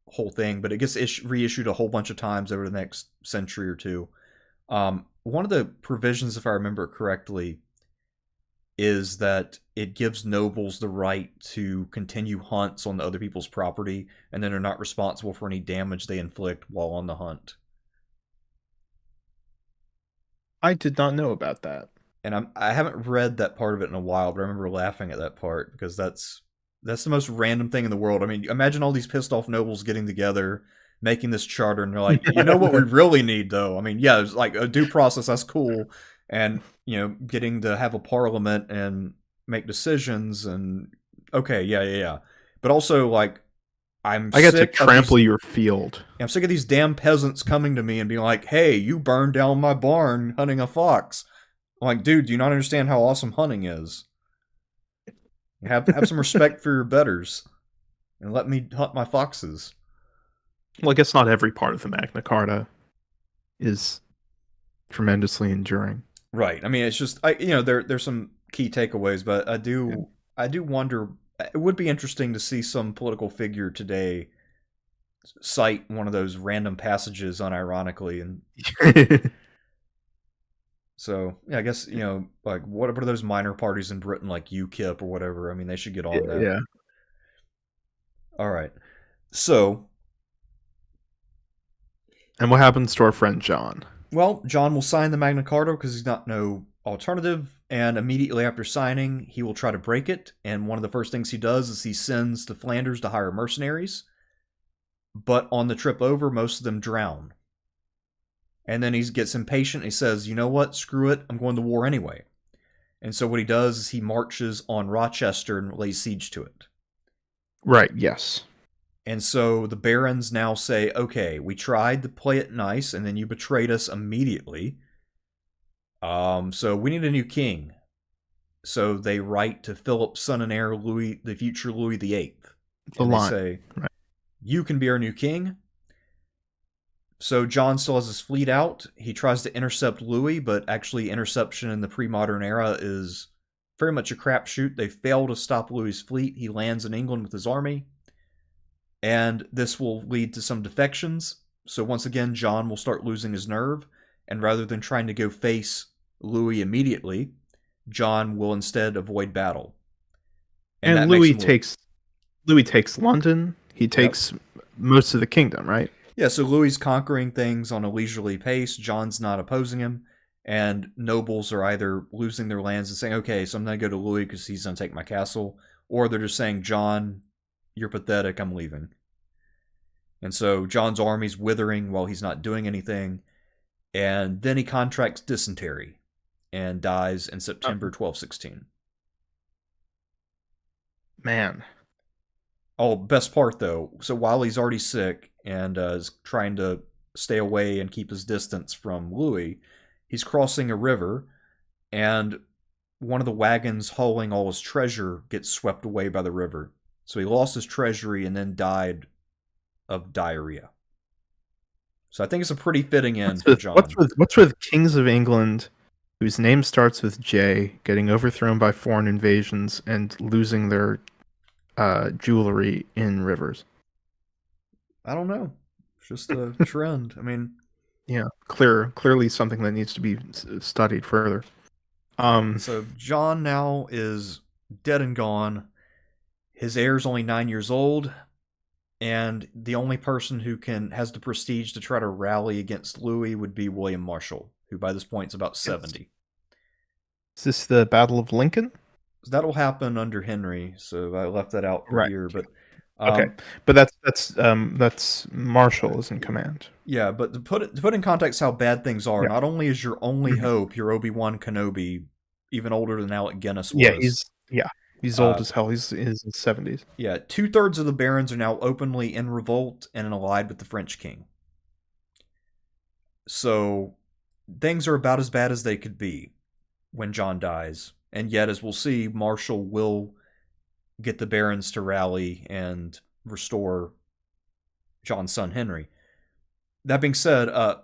whole thing, but it gets reissued a whole bunch of times over the next century or two. One of the provisions, if I remember correctly, is that it gives nobles the right to continue hunts on other people's property, and then are not responsible for any damage they inflict while on the hunt. I did not know about that. And I haven't read that part of it in a while, but I remember laughing at that part because that's the most random thing in the world. I mean, imagine all these pissed off nobles getting together, making this charter, and they're like, what we really need, though? I mean, yeah, it's like a due process, that's cool. And, getting to have a parliament and make decisions and, okay, yeah. But also, like, I get to trample your field. I'm sick of these damn peasants coming to me and being like, hey, you burned down my barn hunting a fox. I'm like, dude, do you not understand how awesome hunting is? Have some respect for your betters and let me hunt my foxes. Well, I guess not every part of the Magna Carta is tremendously enduring. Right. I mean, it's just there's some key takeaways, but I do wonder. It would be interesting to see some political figure today cite one of those random passages unironically, and so yeah, I guess like what are those minor parties in Britain like UKIP or whatever? I mean, they should get on that. Yeah. All right. So, and what happens to our friend John? Well, John will sign the Magna Carta because he's not no alternative, and immediately after signing, he will try to break it. And one of the first things he does is he sends to Flanders to hire mercenaries. But on the trip over, most of them drown. And then he gets impatient. He says, you know what? Screw it. I'm going to war anyway. And so what he does is he marches on Rochester and lays siege to it. Right, yes. And so the barons now say, okay, we tried to play it nice, and then you betrayed us immediately. So we need a new king. So they write to Philip's son and heir, Louis, the future Louis VIII. And they say, right, you can be our new king. So John still has his fleet out. He tries to intercept Louis, but actually interception in the pre-modern era is very much a crapshoot. They fail to stop Louis's fleet. He lands in England with his army. And this will lead to some defections. So once again, John will start losing his nerve. And rather than trying to go face Louis immediately, John will instead avoid battle. And Louis takes London. He takes most of the kingdom, right? Yeah, so Louis conquering things on a leisurely pace. John's not opposing him. And nobles are either losing their lands and saying, okay, so I'm going to go to Louis because he's going to take my castle. Or they're just saying, John, you're pathetic, I'm leaving. And so John's army's withering while he's not doing anything. And then he contracts dysentery and dies in September 1216. Man. Oh, best part though. So while he's already sick and is trying to stay away and keep his distance from Louis, he's crossing a river, and one of the wagons hauling all his treasure gets swept away by the river. So he lost his treasury and then died of diarrhea. So I think it's a pretty fitting end for John. What's with kings of England whose name starts with J getting overthrown by foreign invasions and losing their jewelry in rivers? I don't know. It's just a trend. I mean, yeah, clearly something that needs to be studied further. So John now is dead and gone. His heir's only 9 years old, and the only person who has the prestige to try to rally against Louis would be William Marshall, who by this point is about 70. Is this the Battle of Lincoln? That'll happen under Henry, so I left that out for here. But okay, but that's Marshall is in command. Yeah, but to put in context how bad things are, not only is your only hope your Obi-Wan Kenobi, even older than Alec Guinness was. He's old as hell. He's in his 70s. Yeah, 2/3 of the barons are now openly in revolt and allied with the French king. So things are about as bad as they could be when John dies. And yet, as we'll see, Marshall will get the barons to rally and restore John's son Henry. That being said, at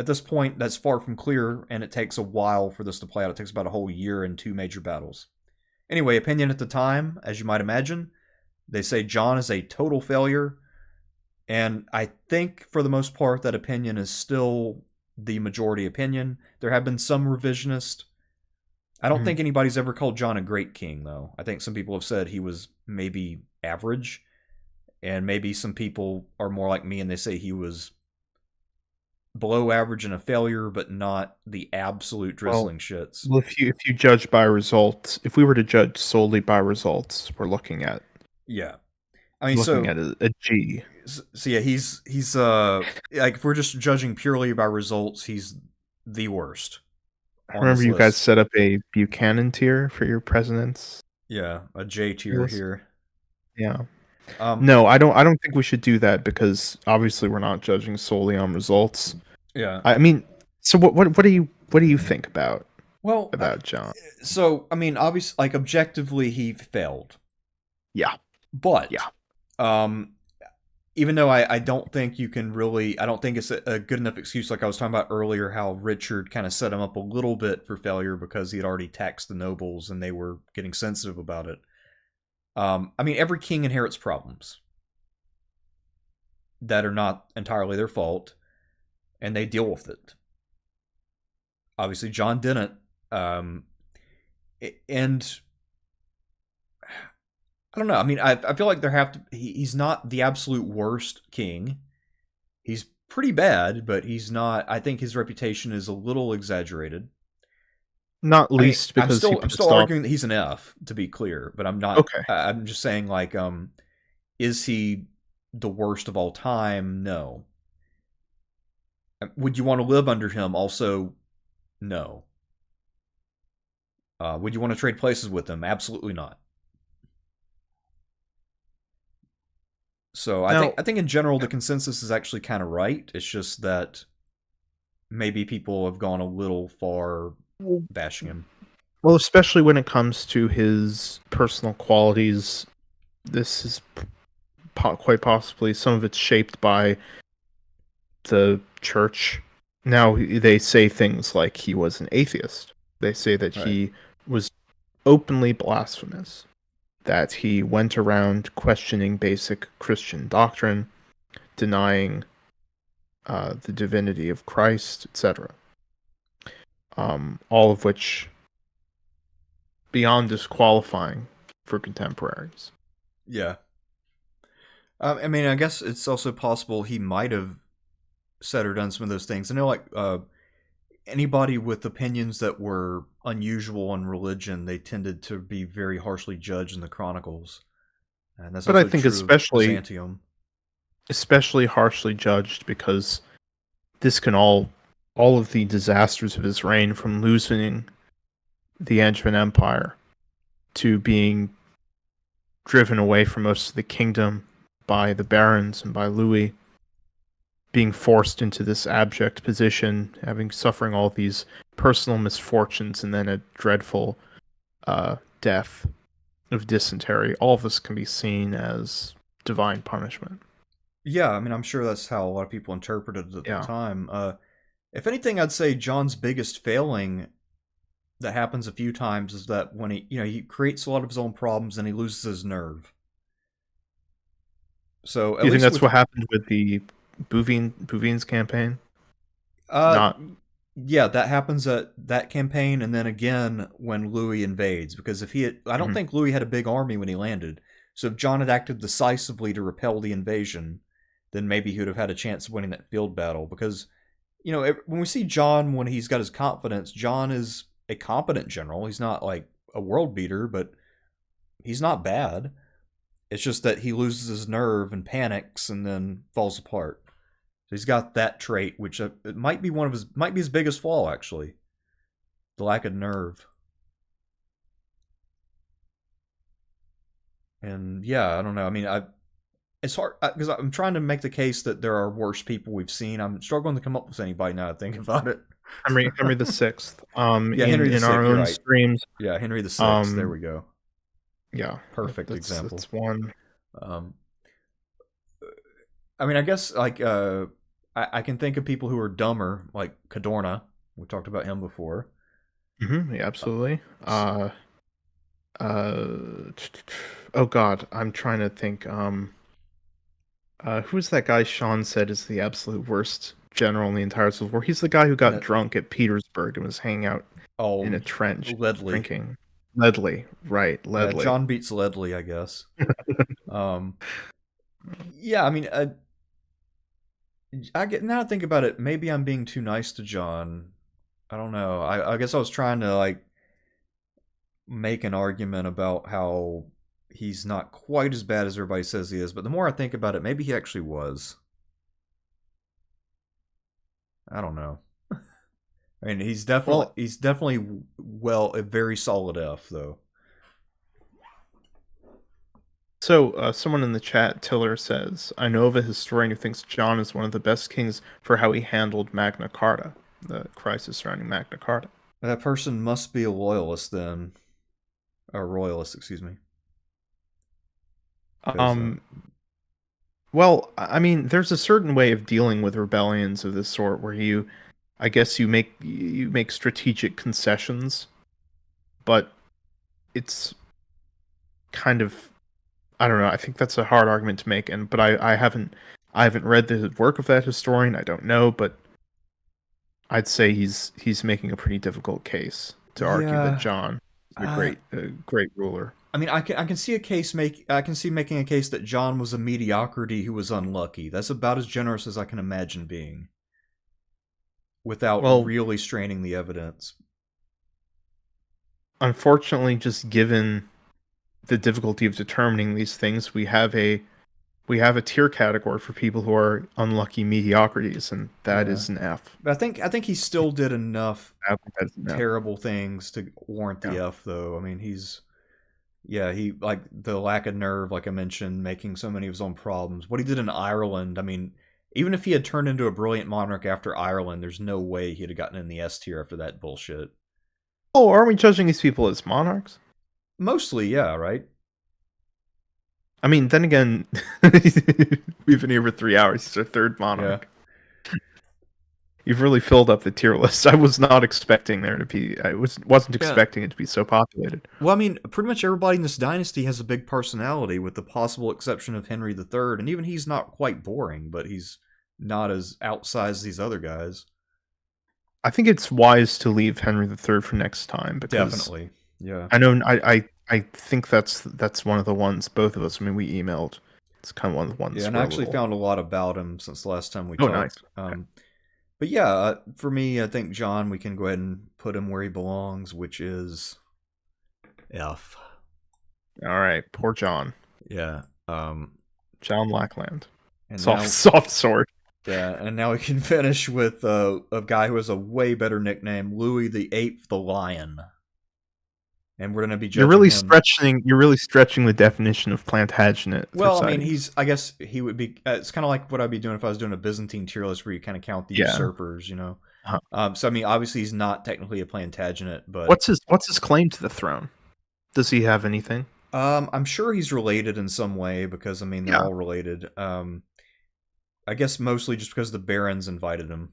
this point, that's far from clear, and it takes a while for this to play out. It takes about a whole year and 2 major battles. Anyway, opinion at the time, as you might imagine, they say John is a total failure, and I think for the most part that opinion is still the majority opinion. There have been some revisionists. I don't think anybody's ever called John a great king, though. I think some people have said he was maybe average, and maybe some people are more like me and they say he was below average and a failure, but not the absolute drizzling shits. Well, if you judge by results, if we were to judge solely by results, we're looking at I mean, looking at a G. So yeah, he's like if we're just judging purely by results, he's the worst. I remember you guys set up a Buchanan tier for your presidents. Yeah, a J tier here. Yeah. No, I don't think we should do that because obviously we're not judging solely on results. Yeah. I mean, so what do you think about John? So I mean, obviously, like objectively, he failed. Yeah. But even though I don't think you can really, I don't think it's a good enough excuse. Like I was talking about earlier, how Richard kind of set him up a little bit for failure because he had already taxed the nobles and they were getting sensitive about it. I mean, every king inherits problems that are not entirely their fault, and they deal with it. Obviously, John didn't. And I don't know. I mean, I feel like he's not the absolute worst king. He's pretty bad, but he's not. I think his reputation is a little exaggerated. Not I mean, least because he I'm still pissed off. arguing that he's an F, to be clear, but I'm not. Okay. I'm just saying, like, is he the worst of all time? No. Would you want to live under him? Also, no. Would you want to trade places with him? Absolutely not. So Now, I think in general the consensus is actually kind of right. It's just that maybe people have gone a little far bashing him. well, especially when it comes to his personal qualities, this is quite possibly some of it's shaped by the church. Now they say things like he was an atheist. They say that Right. he was openly blasphemous, that he went around questioning basic Christian doctrine, denying the divinity of Christ, etc. All of which beyond disqualifying for contemporaries. Yeah. I mean, I guess it's also possible he might have said or done some of those things. I know, like, anybody with opinions that were unusual in religion, they tended to be very harshly judged in the Chronicles. And that's But I also think true of especially harshly judged because this can all of the disasters of his reign, from losing the Angevin Empire to being driven away from most of the kingdom by the barons and by Louis, being forced into this abject position, suffering all these personal misfortunes, and then a dreadful death of dysentery. All of this can be seen as divine punishment. Yeah, I mean, I'm sure that's how a lot of people interpreted it at the Yeah. time. If anything, I'd say John's biggest failing that happens a few times is that when he creates a lot of his own problems and he loses his nerve. So Do at you think least that's with what happened with the Bouvin's campaign? uh Not. yeah, that happens at that campaign, and then again when Louis invades. Because if I don't Mhm. think Louis had a big army when he landed. So if John had acted decisively to repel the invasion, then maybe he would have had a chance of winning that field battle. Because when we see John when he's got his confidence, John is a competent general. He's not like a world beater, but he's not bad. It's just that he loses his nerve and panics and then falls apart. So he's got that trait, which it might be his biggest flaw actually, the lack of nerve. And yeah, I don't know. I mean, it's hard because I'm trying to make the case that there are worse people we've seen. I'm struggling to come up with anybody now. I think about it. Henry the Sixth. Yeah, In Henry the our Sixth. You're own right. streams. Yeah, Henry the Sixth. There we Um, go. yeah, Perfect example. that's one. Um, I mean, I guess like I can think of people who are dumber, like Cadorna. We talked about him before. Yeah, absolutely. Uh, oh God, I'm trying to think. Who's that guy Sean said is the absolute worst general in the entire Civil War? He's the guy who got drunk at Petersburg and was hanging out in a trench Ledley. drinking. Ledley, right? Ledley. Yeah, John beats Ledley, I guess. Yeah, I mean, I get now. I think about it. Maybe I'm being too nice to John. I don't know. I guess I was trying to like make an argument about how he's not quite as bad as everybody says he is. But the more I think about it, maybe he actually was. I don't know. I mean, he's definitely a very solid F though. So, someone in the chat, Tiller, says, I know of a historian who thinks John is one of the best kings for how he handled Magna Carta, the crisis surrounding Magna Carta. That person must be a loyalist then. Or royalist, excuse me. Well, I mean, there's a certain way of dealing with rebellions of this sort where you make strategic concessions, but it's kind of, I don't know. I think that's a hard argument to make, but I haven't read the work of that historian. I don't know, but I'd say he's making a pretty difficult case to argue that John is a great ruler. I mean, I can see making a case that John was a mediocrity who was unlucky. That's about as generous as I can imagine being, without really straining the evidence. unfortunately, just given the difficulty of determining these things, we have a tier category for people who are unlucky mediocrities, and that Yeah. is an F. But I think he still did enough I think that's an F. terrible things to warrant the Yeah. F, though. I mean, he like the lack of nerve, like I mentioned, making so many of his own problems. What he did in Ireland, I mean, even if he had turned into a brilliant monarch after Ireland, there's no way he'd have gotten in the S tier after that bullshit. Oh, aren't we judging these people as monarchs? Mostly, yeah, right? I mean, then again, we've been here for 3 hours. He's our third monarch. Yeah. You've really filled up the tier list. I was not expecting there to be. Wasn't Yeah. expecting it to be so populated. Well, I mean, pretty much everybody in this dynasty has a big personality, with the possible exception of Henry III, and even he's not quite boring, but he's not as outsized as these other guys. I think it's wise to leave Henry III for next time because Definitely, yeah. I know I think that's one of the ones both of us. I mean, we emailed. It's kind of one of the ones. Yeah, and I actually found a lot about him since the last time we talked. Nice. But yeah, for me, I think John, we can go ahead and put him where he belongs, which is F. All right, poor John. Yeah. John Lackland. And Soft sword. Yeah, and now we can finish with a guy who has a way better nickname, Louis VIII the Lion. And we're going to be judging You're really stretching the definition of Plantagenet. Well, I mean, I guess he would be. It's kind of like what I'd be doing if I was doing a Byzantine tier list, where you kind of count the usurpers, you know. So I mean, obviously he's not technically a Plantagenet, but what's his claim to the throne? Does he have anything? I'm sure he's related in some way, because I mean they're all related. I guess mostly just because the barons invited him.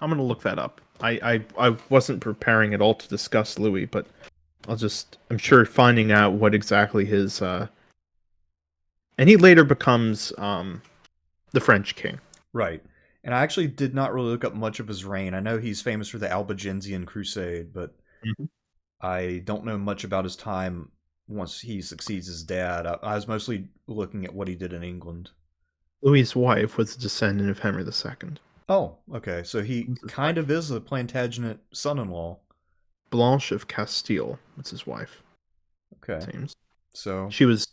I'm gonna look that up. I wasn't preparing at all to discuss Louis, but I'm sure finding out what exactly his and he later becomes the French king. Right. And I actually did not really look up much of his reign. I know he's famous for the Albigensian Crusade, but I don't know much about his time once he succeeds his dad. I was mostly looking at what he did in England. Louis's wife was a descendant of Henry II. Oh, okay. So he kind of is a Plantagenet son-in-law. Blanche of Castile was his wife. Okay. Seems. So she's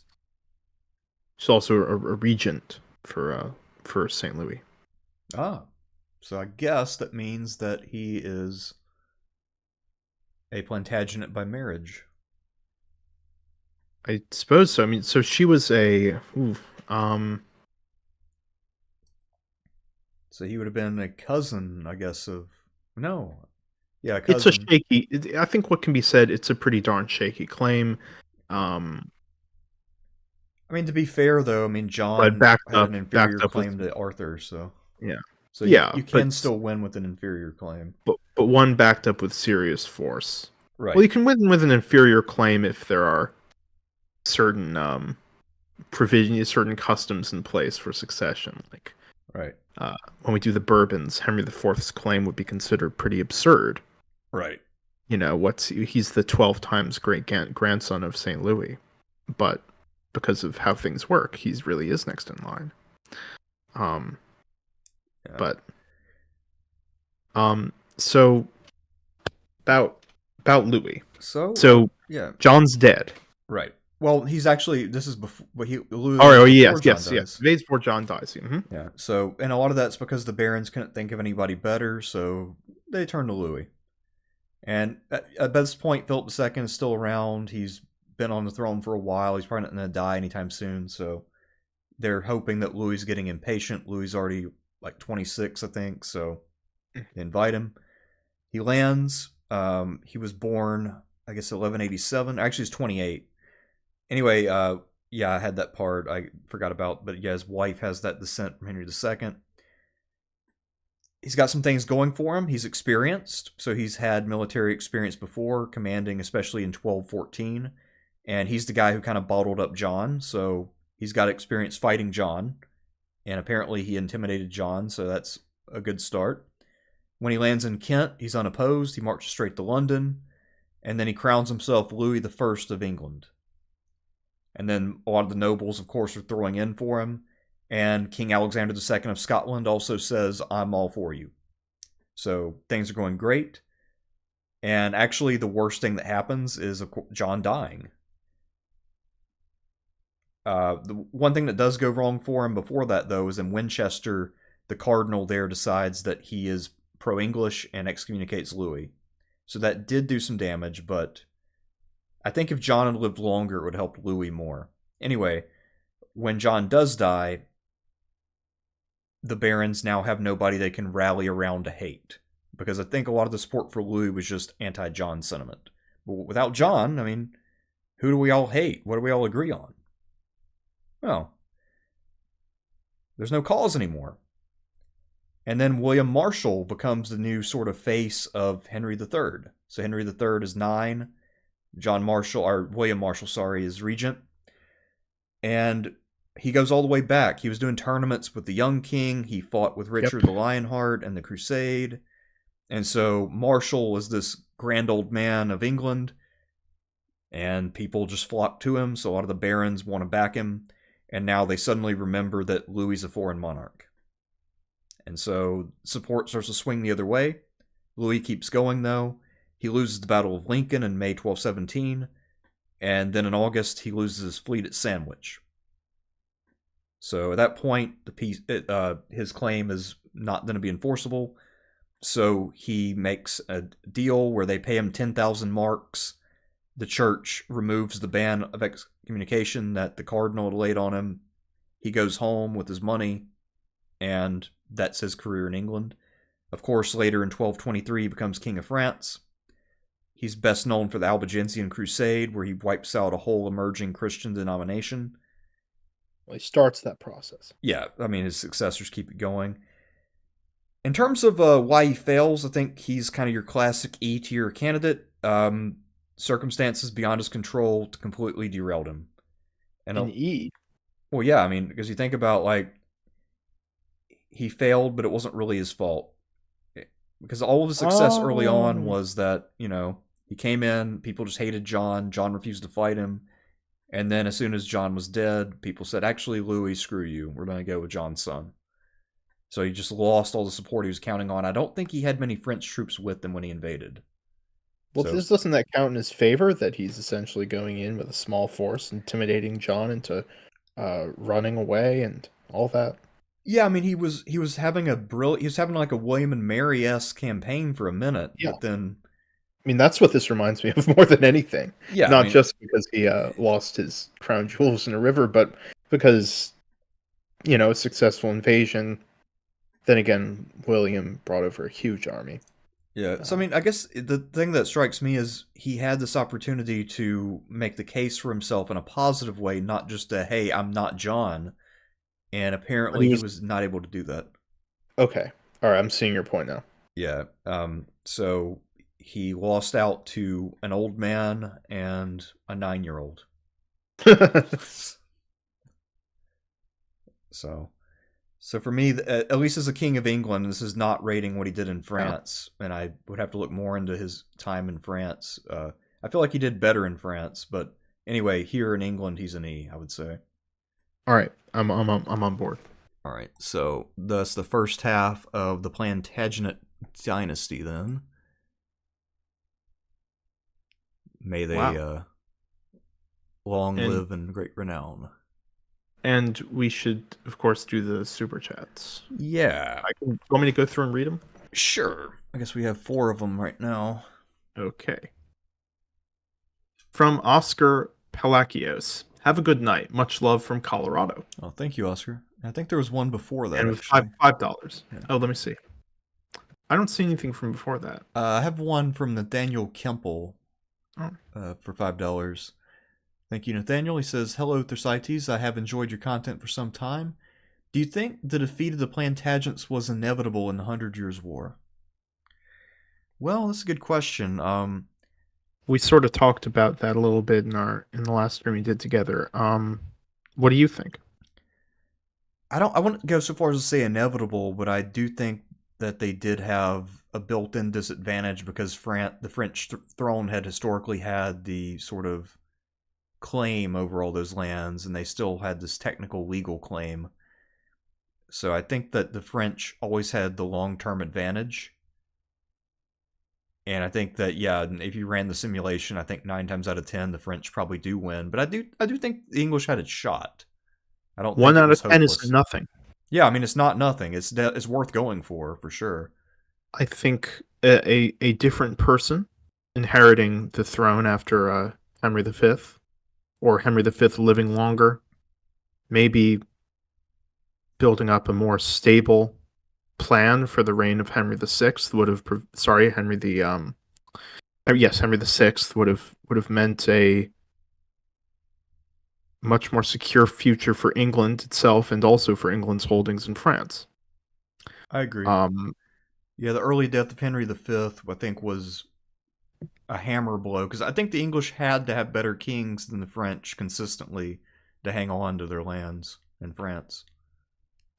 also a regent for St. Louis. Ah. So I guess that means that he is a Plantagenet by marriage. I suppose so. I mean, so she was So he would have been a cousin, I guess, of... No. Yeah, cousin. It's a shaky... I think what can be said, it's a pretty darn shaky claim. I mean, to be fair, though, I mean, John had an inferior claim to Arthur, so... Yeah. So you can still win with an inferior claim. But one backed up with serious force. Right. Well, you can win with an inferior claim if there are certain provisions, certain customs in place for succession. Like, right. When we do the Bourbons, Henry IV's claim would be considered pretty absurd. Right. You know, he's the 12 times great grandson of St. Louis, but because of how things work, he really is next in line. But so about Louis. So yeah, John's dead. Right. Well, he's actually, this is before Louis. Yes. Days before John dies. Mm-hmm. Yeah. So, and a lot of that's because the barons couldn't think of anybody better, so they turned to Louis. And at this point, Philip II is still around. He's been on the throne for a while. He's probably not going to die anytime soon. So they're hoping that Louis is getting impatient. Louis is already like 26, I think. So they invite him. He lands. He was born, I guess, 1187. Actually, he's 28. Anyway, yeah, I had that part I forgot about. But yeah, his wife has that descent from Henry II. He's got some things going for him. He's experienced. So he's had military experience before, commanding especially in 1214. And he's the guy who kind of bottled up John. So he's got experience fighting John. And apparently he intimidated John, so that's a good start. When he lands in Kent, he's unopposed. He marches straight to London. And then he crowns himself Louis I of England. And then a lot of the nobles, of course, are throwing in for him. And King Alexander II of Scotland also says, I'm all for you. So things are going great. And actually, the worst thing that happens is John dying. The one thing that does go wrong for him before that, though, is in Winchester, the cardinal there decides that he is pro-English and excommunicates Louis. So that did do some damage, but I think if John had lived longer, it would help Louis more. Anyway, when John does die, the barons now have nobody they can rally around to hate. Because I think a lot of the support for Louis was just anti-John sentiment. But without John, I mean, who do we all hate? What do we all agree on? Well, there's no cause anymore. And then William Marshall becomes the new sort of face of Henry III. So Henry III is 9. William Marshall, is regent. And he goes all the way back. He was doing tournaments with the young king. He fought with Richard the Lionheart and the Crusade. And so Marshall is this grand old man of England. And people just flock to him. So a lot of the barons want to back him. And now they suddenly remember that Louis is a foreign monarch. And so support starts to swing the other way. Louis keeps going, though. He loses the Battle of Lincoln in May 1217. And then in August, he loses his fleet at Sandwich. So at that point, his claim is not going to be enforceable. So he makes a deal where they pay him 10,000 marks. The church removes the ban of excommunication that the cardinal had laid on him. He goes home with his money, and that's his career in England. Of course, later in 1223, he becomes King of France. He's best known for the Albigensian Crusade, where he wipes out a whole emerging Christian denomination. Well, he starts that process. Yeah, I mean, his successors keep it going. In terms of why he fails, I think he's kind of your classic E-tier candidate. Circumstances beyond his control to completely derailed him. And E? Well, yeah, I mean, because you think about, like, he failed, but it wasn't really his fault. Because all of his success early on was that, he came in, people just hated John refused to fight him, and then as soon as John was dead, people said, actually, Louis, screw you, we're going to go with John's son. So he just lost all the support he was counting on. I don't think he had many French troops with him when he invaded. Well, doesn't that count in his favor, that he's essentially going in with a small force, intimidating John into running away and all that? Yeah, I mean, he was having like a William and Mary-esque campaign for a minute, yeah. But then... I mean, that's what this reminds me of more than anything. Yeah, Not just because he lost his crown jewels in a river, but because, a successful invasion. Then again, William brought over a huge army. Yeah, so I mean, I guess the thing that strikes me is he had this opportunity to make the case for himself in a positive way, not just a, hey, I'm not John. And apparently he was not able to do that. Okay. All right, I'm seeing your point now. Yeah. So he lost out to an old man and a 9-year-old. So for me, at least as a king of England, this is not rating what he did in France, and I would have to look more into his time in France. I feel like he did better in France, but anyway, here in England, he's an E, I would say. All right, I'm on board. All right, so that's the first half of the Plantagenet dynasty. Then may they long live in great renown. And we should, of course, do the super chats. Yeah. You want me to go through and read them? Sure. I guess we have 4 of them right now. Okay. From Oscar Palakios. Have a good night. Much love from Colorado. Oh, thank you, Oscar. I think there was one before that. And it was $5. Yeah. Oh, let me see. I don't see anything from before that. I have one from Nathaniel Kemple for $5. Thank you, Nathaniel. He says, hello, Thersites. I have enjoyed your content for some time. Do you think the defeat of the Plantagenets was inevitable in the 100 Years' War? Well, that's a good question. We sort of talked about that a little bit in the last stream we did together. What do you think? I wouldn't go so far as to say inevitable, but I do think that they did have a built-in disadvantage because the French throne had historically had the sort of claim over all those lands, and they still had this technical legal claim. So I think that the French always had the long-term advantage. And I think that, yeah, if you ran the simulation, I think 9 times out of 10 the French probably do win. But I do think the English had its shot. I don't think One it out of was 10 is hopeless. nothing. Yeah, I mean it's not nothing. It's worth going for sure. I think a different person inheriting the throne after Henry V, or Henry V living longer, maybe building up a more stable plan for the reign of Henry VI would have, sorry, Henry the yes, Henry VI would have meant a much more secure future for England itself and also for England's holdings in France. I agree. Um, Yeah, the early death of Henry V, I think, was a hammer blow because I think the English had to have better kings than the French consistently to hang on to their lands in France.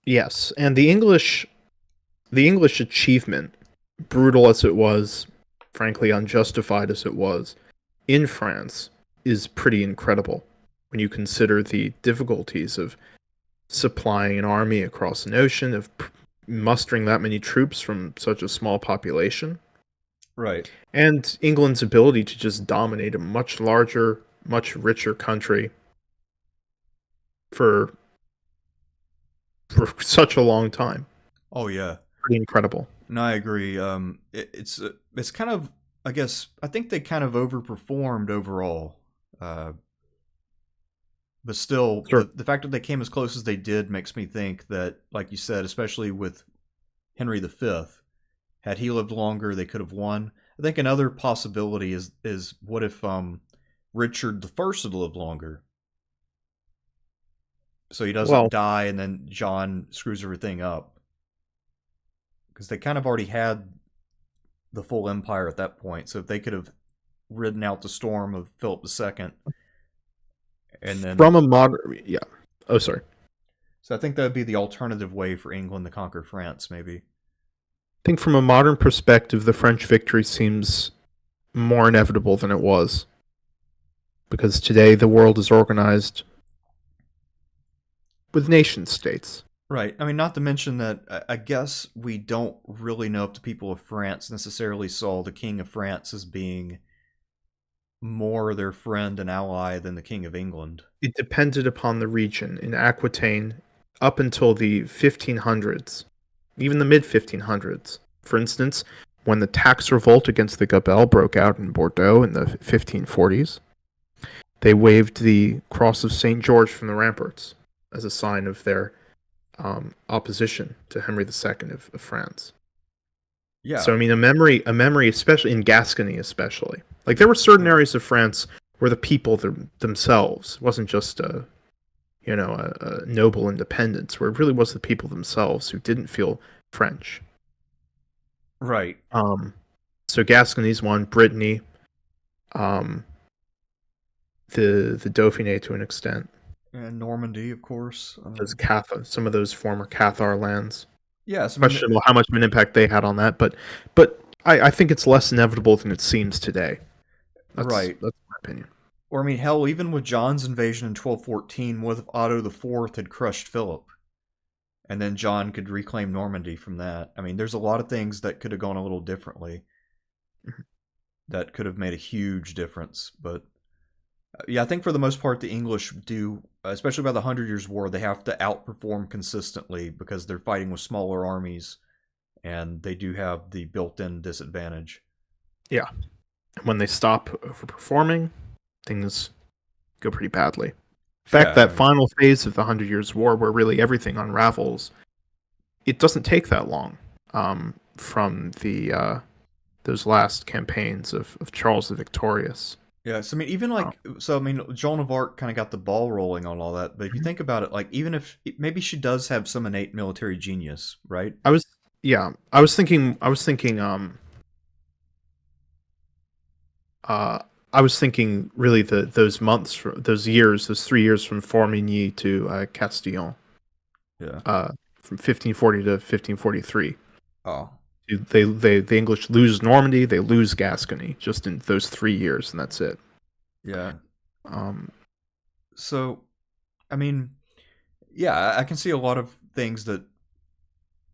yes, and the English achievement, brutal as it was, frankly unjustified as it was, in France, is pretty incredible when you consider the difficulties of supplying an army across an ocean, of mustering that many troops from such a small population, Right. and England's ability to just dominate a much larger, much richer country for such a long time. Oh yeah. Pretty incredible. No, I agree. It's kind of, I guess I think they kind of overperformed overall. Uh, but still, Sure. the fact that they came as close as they did makes me think that, like you said, especially with Henry V, had he lived longer, they could have won. I think another possibility is what if Richard the First had lived longer, so he doesn't Well, die, and then John screws everything up because they kind of already had the full empire at that point. So if they could have ridden out the storm of Philip II, and then from a modern, yeah. Oh, sorry. so I think that would be the alternative way for England to conquer France, maybe. I think from a modern perspective, the French victory seems more inevitable than it was, because today the world is organized with nation states. Right. I mean, not to mention that I guess we don't really know if the people of France necessarily saw the King of France as being more their friend and ally than the King of England. It depended upon the region. In Aquitaine, up until the 1500s, even the mid 1500s, for instance, when the tax revolt against the Gabelle broke out in Bordeaux in the 1540s, they waved the cross of St. George from the ramparts as a sign of their opposition to Henry II of France. Yeah. So I mean, a memory, especially in Gascony, especially, like there were certain areas of France where the people themselves wasn't just a noble independence, where it really was the people themselves who didn't feel French. Right. So Gascony's one, Brittany, um, the Dauphiné to an extent, And Normandy, of course. those some of those former Cathar lands. Yes, I mean, Questionable how much of an impact they had on that, but I think it's less inevitable than it seems today. right. That's my opinion. Or I mean, hell, even with John's invasion in 1214, what if Otto IV had crushed Philip, and then John could reclaim Normandy from that? I mean, there's a lot of things that could have gone a little differently. That could have made a huge difference, but yeah, I think for the most part, the English do, especially by the Hundred Years' War, they have to outperform consistently because they're fighting with smaller armies, and they do have the built-in disadvantage. Yeah. And when they stop overperforming, things go pretty badly. In fact, Yeah, that final phase of the Hundred Years' War, where really everything unravels, it doesn't take that long from the those last campaigns of Charles the Victorious. yeah. So I mean, even like, so I mean, Joan of Arc kind of got the ball rolling on all that. But if you think about it, like, even if maybe she does have some innate military genius, right? I was I was thinking I was thinking really those months, those years, those 3 years from Formigny to Castillon, Yeah. from 1540 to 1543. Oh. The English lose Normandy, they lose Gascony, just in those 3 years, and that's it. Yeah. Um, So, I mean, yeah, I can see a lot of things that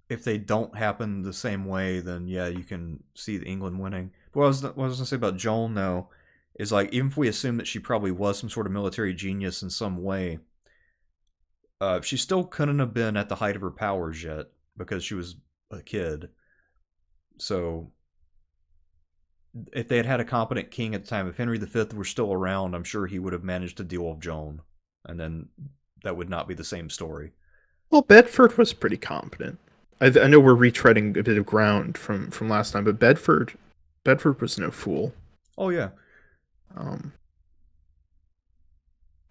if they don't happen the same way, then yeah, you can see England winning. What I was going to say about Joan, though, is like, even if we assume that she probably was some sort of military genius in some way, she still couldn't have been at the height of her powers yet because she was a kid. So if they had had a competent king at the time, if Henry V were still around, I'm sure he would have managed to deal with Joan, and then that would not be the same story. Well, Bedford was pretty competent. I know we're retreading a bit of ground from last time, but Bedford was no fool. Oh yeah. Um,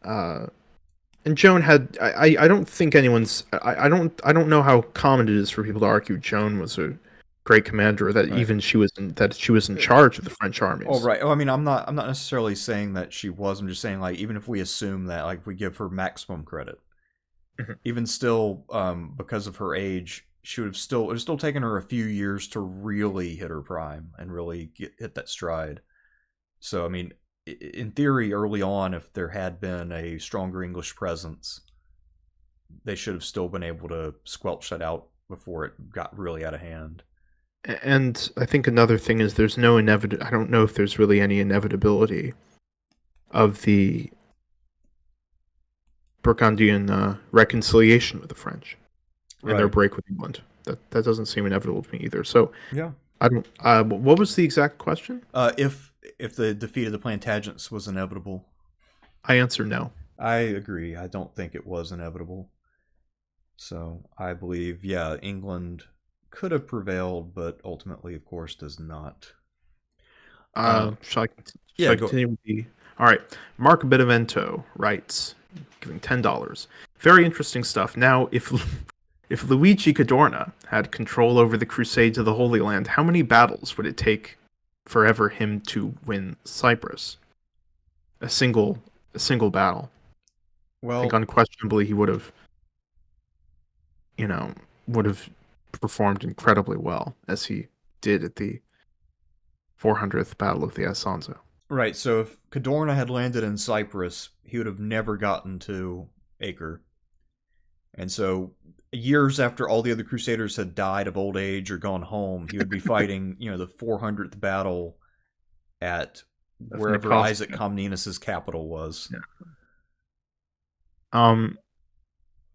uh, and Joan had. I don't think anyone's. I don't know how common it is for people to argue Joan was a great commander, or that Right. even she was in charge of the French armies. Oh right. Oh, I mean, I'm not necessarily saying that she was. I'm just saying, like, even if we assume that, like, if we give her maximum credit, Mhm. even still, because of her age, she would have still it would have still taken her a few years to really hit her prime and really hit that stride. So I mean, in theory, early on, if there had been a stronger English presence, they should have still been able to squelch that out before it got really out of hand. And I think another thing is there's no inevit. I don't know if there's really any inevitability of the Burgundian reconciliation with the French and their Right. break with England. That doesn't seem inevitable to me either. So Yeah. I don't. What was the exact question? If the defeat of the Plantagenets was inevitable, I answer no. I agree. I don't think it was inevitable. So I believe, yeah, England could have prevailed, but ultimately, of course, does not. Uh, Shall yeah, I go. continue with the? All right. Mark Benevento writes, giving $10. Very interesting stuff. Now, if Luigi Cadorna had control over the Crusades of the Holy Land, how many battles would it take forever him to win Cyprus? A single battle. I think Well, unquestionably he would have, you know, would have performed incredibly well as he did at the 400th Battle of the Isonzo. right. So if Cadorna had landed in Cyprus, he would have never gotten to Acre. And so, years after all the other Crusaders had died of old age or gone home, he would be fighting, the 400th battle at Of wherever Isaac Nicosia. Comnenus' capital was. Yeah. Um,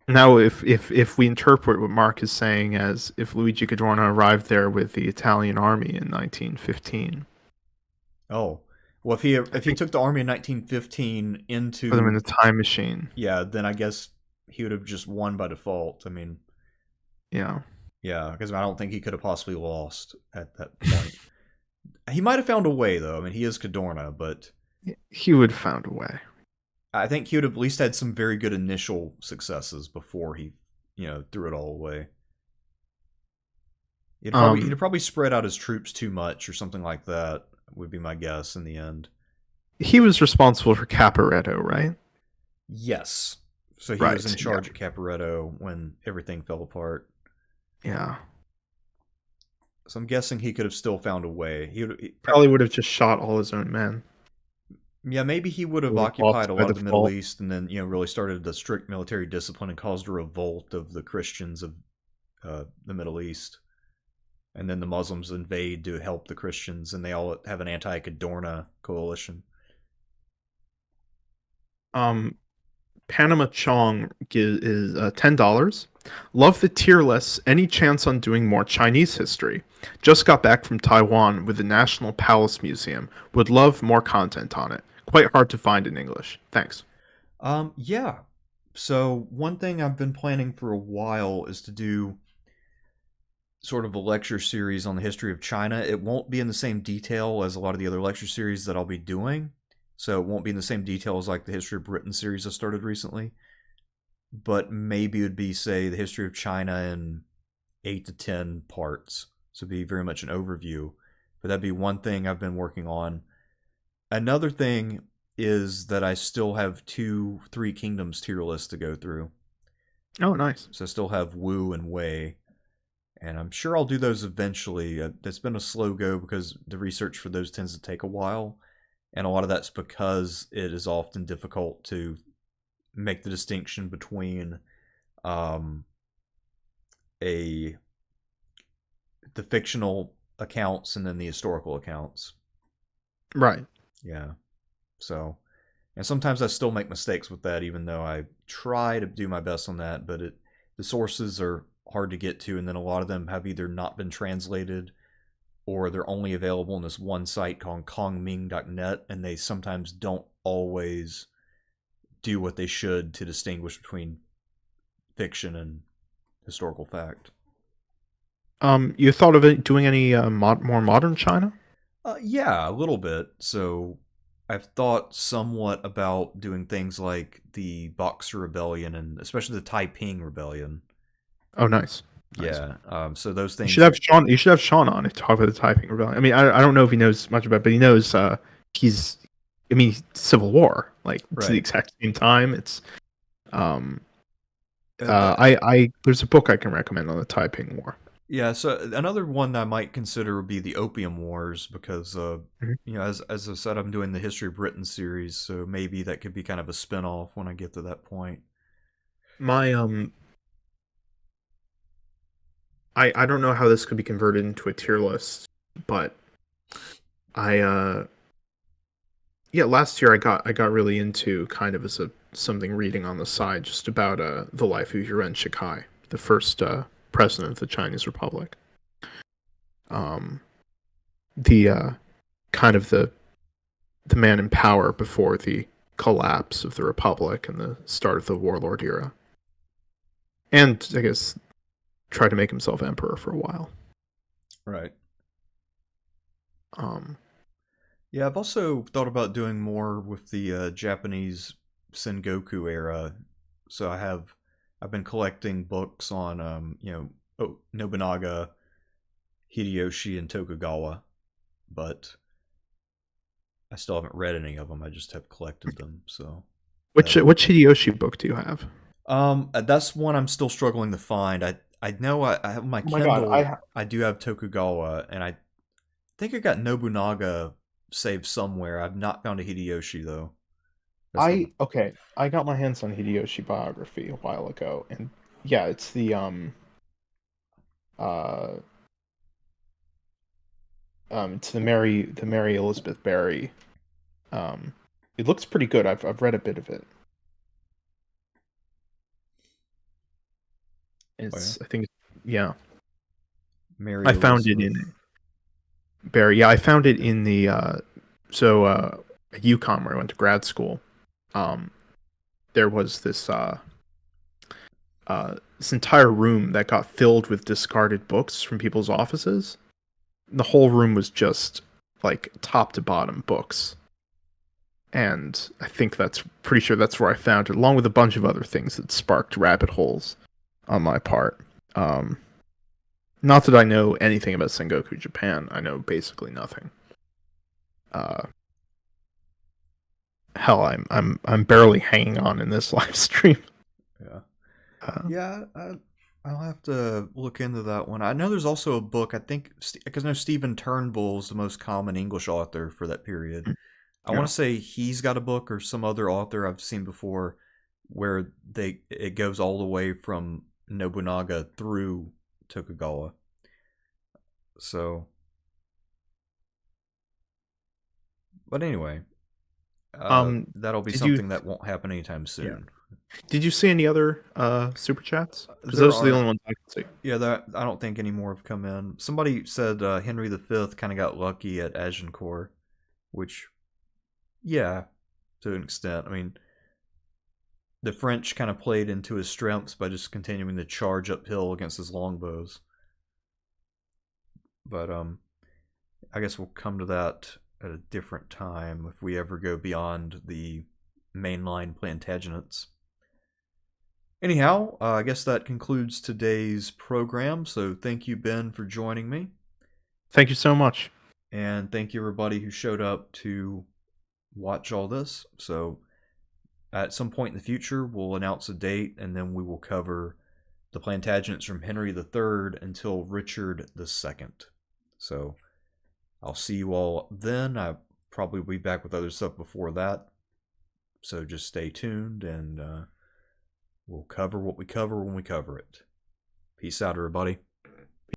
Now, if we interpret what Mark is saying as if Luigi Cadorna arrived there with the Italian army in 1915, Oh, well, I if he think took the army in 1915 put them in into, the time machine. yeah, then I guess he would have just won by default. I mean, Yeah, yeah, because I don't think he could have possibly lost at that point. He might have found a way, though. I mean, he is Cadorna, but he would have found a way. I think he would have at least had some very good initial successes before he, threw it all away. He'd Um, have probably spread out his troops too much or something like that. Would be my guess in the end. he was responsible for Caporetto, right? Yes. So he was in Right. Yeah. charge at Caporetto when everything fell apart. Yeah. So I'm guessing he could have still found a way. Probably would have just shot all his own men. Yeah, maybe he would He have would have occupied lost a by lot of the Middle default. East and then, really started the strict military discipline and caused a revolt of the Christians of the Middle East. And then the Muslims invade to help the Christians, and they all have an anti-Cadorna coalition. Um, Panama Chong is $10. Love the tier list. Any chance on doing more Chinese history? Just got back from Taiwan with the National Palace Museum. Would love more content on it. Quite hard to find in English. Thanks. Yeah. So one thing I've been planning for a while is to do sort of a lecture series on the history of China. It won't be in the same detail as a lot of the other lecture series that I'll be doing. So it won't be in the same detail as like the history of Britain series I started recently. But maybe it would be, say, the history of China in 8 to 10 parts. So it'd be very much an overview. But that'd be one thing I've been working on. Another thing is that I still have two Three Kingdoms tier lists to go through. Oh, nice. So I still have Wu and Wei, and I'm sure I'll do those eventually. It's been a slow go because the research for those tends to take a while, and a lot of that's because it is often difficult to make the distinction between um, a the fictional accounts and then the historical accounts. Right. Yeah. So, and sometimes I still make mistakes with that, even though I try to do my best on that. But the sources are hard to get to, and then a lot of them have either not been translated or they're only available on this one site called kongming.net, and they sometimes don't always do what they should to distinguish between fiction and historical fact. You thought of it doing any more modern China? Yeah, a little bit. So I've thought somewhat about doing things like the Boxer Rebellion and especially the Taiping Rebellion. Oh, nice. Nice. Yeah. So those You things. should have Sean. You should have Sean on to talk about the Taiping Rebellion. I mean, I don't know if he knows much about it, but he knows he's. I mean, Civil War, like to the Right. exact same time. It's um. Uh, I there's a book I can recommend on the Taiping War. Yeah, so another one I might consider would be the Opium Wars because, Mhm. as I said, I'm doing the History of Britain series, so maybe that could be kind of a spin-off when I get to that point. My I don't know how this could be converted into a tier list, but I yeah, last year I got really into kind of as a something reading on the side just about the life of Yuan Shikai, the first president of the Chinese Republic. Um, the kind of the man in power before the collapse of the Republic and the start of the warlord era, and I guess tried to make himself emperor for a while. Right. Um, Yeah, I've also thought about doing more with the Japanese Sengoku era. So I've been collecting books on, Nobunaga, Hideyoshi, and Tokugawa, but I still haven't read any of them. I just have collected them. So which that'll. which Hideyoshi book do you have? That's one I'm still struggling to find. I know I have my Oh my god, Kindle. I do have Tokugawa, and I think I got Nobunaga saved somewhere. I've not found a Hideyoshi though. That's the okay. I got my hands on Hideyoshi biography a while ago, and yeah, it's uh it's the Mary Elizabeth Barry. Um, it looks pretty good. I've read a bit of it. oh yeah, It's I think yeah. Mary I found it Elizabeth. in Barry. Yeah, I found it in the at UConn where I went to grad school. Um, there was this entire room that got filled with discarded books from people's offices. The whole room was just like top to bottom books. And I think that's pretty sure that's where I found it, along with a bunch of other things that sparked rabbit holes on my part. Not that I know anything about Sengoku Japan. I know basically nothing. Uh, hell, I'm barely hanging on in this live stream. Yeah, Uh, yeah. I'll have to look into that one. I know there's also a book. I think because I know Stephen Turnbull is the most common English author for that period. I want yeah. to say he's got a book or some other author I've seen before where it goes all the way from Nobunaga through Tokugawa. So, but anyway, that'll be Did you something that won't happen anytime yeah. soon. Did you see any other super chats? Because There those are the are, only ones I can see. yeah, that I don't think any more have come in. Somebody said Henry V kind of got lucky at Agincourt, which, yeah, to an extent. I mean, the French kind of played into his strengths by just continuing to charge uphill against his longbows. But I guess we'll come to that at a different time if we ever go beyond the mainline Plantagenets. Anyhow, I guess that concludes today's program. So thank you, Ben, for joining me. Thank you so much. And thank you, everybody who showed up to watch all this. So at some point in the future, we'll announce a date, and then we will cover the Plantagenets from Henry III until Richard II. So I'll see you all then. I probably will be back with other stuff before that. So just stay tuned, and we'll cover what we cover when we cover it. Peace out, everybody.